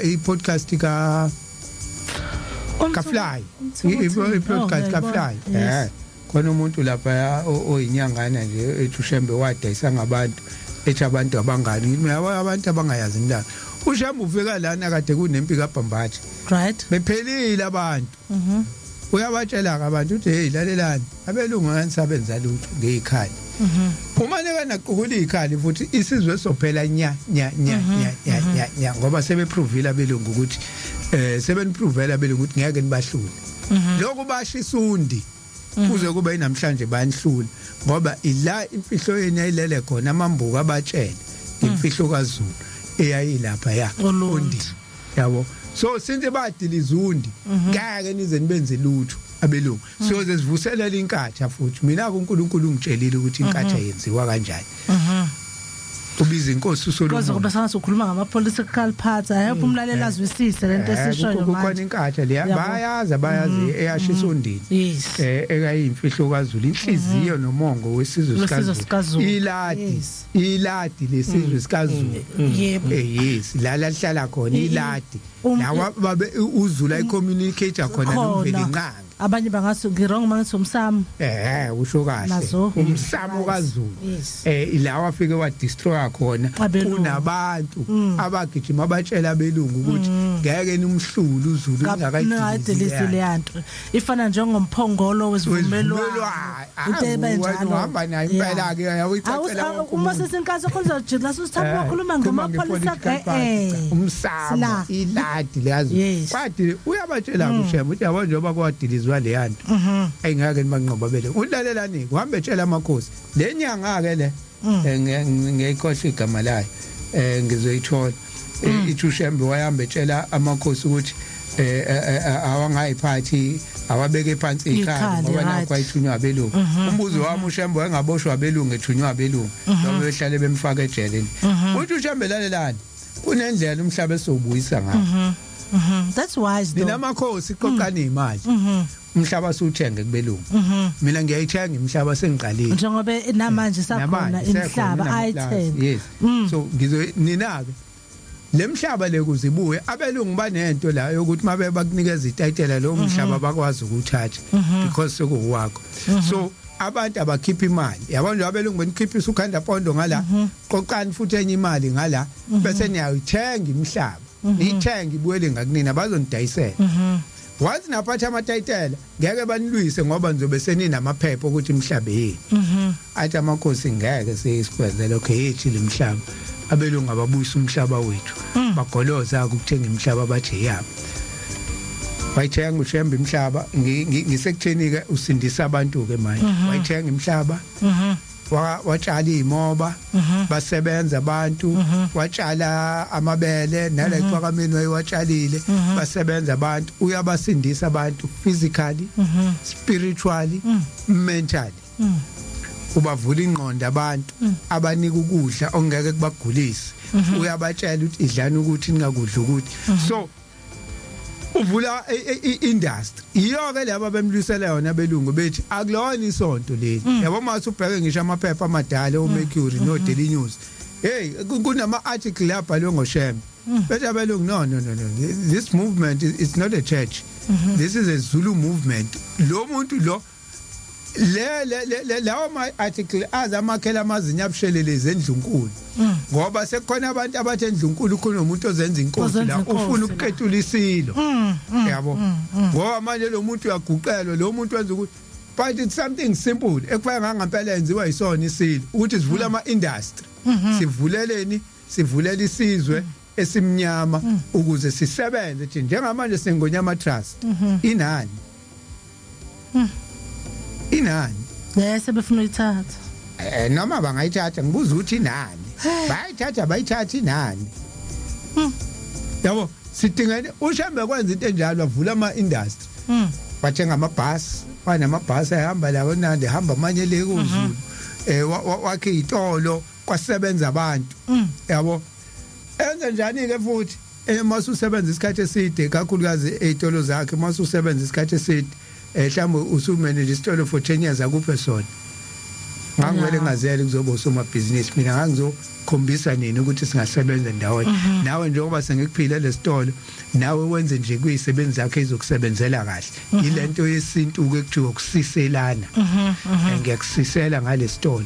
Speaker 5: i-podcast ka Fly i-podcast ka Fly khona umuntu lapha oyinyangana nje ethu uShembe wadayisa ngabantu ethi abantu abangani mina abantu abangayazi indaba uShembe ufika lana kade kunempi kaBhambathi
Speaker 1: right
Speaker 5: bephelile abantu uyabatshela abantu uthi hey lalelani abelungu angisabenza lutho ngeyikhali uma nekanaqukula izikhali futhi isizwe sophela nya ngoba sebepruvile abelungu ukuthi sebeniprovela abelungu ukuthi ngeke nibahlule lokho basho isundi kuze kube namhlanje banihlule ngoba ila imfihlo yeni ayilele khona amambuka abatshela imfihlo kaZulu eyayilapha ya undi yabo so since badiliza undi ngeke nize nibenze lutho abelungu siyoze sivuselela inkatha futhi mina uNkulunkulu ungitshelile ukuthi inkatha yenziwa kanjani ubiza inkosi uSolomon
Speaker 1: kodwa kuba sangathi ukhuluma ngama-political party ayapho umlaleli azwisise lento esishoyo manje
Speaker 5: kukhona inkatha leya bayazi eyashisa ondini ekayimfihlo kaZulu inhliziyo nomongo wesizwe sikaZulu iladi lesizwe sikaZulu yes la lihlala khona iladi nawa babe uZulu ayicommunicate khona nomveli nqanga
Speaker 1: abanye bangathi ngirong mangithi umsamo
Speaker 5: usho kahle umsamo kaZulu ilawa afike wa destroy khona kunabantu abagijima abatshela abelungu ukuthi ngeke nimhlule uZulu
Speaker 1: ngakayidilisi leyanto ifana njengomphongolo wesivumelwano into ebenjalo
Speaker 5: uhamba nayo impela ke uyicacela
Speaker 1: uma sesinkaso khona jila sisithatha ukukhuluma ngamapolisa
Speaker 5: umsamo iladi leyazo kwathi uyabatshela kuShembe ukuthi yabo njengoba kwadilizwa leyanto ayingake nibanqoba bele ulalelani uhambe tshela amakhosi lenyanga ke le ngekhohle igama layo ngizoyithola ithi uShembe wahambe tshela amakhosi ukuthi awangayiphathi awabeke phansi ikhaya ngoba nakho ayithunywa abelungu umbuzo wami uShembe wayengaboshwa abelungu ethunywa abelungu ngoba behlale bemfaka ejeleni uthi uShembe lalelani kunendlela umhlaba esobuyisa ngayo
Speaker 1: that's wise though
Speaker 5: ninamakhosi iqoqana imali umhlaba suthenge kubelungu mina ngiyayithenga imhlaba sengiqalile
Speaker 1: njengoba namanje sakhona imhlaba ayithenga
Speaker 5: yes so nginake lemhlaba lekuzibuye abelungu banento la yokuthi mabe bakunikeza itayitela lo mhlaba bakwazi ukuthatha because sekuwakho so abantu abakhipha imali yabona nje abelungu benikhiphisa ukhanda pondo ngala qoqani futhi enye imali ngala bese niyayithenga imhlaba niyithenga ibuyele ngakunina bazonidayisela wathi naphatha amatayitela ngeke banilwise ngoba nizobe seninamaphepha ukuthi imhlaba yini athi amakhosi ngeke sesikwenzele okay ethi lemhlaba abelungu ababuyisa umhlaba wethu bagoloza ukuthenga imhlaba bathi yabo wayithenga uShembe imhlaba ngisekutheni ke usindisa abantu ke manje wayithenga imhlaba watshala imoba basebenza abantu watshala amabele nala ixakameni wayewatshalile basebenza abantu uyabasindisa abantu physically spiritually mentally ubavula ingqondo abantu abanika ukudla ongeke kubagulise uyabatshela ukuthi idlana ukuthi ningakudla ukuthi so uvula industry iyo ke laba bemlwisela yona belungu bethi akulona isonto leli yabo mase ubheke ngisho amaphepha amadala oMercury no Daily News hey kunama article lapha lo ngoShembe bethi abelungu no this movement is not a church this is a Zulu movement lo muntu lo lawo ma article azamakhela amazinya abusheleleze endlunkulu ngoba sekukhona abantu abathi endlunkulu khona umuntu ozenza inkosi la ufuna ukuketula isilo yabo ngoba manje lo muntu uyaguqelwa lo muntu wenza ukuthi but it's something simple ekufanele ngempela yenziwa isona isilo ukuthi sivula ama industry sivulela isizwe esimnyama ukuze sisebenze nje njengamanje singonyama trust inani
Speaker 1: bese befuna uyithatha
Speaker 5: noma bangayithatha ngibuza ukuthi inani bayithatha inani yabo sidingene uShembe kwenza into enjalo avula ama industry bathenga amabhasi banamabhasi ahamba la konandi hamba amanye le kuZulu wakhe itolo kwasebenza abantu yabo enze njani ke futhi mase usebenza isikhathi eside kakhulukazi ezitolo zakhe mase usebenza isikhathi eside mhlawumbe usumanage isitolo for 10 years akuphe sona ngangivele ngazele kuzoba usomabhizinisi mina ngangizokhombisa nini ukuthi singasebenza ndawonye nawe njengoba sengikuphile lesitolo nawe wenze nje kuyisebenzi zakhe izokusebenzela kahle yilento yesintu ke kuthiwa ukusiselana ngiyakusisela ngalesitolo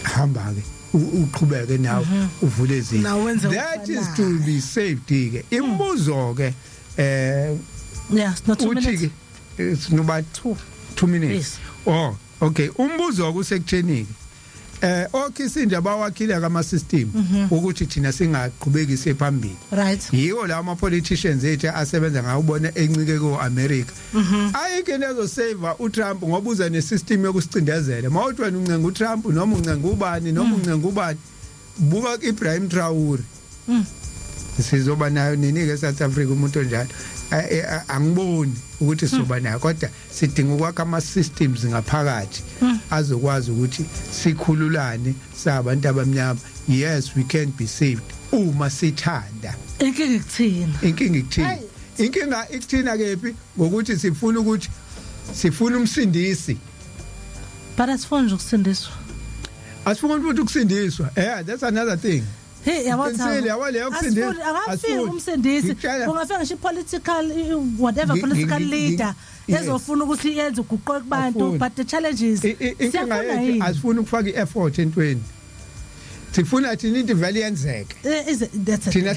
Speaker 5: hamba ke uqhubeke nawe uvule izinto that is to be safety ke imbuzo ke
Speaker 1: yes not 2 minutes
Speaker 5: it's no about 2 minutes yes. Oh okay umbuzo kusekutheni okay sinde abawakhile kama system ukuthi thina singaqhubekise phambili
Speaker 1: right
Speaker 5: yiwo la ama politicians ethu asebenza ngawubona encike ko America ayike nezo save uTrump ngoba uza ne system yokusicindezela mawuthi wena uncenga uTrump noma uncenga ubani noma uncenga ubani buka iBrahim Traore sizoba nayo nini ke South Africa umuntu onjalo angiboni ukuthi soba nayo kodwa sidinga ukwakha ama systems ngaphakathi azokwazi ukuthi sikhululane sabantu abamnyama yes we can be saved uma sithanda
Speaker 1: inkinga ikuthina
Speaker 5: inkinga ikuthina kephi ngokuthi sifuna umsindisi
Speaker 1: but asifuni ukusindiswa
Speaker 5: that's another thing
Speaker 1: hey angafika umsindisi ungafika ngisho political whatever political leader ezofuna ukuthi yenze uguqo kubantu but the challenges
Speaker 5: siyafuna asifuna ukufaka ieffort entweni sifuna thina into vele yenzeke thina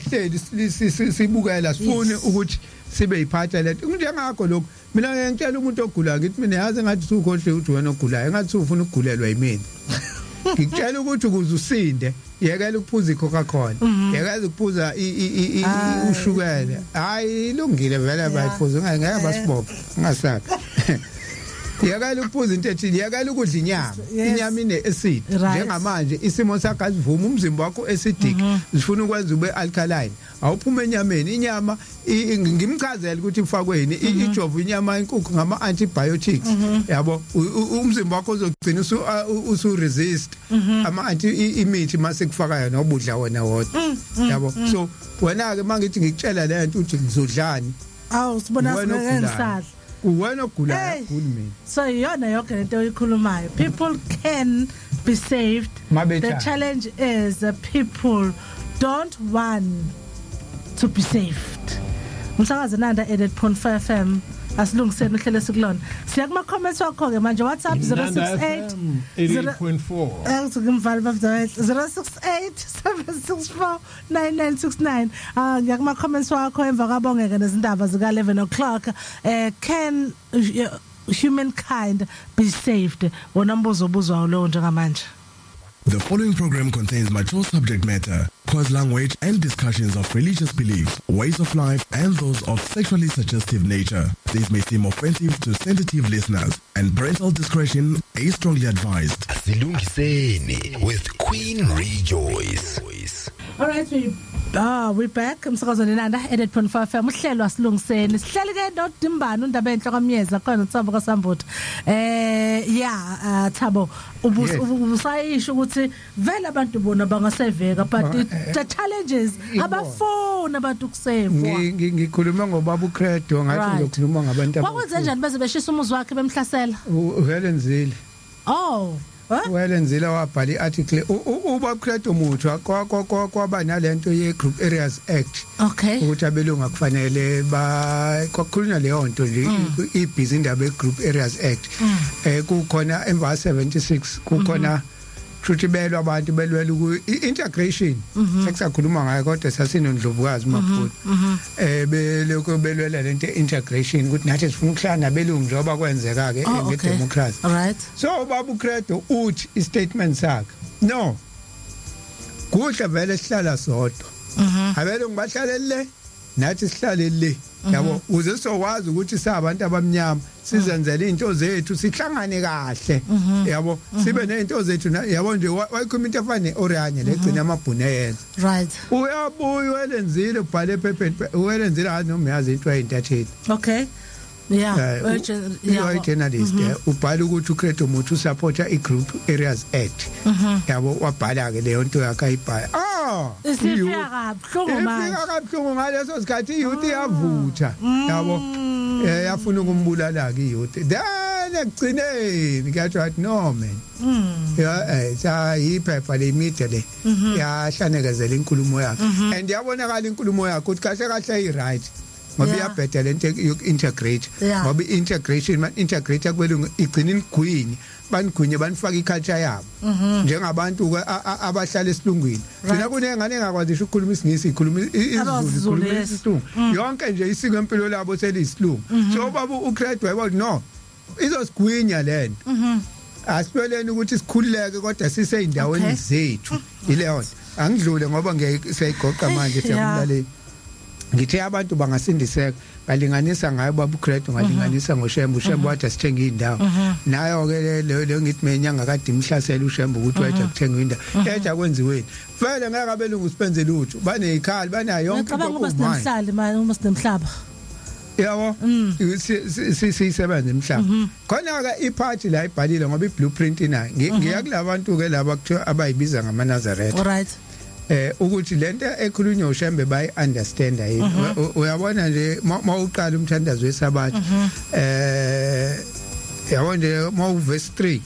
Speaker 5: sibukela sifune ukuthi sibe yiphatha lento njengakho lokho mina ngicela umuntu ogulayo ngithi mina yazi ngathi ukhohle ukuthi wena ogulayo ngathi ufuna ukugulelwa yimini ngicela ukuthi ukuze usinde yekela ukuphuza iCoca-Cola yekela ukuphuza ushukela hayi ilungile vele bayiphuza ngeke basibopha ngasabi yekela ukuphuza into ethile yekela ukudla inyama ine acid njengamanje isimo sakho asivuma umzimba wakho acidic sifuna ukwenza ube alkaline awuphuma enyameni inyama ngimchazela ukuthi ifakweni ijovo inyama inkukhu ngama antibiotics yabo umzimba wakho uzogcina usu resist ama imithi mase kufaka yona obudla wona wodwa yabo so wena ke mangithi ngikutshela lento uthi ngizodlani
Speaker 1: sibona sengisadla
Speaker 5: uwena ogulayo akuli mina
Speaker 1: so yona yonke lento oyikhulumayo people can be saved the challenge is people don't want to be saved umsakazo nanda 88.5 FM asilungiseni uhlelo sikulona siya kuma comments wakho ke manje WhatsApp 068
Speaker 4: 88.4
Speaker 1: ngimvala bafza 068 ngiyakuma comments wakho emva kabongeka nezindaba zika 11 o'clock can humankind be saved wona mbuzo obuzwa lo njengamanje.
Speaker 2: The following program contains mature subject matter, coarse language and discussions of religious beliefs, ways of life, and those of sexually suggestive nature. These may seem offensive to sensitive listeners, and parental discretion is strongly advised.
Speaker 3: Asilungiseni with Queen Rejoice.
Speaker 1: All right, we're back. Umsakazo Nanda 88.5 FM uhlelo asilungiseni. Sihleli ke nodimbana undaba enhle kwamyeza khona uThabo kaSambutha. Thabo ubusayisho ukuthi vele abantu bona bangaseveka but the challenges abafuna abantu kusevwa.
Speaker 5: Ngikhuluma ngobaba uCredo ngathi ngizokhuluma ngabantu
Speaker 1: Wakwenze njani bese beshisa umuzi wakhe bemhlasela?
Speaker 5: Uhelenzile.
Speaker 1: Oh.
Speaker 5: Welenzile wabhala iarticle uba Credo Muthu kwaba nalento ye Group Areas Act ukuthi abelungu kufanele kwakhulunywa leyo nto nje ibhizi indaba ye Group Areas Act kukhona emva 76 kukhona futhi belwa abantu belwela ku integration sekusakhuluma ngayo kodwa sasinondlovukazi maphutha beloko belwela lento integration ukuthi nathi sifuna ukuhlala belungu njengoba kwenzeka ke ngedemocracy
Speaker 1: right
Speaker 5: so baba uCredo uthi istatement sakhe no kuhle vele sihlala sodwa abelungu bahlalele nathi sihlale le yabo uze sowazi ukuthi sabantu abamnyama sizenzele into zethu sihlangane kahle yabo sibe nezinto zethu yabo nje wayikhuluma into efane oranje legcina amabhune yenza
Speaker 1: right
Speaker 5: uyabuya welenzile ubhale ephepheni welenzile hayi noma yazi into ayintatheli uyi journalist ubhala ukuthi uCredo Muthi supporta iGroup Areas Act yabo wabhala ke leyo nto yakhe ayibhala
Speaker 1: isifika kabuhlungu manje
Speaker 5: ifika kabuhlungu ngaleso sikhathi youth yavutha yabo yafuna ukumbulala ke youth then ekugcineni kuyathiwa athi no man sa iphepha le media le yahlanezela inkulumo yakhe and yabonakala inkulumo yakhe ukuthi kahle kahle ayi right ngoba iyabhedela into integrate ngoba integration man integrate akwelungu igcina ingwini banigwinye banifaka iculture yabo njengabantu abahlala esilungwini thina kunengane engakwazi ukukhuluma isingisi ikhuluma isiZulu ikhuluma isiLungu yonke nje isiko empilo labo selisilungu so baba uCredo wayethi no izosigwinya lento asipeleni ukuthi sikhululeke kodwa sise indaweni zethu ileyo angidlule ngoba ngeke siyayigoqa manje siyamlalela ngithe abantu bangasindiseka balinganisa ngayo baba uCredo ngalinganisa ngoShembe uShembe wathi sithenga indawo nayo ke le ngithi menyanga kade imhlasela uShembe ukuthi wathi kuthenga indawo eja kwenziweni vele ngeke abelungu sipenzele uthu banezikhali banayo yonke into
Speaker 1: kuMhlali manje uma sinemhlaba
Speaker 5: yabo sisebenza emhlaba khona ke iparty la ibhalile ngoba iblueprint inayo ngiyakulabantu ke laba kuthiwa abayibiza ngama Nazareth
Speaker 1: alright
Speaker 5: ukuthi lento ekhulunywa uShembe bayi understand yini uyabona nje mawuqala umthandazo wesabatha yabona nje mawuverse 3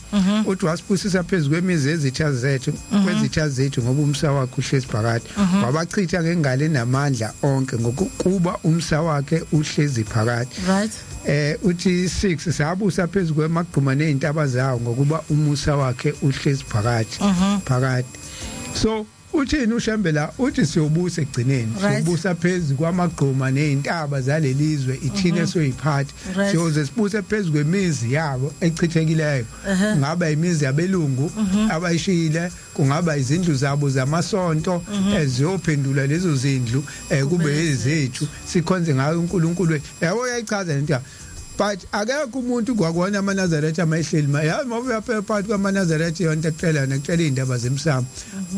Speaker 5: uthi wasipusisa phezulu kwemizi ezitha zethu kwezitha zethu ngoba umsa wakhe uhlezi phakathi wabachitha ngengalo namandla onke ngokuba umsa wakhe uhlezi phakathi
Speaker 1: right
Speaker 5: uthi 6 sabusa phezulu kwemagquma nezintaba zawo ngokuba umusa wakhe uhlezi phakathi so uthini uShembe la uthi siyobusa egcineni siyobusa phezulu kwamagquma nezintaba zalelizwe ithina soyiphatha siyoze sibuse phezulu kwemizi yabo echithekileyo ngaba imizi yabelungu abayishile kungaba izindlu zabo zamasonto eziyophendula lezo zindlu kube ezethu sikhonze ngayo uNkulunkulu yabo uyayichaza lento but akekho umuntu kwakuona amaNazaretha amahleli yazi ngoba uyaphela phakathi kwamaNazaretha yonke ecela necela indaba zemsamo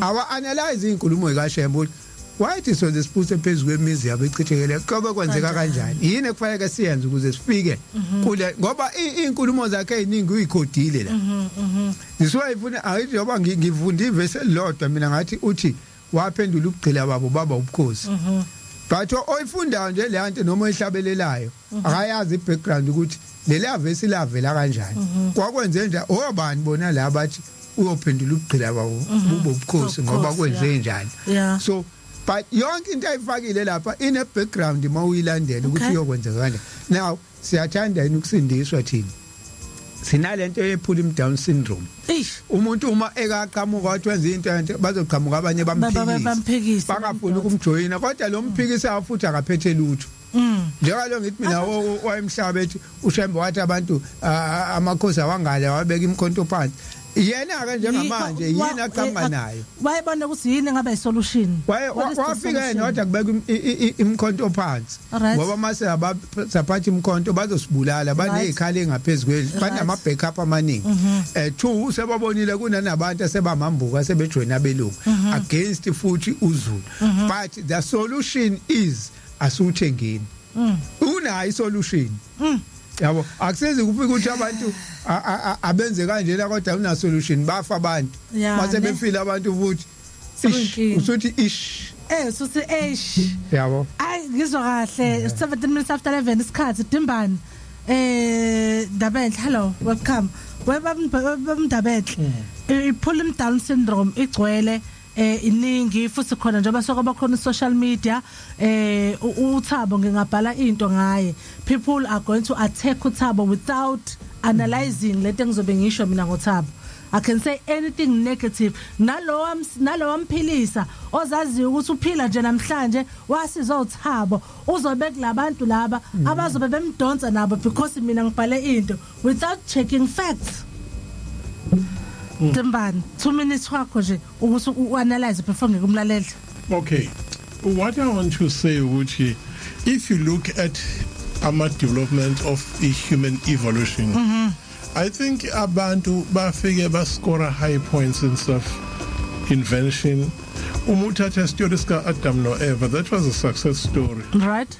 Speaker 5: awa analyze inkulumo kaShembe why it so sipuse phezulu kwemizi yabo echithekele kobe kwenzeka kanjani yini ekufanele siyenze ukuze sifike kule ngoba inkulumo zakhe eziningi uyikhodile la ngisiwayifuna ayithi ngoba ngivunda ivesi elilodwa mina ngathi uthi waphendula ukugcila babo baba ubukhosi but oyifundayo nje le nto noma oyihlabelelayo akayazi ibackground ukuthi le vesi lavela kanjani kwakwenze nje obani bona la bathi uyophendula ukugcila babo bubo ubukhosi ngoba kwenze njani so but yonke into ayifakile lapha ine background mawuyilandela ukuthi iyokwenzeka kanjani now siyathanda yini ukusindiswa thina sinalento ye-Pulling Down syndrome umuntu uma ekaqhamuka wathi wenza into bazoqhamuka abanye bamphikisa bangafuni ukumjoyina kodwa lo mphikisa futhi akaphethe lutho njalo ngithi mina wayemhlaba ethi uShembe wathi abantu amakhosi awangale wabeka imkhonto phansi yena ke njengamanje yini aqhamba nayo
Speaker 1: wayebona ukuthi yini ngabe isolution
Speaker 5: wafika yena wathi akubeka imkhonto phansi ngoba mase abaphathi imkhonto bazosibulala banezikhali engaphezulu banama backup amaningi 2 sebabonile kunanabantu asebamambuka sebejoina abelungu against futhi uZulu but the solution is asuthengeni unayo isolution yabo akusizi kufika ukuthi abantu abenze kanje la kodwa una solution bafa abantu mase befila abantu futhi usuthi
Speaker 1: usuthi
Speaker 5: yabo
Speaker 1: ay ngizwa kahle 17 minutes after 11 isikhathi Dimbani Dabenhle hello welcome webamdabenhle i-Pulling Down syndrome igcwele iningi futhi khona njengoba sokuba khona social media uThabo ngingabhala into ngaye people are going to attack uThabo without analyzing lento engizobe ngisho mina ngoThabo I can say anything negative nalo wamphilisa ozazi ukuthi uphila nje namhlanje wasiza uThabo uzobe kulabantu laba abazobe bemdonsa nabo because mina ngibhale into without checking facts Dimbani 2 minutes wakho nje ukuthi uanalyze before ngikumlalela.
Speaker 4: Okay, what I want to say ukuthi if you look at our development of the human evolution I think abantu bafike bascore high points in stuff invention umuthatha story ska Adam no Eva that was a success story
Speaker 1: right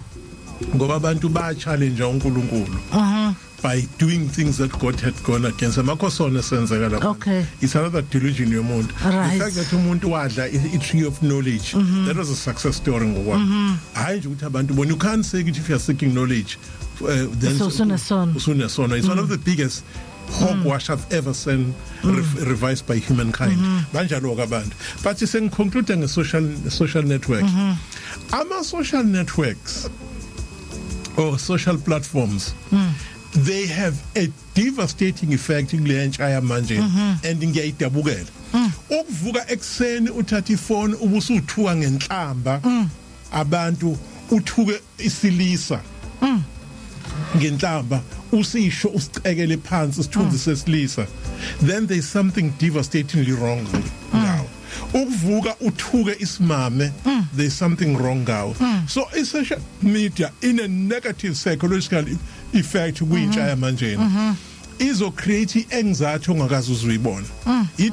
Speaker 4: ngoba abantu ba challenge uNkulunkulu by doing things that God had gone against. Amakosona senzeka lapha.
Speaker 1: Okay.
Speaker 4: It's another delusion yomuntu.
Speaker 1: Right.
Speaker 4: The fact that umuntu wadla a tree of knowledge, that was a success story ngokwa. Hayi nje ukuthi abantu bona, you can't say if you are seeking knowledge then
Speaker 1: So usunesona.
Speaker 4: It's one of the biggest hogwash I've ever seen revised by humankind. Banjalo abantu. But saying concluding a social network. Social networks or social platforms, they have a devastating effect in the entire manje and ngiyayidabukela. Ukuvuka ekseni uthatha ifone ubusuthuka ngenhlamba abantu uthuke isilisa ngenhlamba usisho usicekele phansi isithunzi sesilisa, then there's something devastatingly wrong now. Ukuvuka uthuke isimame, there's something wrong now. So social media in a negative psychological effect kuyintsha yamanjeni izo create anxiety ongakazi uzuyibona,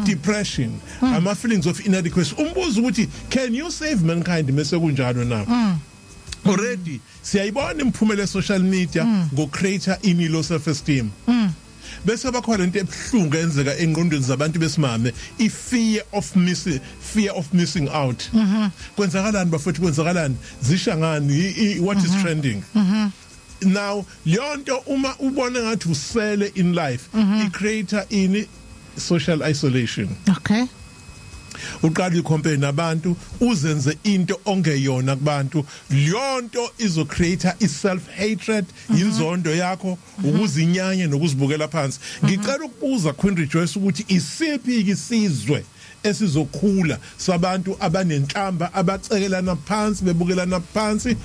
Speaker 4: depression, ama feelings of inadequacy. Umbuzo ukuthi can you save mankind mase kunjalo na? Already siyayibona imphumela social media go create ini low self esteem. Bese bakhona into ebhlungu enzeka engqondweni zabantu besimame, fear of missing out. Kwenzakalani bafethu, kwenzakalani, zisha ngani, what is trending? Now yonto uma ubona ngathi usele in life, it create in social isolation.
Speaker 1: Okay.
Speaker 4: Uqala ucompare nabantu uzenze into ongeyona kubantu, liyonto izo create self hatred, inzondo yakho, ukuzinyanya nokuzibukela phansi. Ngicela ukubuza Queen Rejoice ukuthi isiphi isizwe esizokhula sabantu abanenhlamba abacekelana phansi bebukelana phansi,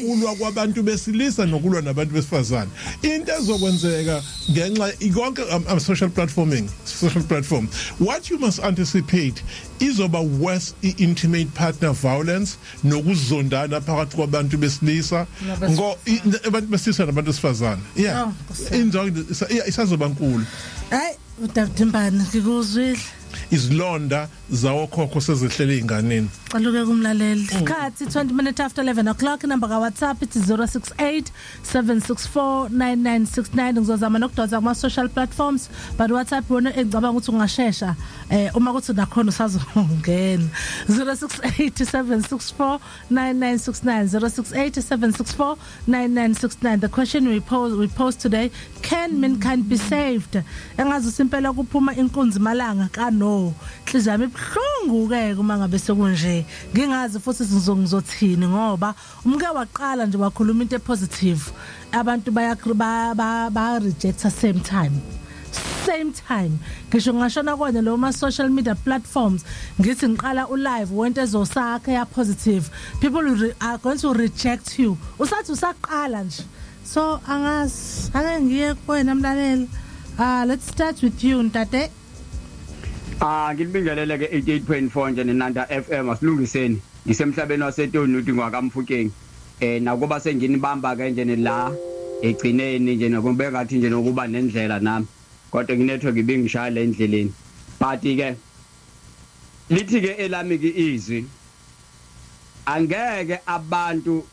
Speaker 4: ukulwa kwabantu besilisa nokulwa nabantu besifazane. Into ezokwenzeka ngenxa yonke social platform, what you must anticipate izoba worse intimate partner violence nokuzondana phakathi kwabantu besilisa abantu besilisa nabantu besifazane. Injongo isazoba nkulu.
Speaker 1: Hayi uDavidimbane ngikuzwile.
Speaker 2: Izilonda zawokhokho sezehlele inganeni.
Speaker 1: Qaluke kumlaleli. Isikhathi 20 minutes after 11 o'clock. Number ka WhatsApp it's 068 764 9969. Ngizozama nokudonsa kuma social platforms, but WhatsApp wona engicabanga ukuthi ungashesha uma kuthi nakhona usazongena. 068 764 9969 068 764 9969. The question we pose today, can mankind be saved? Engazi simpela kuphuma inkunzi malanga kano. Hlizami ibhlungu ke kuma ngabe sekunje. Ngingazi futhi sizothini ngoba umke waqala nje wakhuluma into positive, abantu baya reject same time. Ngisho ngashona kona lo ma social media platforms ngithi ngiqala ulive wento ezosakhe ya positive, people are going to reject you usathi usaqala nje. So angazi ake ngiye kuwena mlaleli. Let's start with you Ntate.
Speaker 6: Ngibingelele ke 88.4 nje neNanda FM asilungiseni ngisemhlabeni waseToni uthi ngwakamfukeng nakuba senginibamba ke nje la egcineni nje nokumbe ngathi nje nokuba nendlela nami kodwa nginetwork ibingishaya le endleleni but ke lithi ke elami ke izwi angeke abantu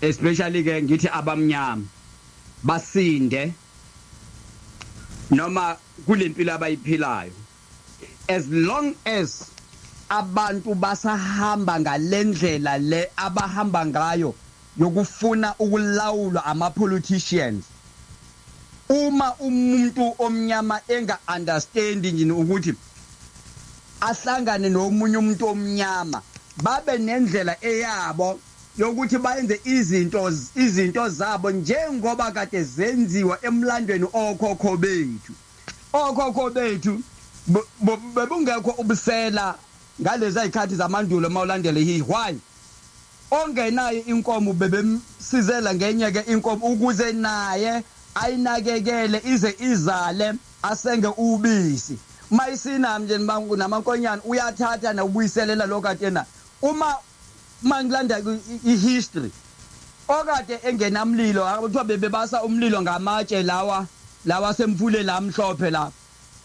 Speaker 6: especially ke ngithi abamnyama basinde noma kulempilo abayiphilayo as long as abantu basahamba ngalendlela le abahamba ngayo yokufuna ukulawulwa ama politicians. Uma umuntu omnyama enga understand nje ukuthi ahlangane nomunye umuntu omnyama babe nendlela eyabo yokuthi bayenze izinto zabo njengoba kade zenziwa emlandweni okhokho bethu bebungekho ubusela ngalezi izikhathi zamandulo mawulandele why ongenayo inkomo bebemsizela ngenye ke inkomo ukuze naye ayinakekele ize izale asenge ubisi mayisina nje namankonyana uyathatha na ubuyiselela lokatena uma mangilanda ihistory okade engenamlilo akuthiwa bebebasa umlilo ngamatshe lawa semfule lamhlophe la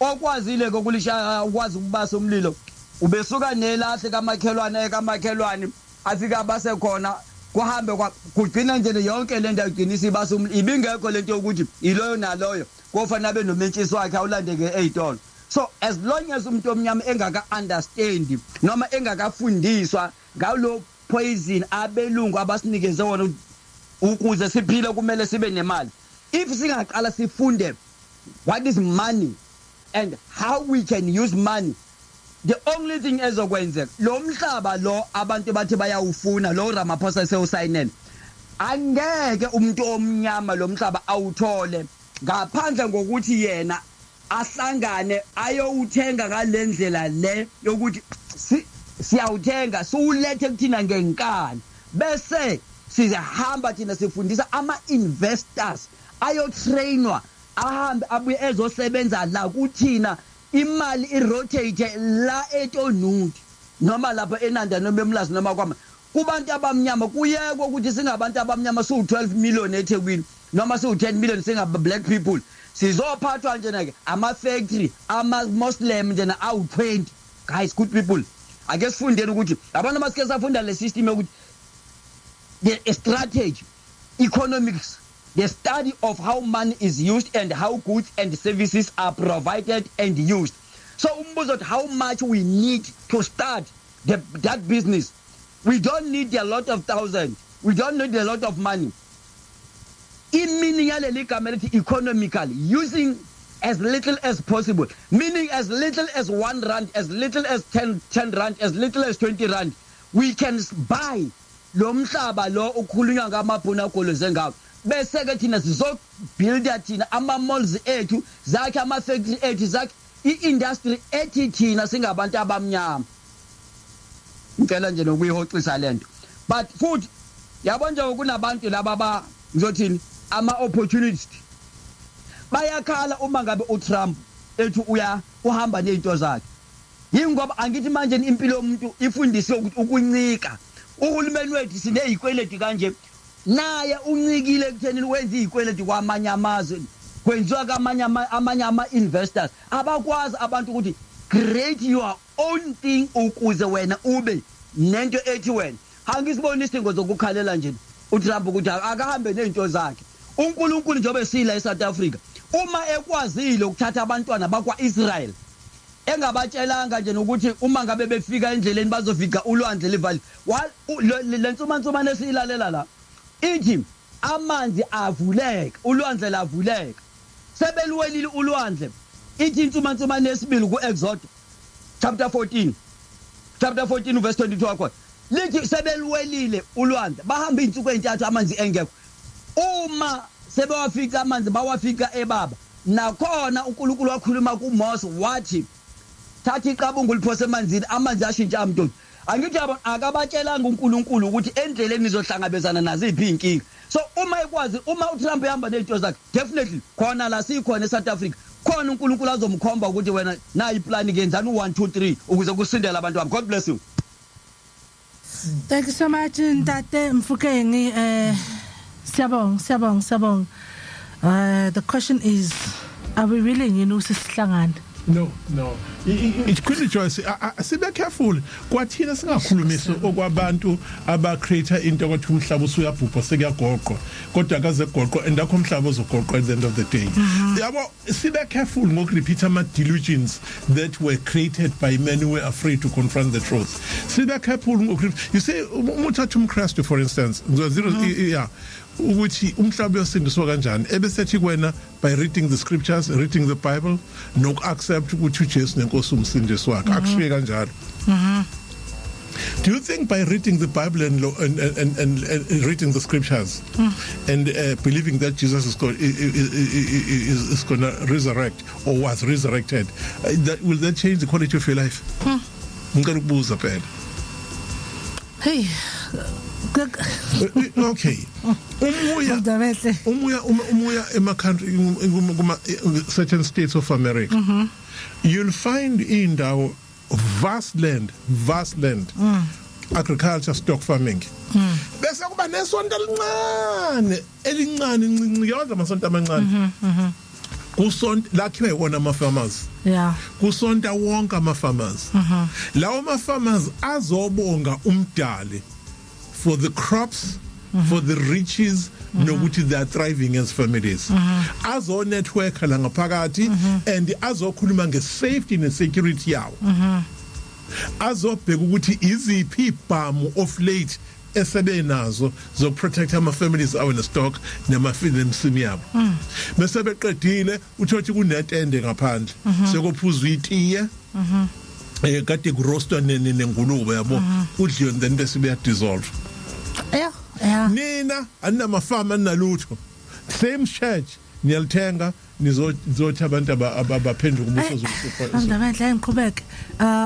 Speaker 6: okwazile kokulisha ukwazi ukubasa umlilo ubesuka nelahle kamakhelwane afika base khona kuhambe kugcina nje yonke lento ayigcina isibasa ibingekho lento ukuthi iloyo naloyo kofanele abe nomentshisi wakhe awulandeke ezitolo. So as long as umuntu omnyama engaka understand noma engakafundiswa ngalo poison abelungu abasinikeze wona ukuze siphile kumele sibe nemali. If singaqala sifunde what is money and how we can use money, the only thing ezokwenzeka lo mhlaba lo abantu bathi bayawufuna lo Ramaphosa sewusayinene angeke umuntu omnyama lo mhlaba awuthole ngaphandle ngokuthi yena ahlangane ayowuthenga ngalendlela le yokuthi siyawuthenga siulethe kuthina ngenkani bese sizahamba thina sifundisa ama investors ayotrainwa ahambe abuye ezosebenza la kuthina imali irotate la eTonuti noma lapha eNanda noma eMlazi noma kwama kubantu abamnyama kuyekho ukuthi singabantu abamnyama siwu12 million eThekwini noma siwu10 million singaba black people sizophathwa nje ke ama factory ama Muslim nje na awu20. Guys, good people, ake sifundeni ukuthi abantu masike safunda le system ukuthi the strategy, economics, the study of how money is used and how goods and services are provided and used. So umbuzo how much we need to start that business. We don't need a lot of thousands. We don't need a lot of money. Meaning economically, using as little as possible, meaning as little as 1 rand, as little as 10 rand, as little as 20 rand, we can buy lo mhlaba lo ukhulunywa ngamabhuna goloze ngawo bese ke thina sizobuilda thina ama malls ethu zakhe ama factory ethu zakhe iindustry ethi thina singabantu abamnyama. Ngicela nje nokuyihoxisa lento, but futhi yabona nje kunabantu laba ngizothini ama opportunities bayakhala uma ngabe uTrump ethu uhamba nezinto zakhe. Yingoba angithi manje impilo yomuntu ifundiswe ukuncika. Uhulumeni wethu sinezikweleti kanje naye uncikile ekuthenini wenza izikweleti kwamanye amazwe kwenziwa amanye ama investors abakwazi abantu ukuthi create your own thing ukuze wena ube nento ethi wena. Angisiboni isidingo zokukhalela nje uTrump ukuthi akahambe nezinto zakhe. uNkulunkulu njobe sila eSouth Africa uma ekwazile ukuthatha abantwana bakwa Israel engabatshelanga nje ukuthi uma ngabe befika endleleni bazofika ulwandle livali lentsuma nesilalela la ithi amanzi avuleka ulwandle lavuleka sebeluwelile ulwandle ithi intsuma nesibili kuExodus chapter 14 verse 22 akho lithi sebeluwelile ulwandle bahamba insuku ezintathu amanzi engekho. Uma sebewafika amanzi bawafika ebaba nakhona uNkulunkulu wakhuluma kuMose wathi thatha iqabungu liphose emanzini amanzi ashintsha amntoni. Angithi akabatshelanga uNkulunkulu ukuthi endleleni izohlangabezana nazo iziphi inkinga. So uma ekwazi uma uTrump ehamba nezinto zakhe definitely khona la sikhona eSouth Africa khona uNkulunkulu azomkhomba ukuthi wena na iplan ngenzani 1 2 3 ukuze kusindele abantu bami. God bless you.
Speaker 1: Thank you so much Ntate Mfukeng. Siyabong. The question is, are we really sisihlangana?
Speaker 4: No. It's quickly choice. Sibe careful. Kwathina singakhulumisa okwabantu aba creator into ukuthi umhlaba usuyabhubha sekuyagoqwa. Kodwa akaze goqwa endakho umhlaba uzogoqwa at the end of the day. Yabo sibe careful ngokurepeat ama delusions that were created by men who were afraid to confront the truth. Sibe careful ngokurepeat. You say umuthatha umKristu for instance. Yeah. Ukuthi umhlaba uyasindiswa kanjani ebesethi kwena by reading the scriptures, reading the Bible, nokuaccept ukuthi uJesu nenkosi umsindisi wakhe akushiye kanjalo. Do you think by reading the Bible and reading the scriptures and believing that Jesus is going to resurrect or was resurrected, will that change the quality of your life? Ngikubuza phela.
Speaker 1: Hey.
Speaker 4: Okay. Umuya ema country certain states of America. You'll find indawo vast land agriculture stock farming. Bese kuba nesonto elincane incinci yonke amasonto amancane. Kusonto lakhiwe wona ama farmers.
Speaker 1: Yeah.
Speaker 4: Kusonto wonke ama farmers. Lawo ama farmers azobonga umdali for the crops, for the riches, nokuthi they are thriving as families. Azo network la ngaphakathi and azokhuluma nge-safety ne-security yawo. Azobheka ukuthi iziphi ibhamu of late esebenazo zoprotect ama families awe nestock nemafilmsini yabo. Bese beqedile uthothi kunetende ngaphandle. Sekuphuzwa itiye. Kade kurostwa nengulube yabo udliwe then bese beya dissolve.
Speaker 1: Yeah.
Speaker 4: Nina anamafama nalutho. Same church niyalithenga nizothi abantu abaphendula kubuso zokusuka.
Speaker 1: Andabandla ngiqhubeke.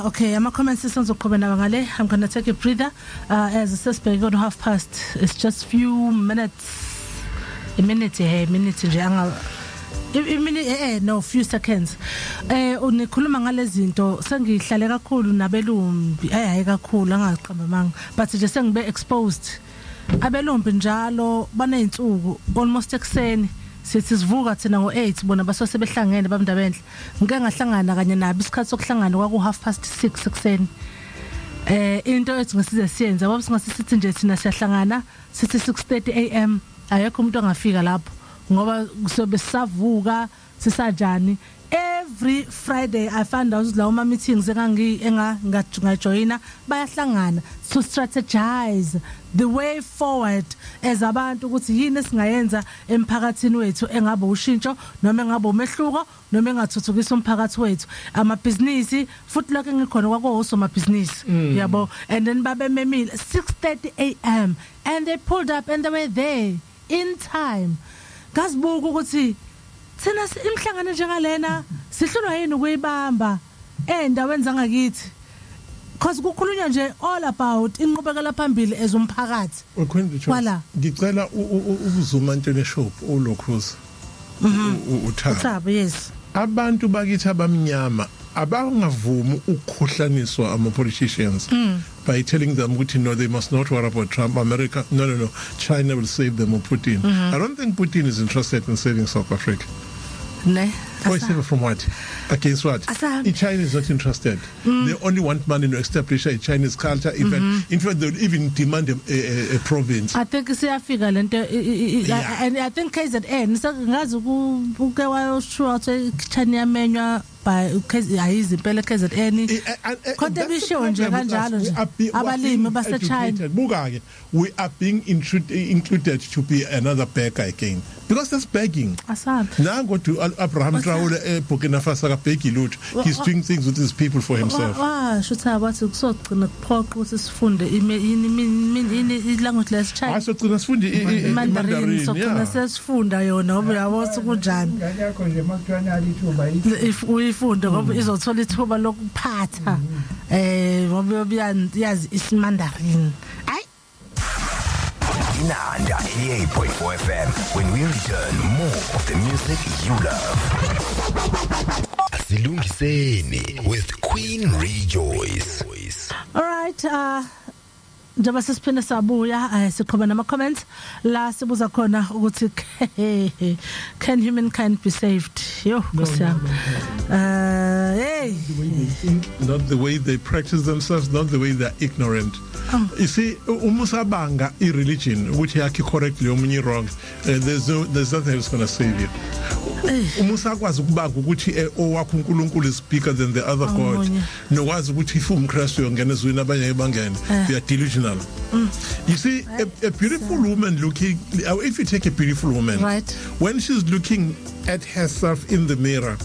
Speaker 1: Okay, ama comments sizoqhubeka nawo ngale. I'm going to take a breather as a suspect on past. It's just few minutes. A minute nje anga minute no few seconds. Unikhuluma ngale zinto sengihlale kakhulu nabelumbi hayi kakhulu angaqambamanga but nje sengibe exposed. Abelombi njalo baneyinsuku almost ekseni sithi sivuka thina ngo8 bona basose behlangene bamndabendla ngike ngahlangana kanye nabo isikhathi sokuhlangana kwaku 6:30 ekseni into ethi ngisize siyenza ngoba singasithi nje thina siyahlangana sithi 6:30 am ayekho umuntu ongafika lapho ngoba kusobe sisavuka sisanjani. Every Friday I found out lawo ma meetings ngajoina bayahlangana to strategize the way forward as abantu ukuthi yini singayenza emphakathini wethu engabe ushintsho noma engabe umehluko noma engathuthukisa umphakathi wethu amabhizinisi futhi lokho ngikhona kwakuhoso amabhizinisi yabo and then babe memile 6:30 am and they pulled up and they were there in time. Ngasibuka ukuthi thina imhlangano njengalena sihlulwa yini ukuyibamba endaweni zangakithi because kukhulunywa nje all about inqubekela phambili ezomphakathi.
Speaker 4: Wala ngicela ukuzuma into shop ulokhozi uThabo.
Speaker 1: Yes,
Speaker 4: abantu bakithi abamnyama abangavumi ukukhohlaniswa ama politicians by telling them ukuthi no, they must not worry about Trump. America no China will save them or Putin. I don't think Putin is interested in saving South Africa.
Speaker 1: Ne.
Speaker 4: From what? Against what? China is not interested. They only want money to establish a Chinese culture. In fact, they'll even demand a province.
Speaker 1: I think siyafika lento and I think KZN ngazi uke wayoshuwa China yamenywa by ayizimpela KZN konke bisho nje kanjalo nje abalimi base China
Speaker 4: buka ke we are being included to be another beggar again because that's begging. Nango to Abraham Traore Burkina Faso kabheki lutho. He's doing things with his people for himself.
Speaker 1: Shutha bathi kusogcina kuphoqa ukuthi sifunde ini language lesi China.
Speaker 4: Asogcina sifunde Mandarin
Speaker 1: sogcina sesifunda yona ngoba uyabona kunjani.
Speaker 5: Ngane yakho nje makuthiwa alithuba
Speaker 1: if uyifunda ngoba izothola ithuba lokuphatha ngoba uyazi isimandarin.
Speaker 3: Inanda 88.4 FM. When we return, more of the music you love. Asilungiseni with Queen Rejoice.
Speaker 1: All right, njengoba sesiphinde sabuya siqhubeka nama comments la sibuza khona ukuthi can humankind be saved? Yo nkosiyami. Hey,
Speaker 4: not the way they practice themselves, not the way they're ignorant. You see, umusabanga irreligion which yakhi correctly omunye wrong, there's nothing that's going to save you. Umusakwazi ukubanga ukuthi owakho uNkulunkulu is bigger than the other god. Nokwazi ukuthi if umKristu yongena ezweni abanye bangena, they are delusional. You see, a beautiful woman looking, if you take a beautiful woman,
Speaker 1: right,
Speaker 4: when she's looking at herself in the mirror,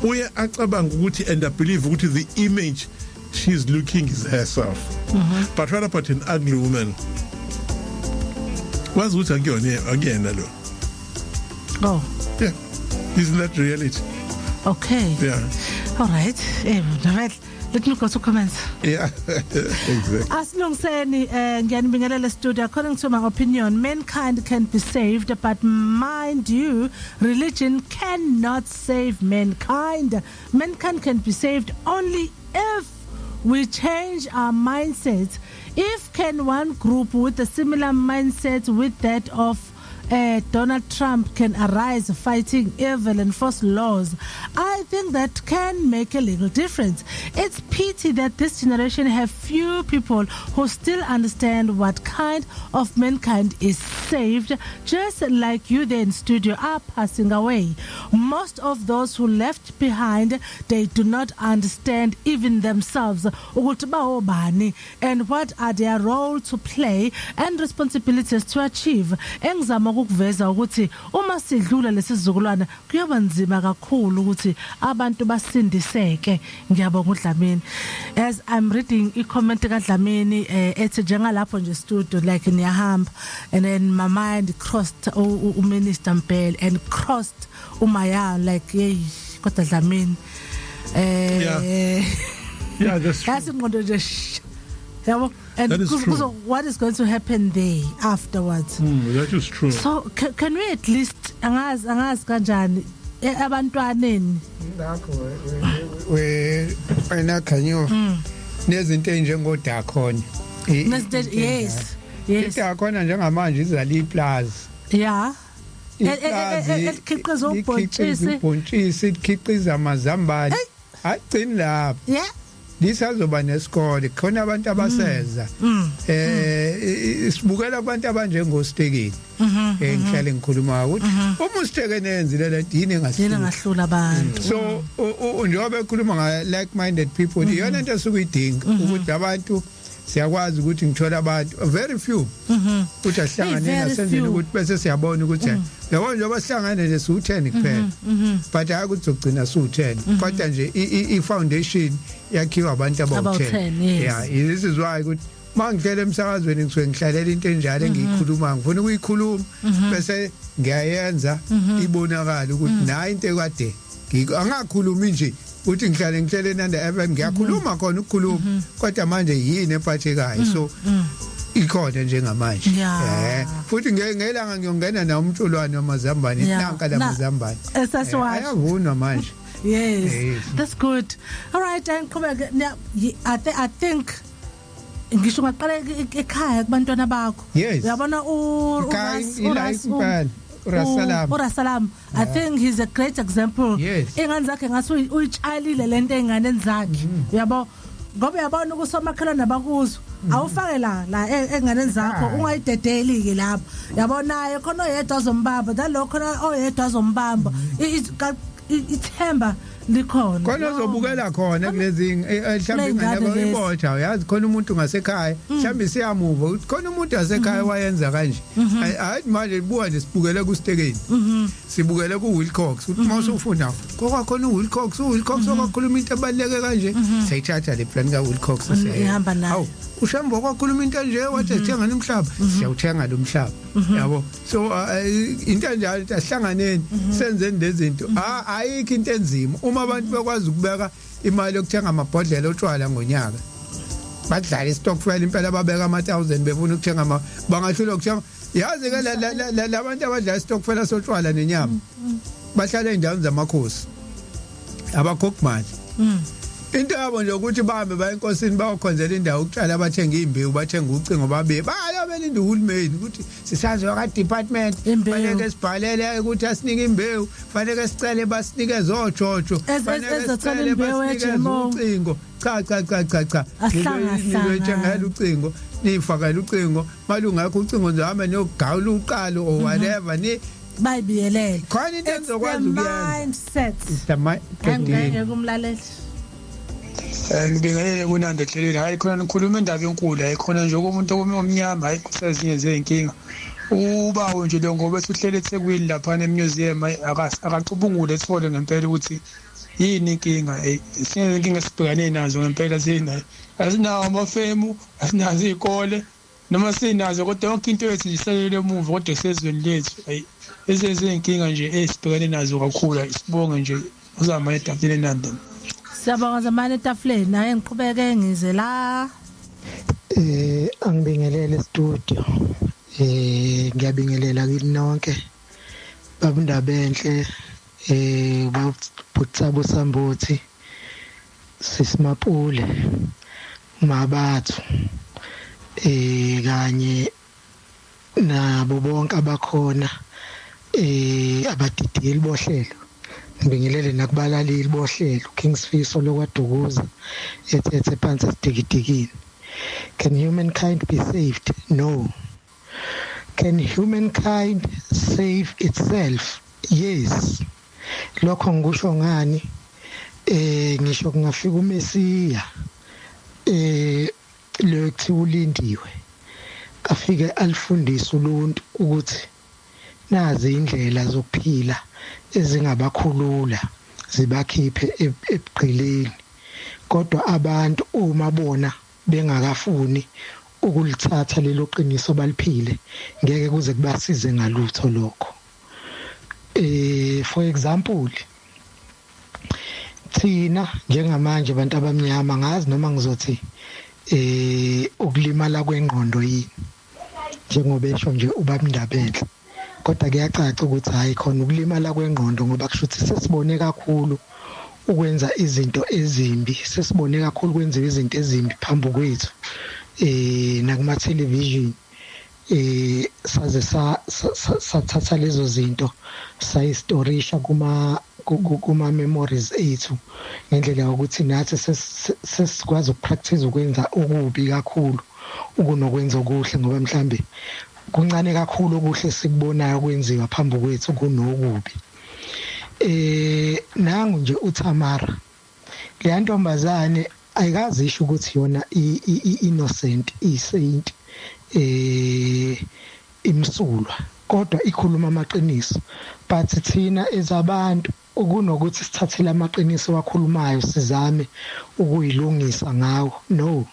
Speaker 4: uya acabanga ukuthi and I believe ukuthi the image she's looking is herself. But what about an ugly woman? What's what again?
Speaker 1: Oh.
Speaker 4: Yeah. Isn't that reality?
Speaker 1: Okay.
Speaker 4: Yeah.
Speaker 1: All right. Let me go to comments.
Speaker 4: Yeah, exactly.
Speaker 1: Asilungiseni ngiyanibingelela studio. According to my opinion, mankind can be saved, but mind you, religion cannot save mankind. Mankind can be saved only if we change our mindset. If can one group with a similar mindset with that of Donald Trump can arise fighting evil and force laws, I think that can make a little difference. It's pity that this generation have few people who still understand what kind of mankind is saved, just like you there in studio are passing away. Most of those who left behind, they do not understand even themselves ukuthi bawobani and what are their role to play and responsibilities to achieve. Engizama ukuveza ukuthi uma sidlula lesizukulwana kuyoba nzima kakhulu ukuthi abantu basindiseke. Ngiyabonga uDlamini. As I'm reading i-comment kaDlamini ethi njengalapho nje studio like niyahamba, and then my mind crossed uMinister Mbele and crossed umaya like hey kodwa Dlamini
Speaker 4: Yeah, that's true.
Speaker 1: that's ingqondo nje yabo. And
Speaker 4: That is true.
Speaker 1: so what is going to happen there afterwards?
Speaker 4: That is true.
Speaker 1: So can we at least angazi kanjani abantwaneni
Speaker 5: ngakho wena khanyo nezinto enjengodakhona
Speaker 1: yes
Speaker 5: idakhona njengamanje izala iplaza
Speaker 1: yeah elikhiqiza ubhontshisi
Speaker 5: ikhiqiza amazambane agcini lapho
Speaker 1: yeah
Speaker 5: lisazoba nesikole khona abantu abaseza sibukela abantu abanjengostekeni ngihlale ngikhuluma ukuthi uma ustekeni enzile le dini
Speaker 1: ngahlula abantu
Speaker 5: so njengoba ekhuluma nga like minded people iyona into esukuyidinga ukuthi abantu siyakwazi ukuthi ngithola abantu very few ukuthi ahlangane nasendlini ukuthi bese siyabona ukuthi yabo njengoba sihlangane nje su10 kuphela but hayi ukuthi zogcina su10 kodwa nje i-foundation yakhiwa abantu aba-10 yeah this is why ukuthi mangicela emsakazweni ngisuke ngihlalela into enjalo engiyikhuluma ngifuna ukuyikhuluma bese ngiyayenza ibonakala ukuthi nayi into ekade angakhulumi nje uthi ngihlale ngihlele nanda FM ngiyakhuluma khona ukukhuluma kodwa manje yini emphathekayo so ikhona njengamanje futhi ngelanga ngiyongena na umtshulwane wamazambane nanka lamazambane ayavunwa manje
Speaker 1: yes that's good. All right, and come again. I think ngisho ngaqala ekhaya kubantwana bakho uyabona uRasalam I think he's a great example. Ingane zakhe ngase uyitshalile lento einganeni zakhe uyabo ngoba uyabona ukusomakhelana bakuzo awufake la enganeni zakho ungayidedeli ke lapho yabona khona oyedwa zombamba dalokho khona oyedwa zombamba ithemba likhona
Speaker 5: khona uzobukela khona kulezi mhlawumbe ingane bayibotha uyazi khona umuntu ngasekhaya mhlawumbe siyamuva khona umuntu wasekhaya wayenza kanje hayi manje buka nje sibukele kustekeni sibukele kuWilcox uthi mase ufunda kwakhona uWilcox okakhuluma into ebaleke kanje sayithatha le plan kaWilcox
Speaker 1: ihamba nayo
Speaker 5: ushambo kwakhuluma into nje wathi ethenga nomhlaba siyawuthenga lo mhlaba yabo so into enjalo asihlanganeni senzeni lezinto ayikho into enzima uma abantu bekwazi ukubeka imali yokuthenga amabhodlela otshwala ngonyaka badlala istokfel impela babeka ama1000 befuna ukuthenga bangahlula ukuthenga yazi ke labantu abadlala istokfel sotshwala nenyama bahlala endaweni zamakhosi abakhokmali into yabo nje ukuthi bahambe baye enkosini bayokhonzela indawo ukutshala abathenga imbewu bathenga ucingo babe bayabelinda uhulumeni ukuthi sisazi ka department fanele sibhalele ukuthi asinike imbewu fanele sicele basinike zojojo fanele sicele basinike ucingo cha ngizothengela ucingo nifakela ucingo malungakho ucingo nje hamba niyogawula uqalo or whatever ni
Speaker 1: bayibiyelele
Speaker 5: khona into ezokwazi ukuyenza
Speaker 1: mindset
Speaker 5: ngeke
Speaker 1: kumlaleli
Speaker 7: ngibingelele kunanda hlelile hayi khona ngikhuluma indaba enkulu hayi khona nje umuntu omnyama hayi kusezinye zezinkinga ubawo nje lo ngoba esuhlele eThekwini lapha emuseum akacubungule sithole ngempela ukuthi yini inkinga isinye inkinga sibhekane nazo ngempela sinayo asinawo amafemu asinazo izikole noma sinazo kodwa yonke into yethu iselele emuva kodwa sezweni lethu hayi ezezinkinga nje esibhekane nazo kakhulu sibonge nje uzama etafuleni nandani.
Speaker 1: Siyabonga zamane etafuleni naye ngiqhubeke ngize la
Speaker 8: angibingelele studio ngiyabingelela kini nonke babundaba enhle babutsabu sambuthi sisimapule mabathu kanye nabo bonke abakhona abadidiyeli bohlelo ngibingelele nakubalaleli bohlelo Kingsfiso lokwadukuza ethe phansi sidikidikini. Can humankind be saved? No. Can humankind save itself? Yes. Lokho ngisho ngani ngisho kungafika uMesiya lo kuthi ulindiwe afike alifundisa uluntu ukuthi nazi indlela zokuphila ezingabakhulula zibakhiphe ebugqileni, kodwa abantu uma bona bengakafuni ukulithatha lelo qiniso baliphile ngeke kuze kubasize ngalutho lokho. For example, thina njengamanje abantu abamnyama ngazi noma ngizothi ukulimala kwengqondo yini njengoba esho nje ubabindabendle, kodwa kuyacaca ukuthi hayi khona ukulimala kwengqondo ngoba kusho ukuthi sesibone kakhulu ukwenza izinto ezimbi, sesibone kakhulu kwenziwa izinto ezimbi phambi kwethu nakuma television saze sathatha lezo zinto sayistorisha kuma memories ethu ngendlela ukuthi nathi sesikwazi ukupractice ukwenza okubi kakhulu ukunokwenza okuhle, ngoba mhlambe kuncane kakhulu okuhle sikubonayo kwenziwa phambi kwethu kunokubi. Nangu nje uThamara le ntombazane ayikazi isho ukuthi yona innocent, isaint, imsulwa, kodwa ikhuluma amaqiniso. But thina ezabantu ukunokuthi sithathele amaqiniso wakhulumayo sizame ukuyilungisa ngawo, no,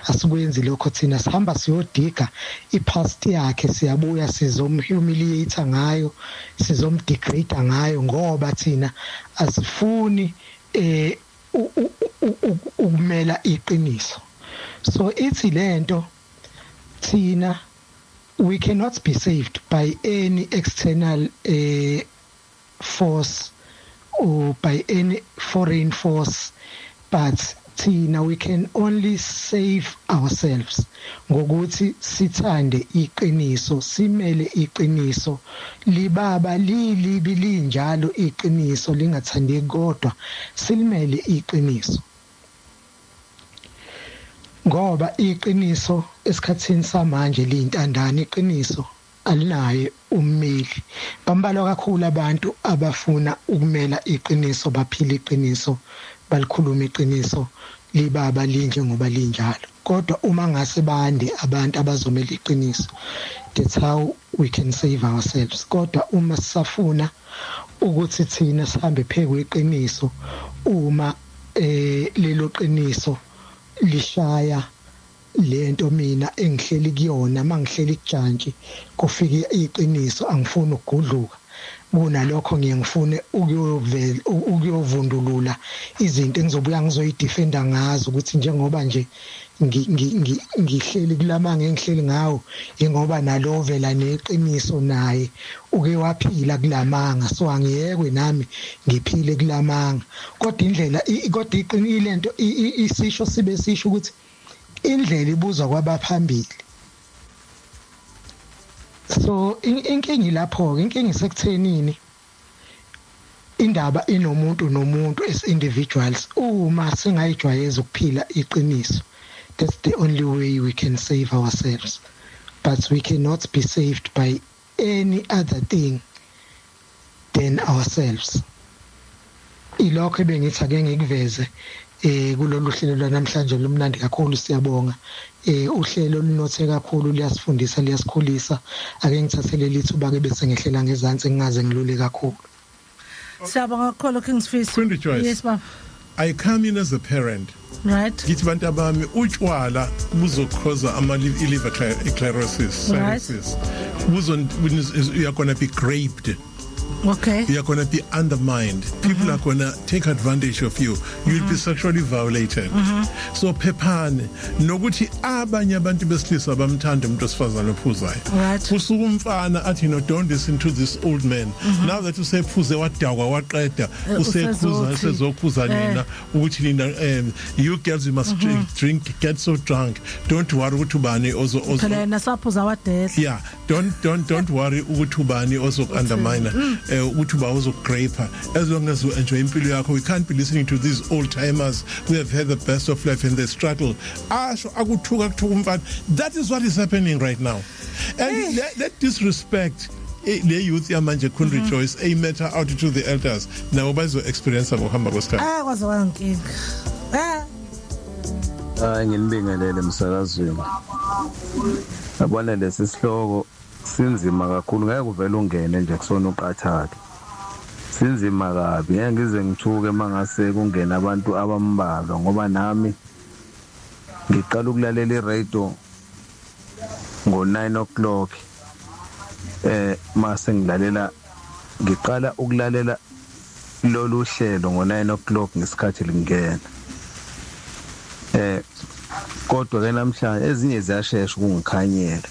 Speaker 8: asikwenzi lokho. Thina sihamba siyodiga ipast yakhe, siyabuya sizomhumiliate ngayo, sizomdegrade ngayo, ngoba thina asifuni ukumela iqiniso. So ithi lento thina we cannot be saved by any external force or by any foreign force, but thina we can only save ourselves ngokuthi sithande iqiniso, simele iqiniso, libaba lilibi linjalo iqiniso lingathandeki, kodwa silimele iqiniso, ngoba iqiniso esikhathini samanje liyintandane. Iqiniso alinaye ummeli. Bambalwa kakhulu abantu abafuna ukumela iqiniso, baphila iqiniso, balikhuluma iqiniso, libaba linje ngoba linjalo. Kodwa uma ngase bande abantu abazomela iqiniso, that's how we can save ourselves. Kodwa uma sisafuna ukuthi thina sihambe phekwe iqiniso, uma lelo qiniso lishaya lento mina engihleli kuyona, mangihleli kujantshi kufika iqiniso, angifuni ukugudluka. Kunalokho ngiyengifune ukuyovundulula izinto engizobuya ngizoyidefenda ngazo, ukuthi njengoba nje ngihleli kulamanga engihleli ngawo, ingoba nalo vela neqiniso naye uke waphila kulamanga, so angiyekwe nami ngiphile kulamanga. Kodwa indlela kodwa iqinile lento isisho sibe sisho ukuthi indlela ibuzwa kwabaphambili. So inkingi lapho, inkingi isekuthenini indaba inomuntu nomuntu as individuals. Uma singayijwayeza ukuphila iqiniso, that's the only way we can save ourselves, but we cannot be saved by any other thing than ourselves. Ilokho bengithi ake ngikuveze kulolu hlelo lwanamhlanje lumnandi kakhulu, siyabonga. Uhlelo lunothe kakhulu, liyasifundisa, liyasikhulisa. Ake ngithathele lithuba ke bese ngehlela ngezantsi ngingaze ngilule kakhulu.
Speaker 1: Siyabonga kakhulu Kingsfiso. Yes baba.
Speaker 4: I come in as a parent.
Speaker 1: Right.
Speaker 4: Ngithi bantu abami utshwala buzokhoza liver sclerosis, cirrhosis. You're going to be raped
Speaker 1: Okay.
Speaker 4: You're going to be undermined. People are going to take advantage of you. You'll be sexually violated. So phephane nokuthi abanye abantu besilisa bamthanda umuntu osifazana ophuzayo.
Speaker 1: Right.
Speaker 4: Usuka umfana athi don't listen to this old man. Now that usephuze wadakwa waqeda usezokhuza nina ukuthi nina you girls you must drink get so drunk. Don't worry ukuthi ubani ozo
Speaker 1: phela nasaphuza wadela.
Speaker 4: Yeah, don't worry ukuthi ubani ozo undermine ukuthi uba ozo grape. As long as you enjoy impilo yakho, we can't be listening to these old timers who have had the best of life and they struggle. That is what is happening right now. And let disrespect the youth yamanje couldn't rejoice a matter out to the elders. Now bazo experience ngohamba kwesikhathi.
Speaker 1: Kwazwa nkinga.
Speaker 9: Nginibingelele emsakazweni. Yabona lesi sihloko sinzima kakhulu, ngeke uvele ungene nje kusona uqathake. Sinzima kabi, ngeke ngize ngithuke mangase kungena abantu abambalwa ngoba nami ngiqala ukulalela iradio ngo9 o'clock. Mase ngiqala ukulalela lolu hlelo ngo9 o'clock ngesikhathi lingena. Kodwa ke namhlanje ezinye ziyashesha kungikhanyela.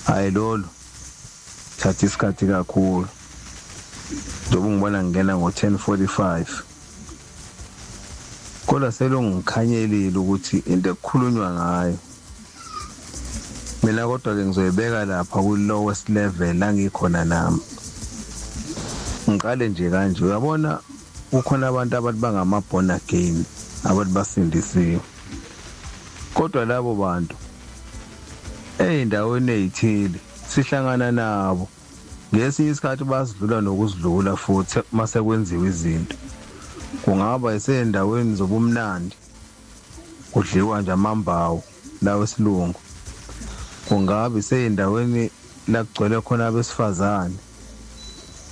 Speaker 9: Hayi lolo thatha isikhathi kakhulu. Njengoba ngibona ngena ngo10:45. Kodwa selo ngikhanyelile ukuthi into ekukhulunywa ngayo. Mina kodwa ke ngizoyibeka lapha ku lowest level la ngikhona nami. Ngiqale nje kanje, uyabona ukhona abantu abathi bangama born again, abathi basindisiwe. Kodwa labo bantu endaweni ezithile sihlangana nabo ngesinye isikhathi basidlula nokuzidlula futhi mase kwenziwa izinto. Kungaba isendaweni zobumnandi kudliwa nje amambawu lawo esilungu. Kungaba isendaweni la kugcwele khona abesifazane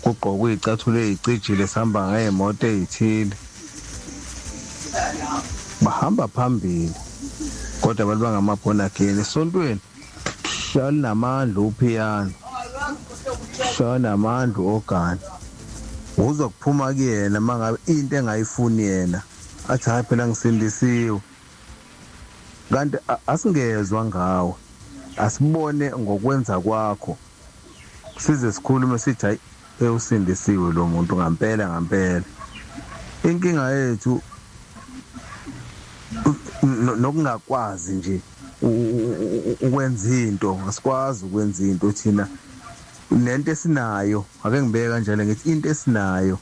Speaker 9: kugqokwa izicathulo ezicijile sihamba ngeemoto ezithile. Bahamba phambili kodwa abantu bangamabhona again esontweni shaya namandla uphiyano shaya namandla ogani uzokuphuma kuyena mangabe into engayifuni yena athi hayi phela ngisindisiwe kanti asingezwe ngawo asibone ngokwenza kwakho size sikhulume sithi hayi usindisiwe lo muntu ngempela inkinga yethu nokungakwazi nje ukwenza into asikwazi ukwenza into thina nento esinayo ake ngibeke kanjalo ngithi into esinayo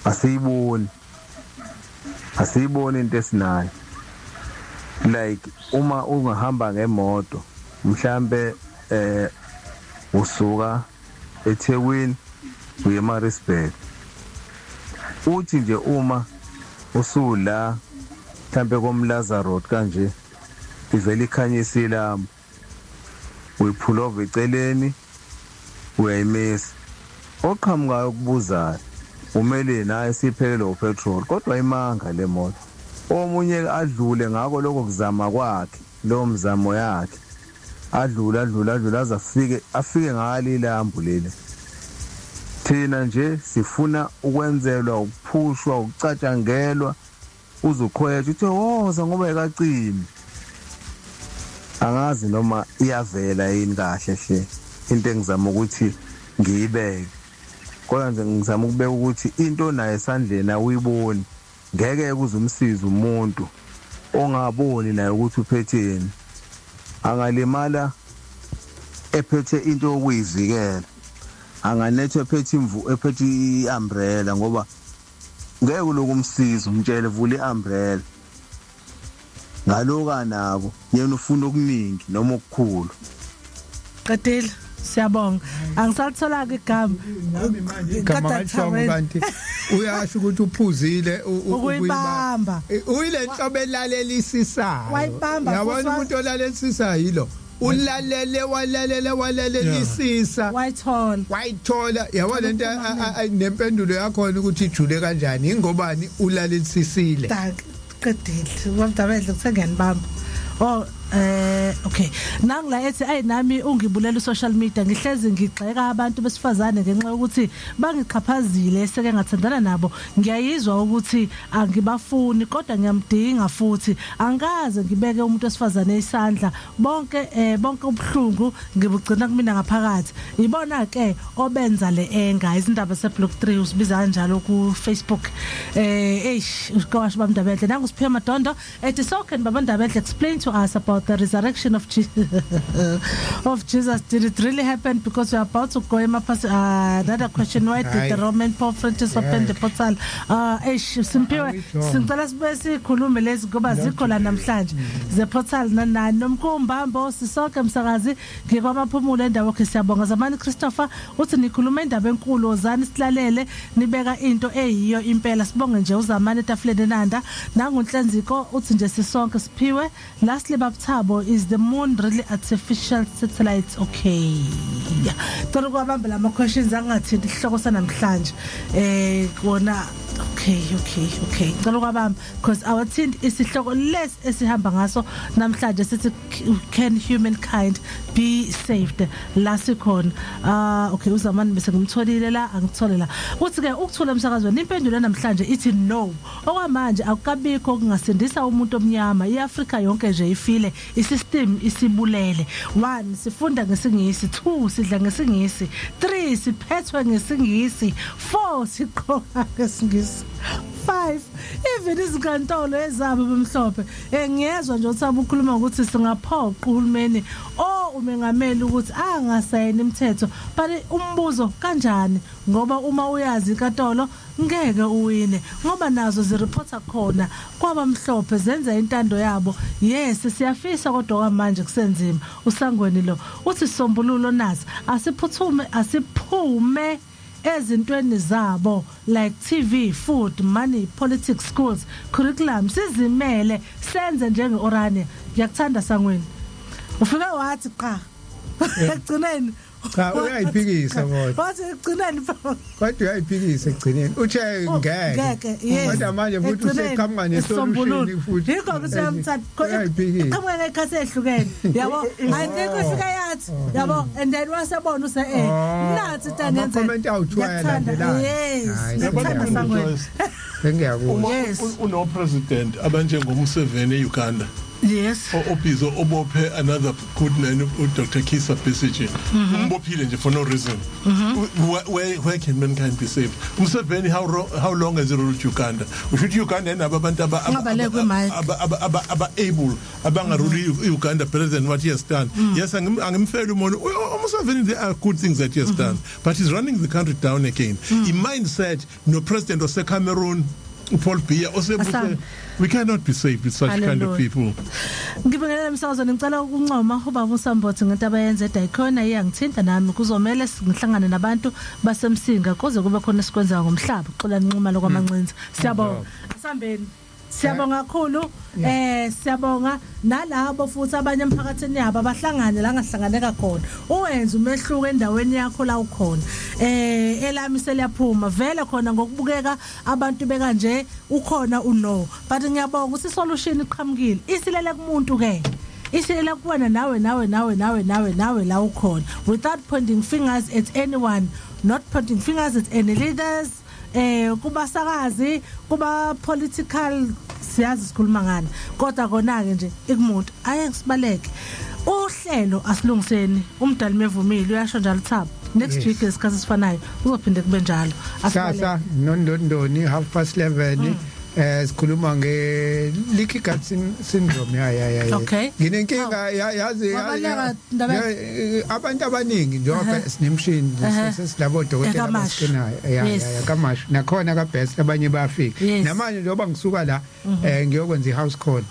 Speaker 9: asiyiboni into esinayo like uma ungahamba ngemoto mhlambe usuka eThekwini uye eMaritzburg uthi nje uma usula mhlambe koMlaza Road kanje ivele ikhanyisile lapho uyiphula over eceleni uyayimisa oqhamukayo ukubuzayo umele naye siphelele upetrol kodwa imanga le moto omunye adlule ngako lokho kuzama kwakhe lo mzamo yakhe adlula aze afike ngale lambu leli thina nje sifuna ukwenzelwa ukuphushwa ukucatshangelwa uzukhwetha uthi woza ngoba ekacini angazi noma iyavela yini kahle hle into engizama ukuthi ngiyibeke kodwa nje ngizama ukubeka ukuthi into nayo esandleni awuyiboni ngeke ukuzumsiza umuntu ongaboni naye ukuthi uphetheni angalimala ephethe into okuyivikela anganethe ephethe iumbrella ngoba ngeke lokumsiza umtshele vula iumbrella ngaloka nako yena ufuna okuningi noma okukhulu
Speaker 1: qedile siyabonga angisalithola ke igama
Speaker 5: kanti uyasho ukuthi uphuzile
Speaker 1: ukuyibamba
Speaker 5: uyile nhlobo elalelisisayo yabona umuntu olalelisisayo yilo ulalele walalelisisa wayithola yabona lento nempendulo yakho ukuthi ijule kanjani ingobani ulalelisisile
Speaker 1: qedile wamdabedle kusengenibamba Okay nangla ethi ayinami ungibulela social media ngihlezi ngigxeka abantu besifazane ngenxa yokuthi bangiqhaphazile seke ngathandana nabo ngiyayizwa ukuthi angibafuni kodwa ngiyamdinga futhi angaze ngibeke umuntu wesifazane isandla bonke ubhlungu ngibugcina kumina ngaphakathi ibona ke obenza le enga izindaba se block 3 usibiza kanjalo ku Facebook uqhawasha bamndabedle nangusiphiwe Madondo ethi so can babandabedle explain to us about the resurrection of Jesus. Did it really happen? Because we are about to go another question. Why did the Roman Pope Francis open the portal? Simpiwe singicela sibe sikhulume lezi ngoba zikho la namhlanje the portal nanani nomkumbambo sisonke umsakazi ngikwamaphumulo endawo ke siyabonga zamani Christopher uthi nikhuluma indaba enkulu ozani silalele nibeka into eyiyo impela sibonge nje uzamani etafuleni nanda nangunhlenziko uthi nje sisonke siphiwe lastly Thabo, is the moon really artificial satellite? Okay. Yeah. Tolo kwabambela ama questions angathinta isihloko sanamhlanje. Kona okay. Ngicela kwabamba because our thint isihloko less esihamba ngaso namhlanje sithi can humankind be saved la sikhona. Okay uzamani bese ngimtholile la angitholile la. Uthi ke ukuthola umsakazweni impendulo namhlanje ithi no. Okwamanje akukabikho okungasindisa umuntu omnyama. iAfrika yonke nje ifile isystem isibulele. 1 sifunda ngesingisi, 2 sidla ngesingisi, 3 siphethwe ngesingisi, 4 siqhoka ngesingisi. 5 even izinkantolo ezabo bemhlophe ngiyezwa nje uthaba ukukhuluma ukuthi singaphoqa uhulumeni umengameli ukuthi angasayini imithetho but umbuzo kanjani ngoba uma uyazi inkantolo ngeke uwine ngoba nazo zireporta khona kwabamhlophe zenza intando yabo yes siyafisa kodwa manje kusenzima usangweni lo uthi sombululo nazi asiphume ezintweni zabo like TV, food, money, politics, schools, curriculum sizimele senze njenge-Orania ngiyakuthanda sangweni ufika wathi cha egcineni
Speaker 5: cha uyayiphikisa kodwa
Speaker 1: wathi egcineni
Speaker 5: kodwa uyayiphikisa egcineni uthe ngeke kodwa manje futhi useqhamuka nesolution futhi
Speaker 1: yikho kusiyamthanda qhamuka ngekhasi ehlukene yabo ayikho ifika yathi yabo and then wasebona use nathi tangenze
Speaker 5: comment awuthwala la
Speaker 1: ngiyabona sangweni
Speaker 4: uno president abanjengomseveni eUganda.
Speaker 1: Yes.
Speaker 4: Opizo obophe another good man Dr. Kisa Besige. Umbophile nje for no reason. Where can mankind be saved? Museveni how long has he ruled Uganda? Ushuthi Uganda enabantu aba able abangaruli Uganda better than what he has done. Yes, angimfela umuntu. Museveni there are good things that he has done, but he's running the country down again. In mindset no president of Cameroon Paul Biya also we cannot be saved with such kind of people.
Speaker 1: Ngibingelela umsakazo ngicela ukuncoma ubaba uSambothi ngento abayenze dayikhona iyangithinta nami kuzomela ngihlangane nabantu basemsinga kuze kube khona sikwenza ngomhlaba uxola nquma lokwamancinza siyabonga asambeni siyabonga kakhulu siyabonga nalabo futhi abanye emphakathini yabo abahlangane la ngahlanganeka khona uwenza umehluko endaweni yakho la ukhona elami seliyaphuma vele khona ngokubukeka abantu bekanje ukhona uno but ngiyabonga ukuthi solution iqhamukile isilele kumuntu ke isilela kuwena nawe la ukhona without pointing fingers at anyone not pointing fingers at any leaders kubasakazi kuba political siyazi sikhuluma ngani kodwa kona ke nje ikumuntu ayengisibaleke uhlelo asilungiseni umdali mevumile uyasho njalo Thabo next week isikhathi sifanayo uzophinde kube njalo
Speaker 5: sasa nondoni 11:30 sikhuluma nge-leaky gut syndrome ya
Speaker 1: okay
Speaker 5: nginenkinga yazi abantu abaningi njengoba sinemshini sesilabo dokotela basikenayo ya kamasho nakhona kaBest abanye bayafika namanje njengoba ngisuka la ngiyokwenza i-house call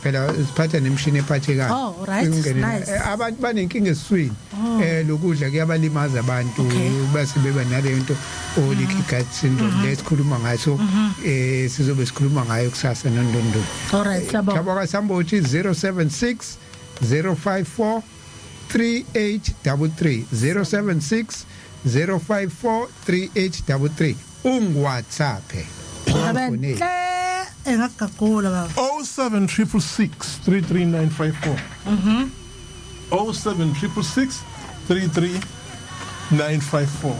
Speaker 5: phela siphatha nemshini ephathekayo abantu banenkinga esiswini lokudla kuyabalimaza abantu base beba nale nto leaky gut syndrome lesikhuluma ngaso sizobe sikhuluma ngayo kusasa nondondo.
Speaker 1: Alright,
Speaker 5: Sabaka Sambothi 076 054 3833 076 054 3833 WhatsApp.
Speaker 1: engagagula baba
Speaker 4: 07666 33954 07666 33954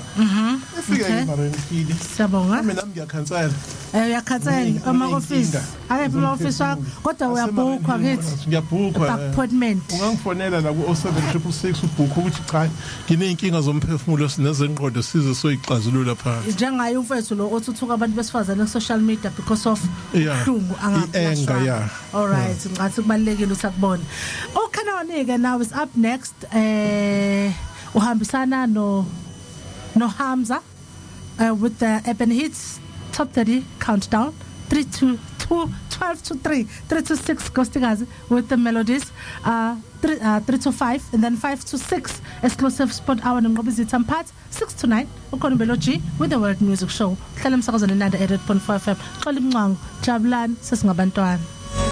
Speaker 4: efika yimarenkili
Speaker 1: siyabonga
Speaker 4: mina ngiyakhansela
Speaker 1: uyakhatsela ama-office akephi ama-office wakho kodwa uyabhukhwa kithi
Speaker 4: ngiyabhukhwa
Speaker 1: appointment
Speaker 4: ungangifonela la ku-07666 ubhukha ukuthi cha nginey'nkinga zomphefumulo sinezengqondo size soyixazulula phansi
Speaker 1: njengaye umfethu lo othuthuka abantu besifazane ku-social media because of ubuhlungu
Speaker 4: i-anger yeah
Speaker 1: all right ngathi kubalulekile ukuthi akubone uKhanoni-ke now is up next uhambisana no Hamza with the Urban Hits Top 30 Countdown 3 to 2 12 to 3 3 to 6 Ghostikazi with the melodies 3 to 5 and then 5 to 6 exclusive sport hour ngqobizitha mphathi 6 to 9 ukhona Beloji with the World Music Show hlala emsakazweni 98.4 FM xola imncango jabulani sesingabantwana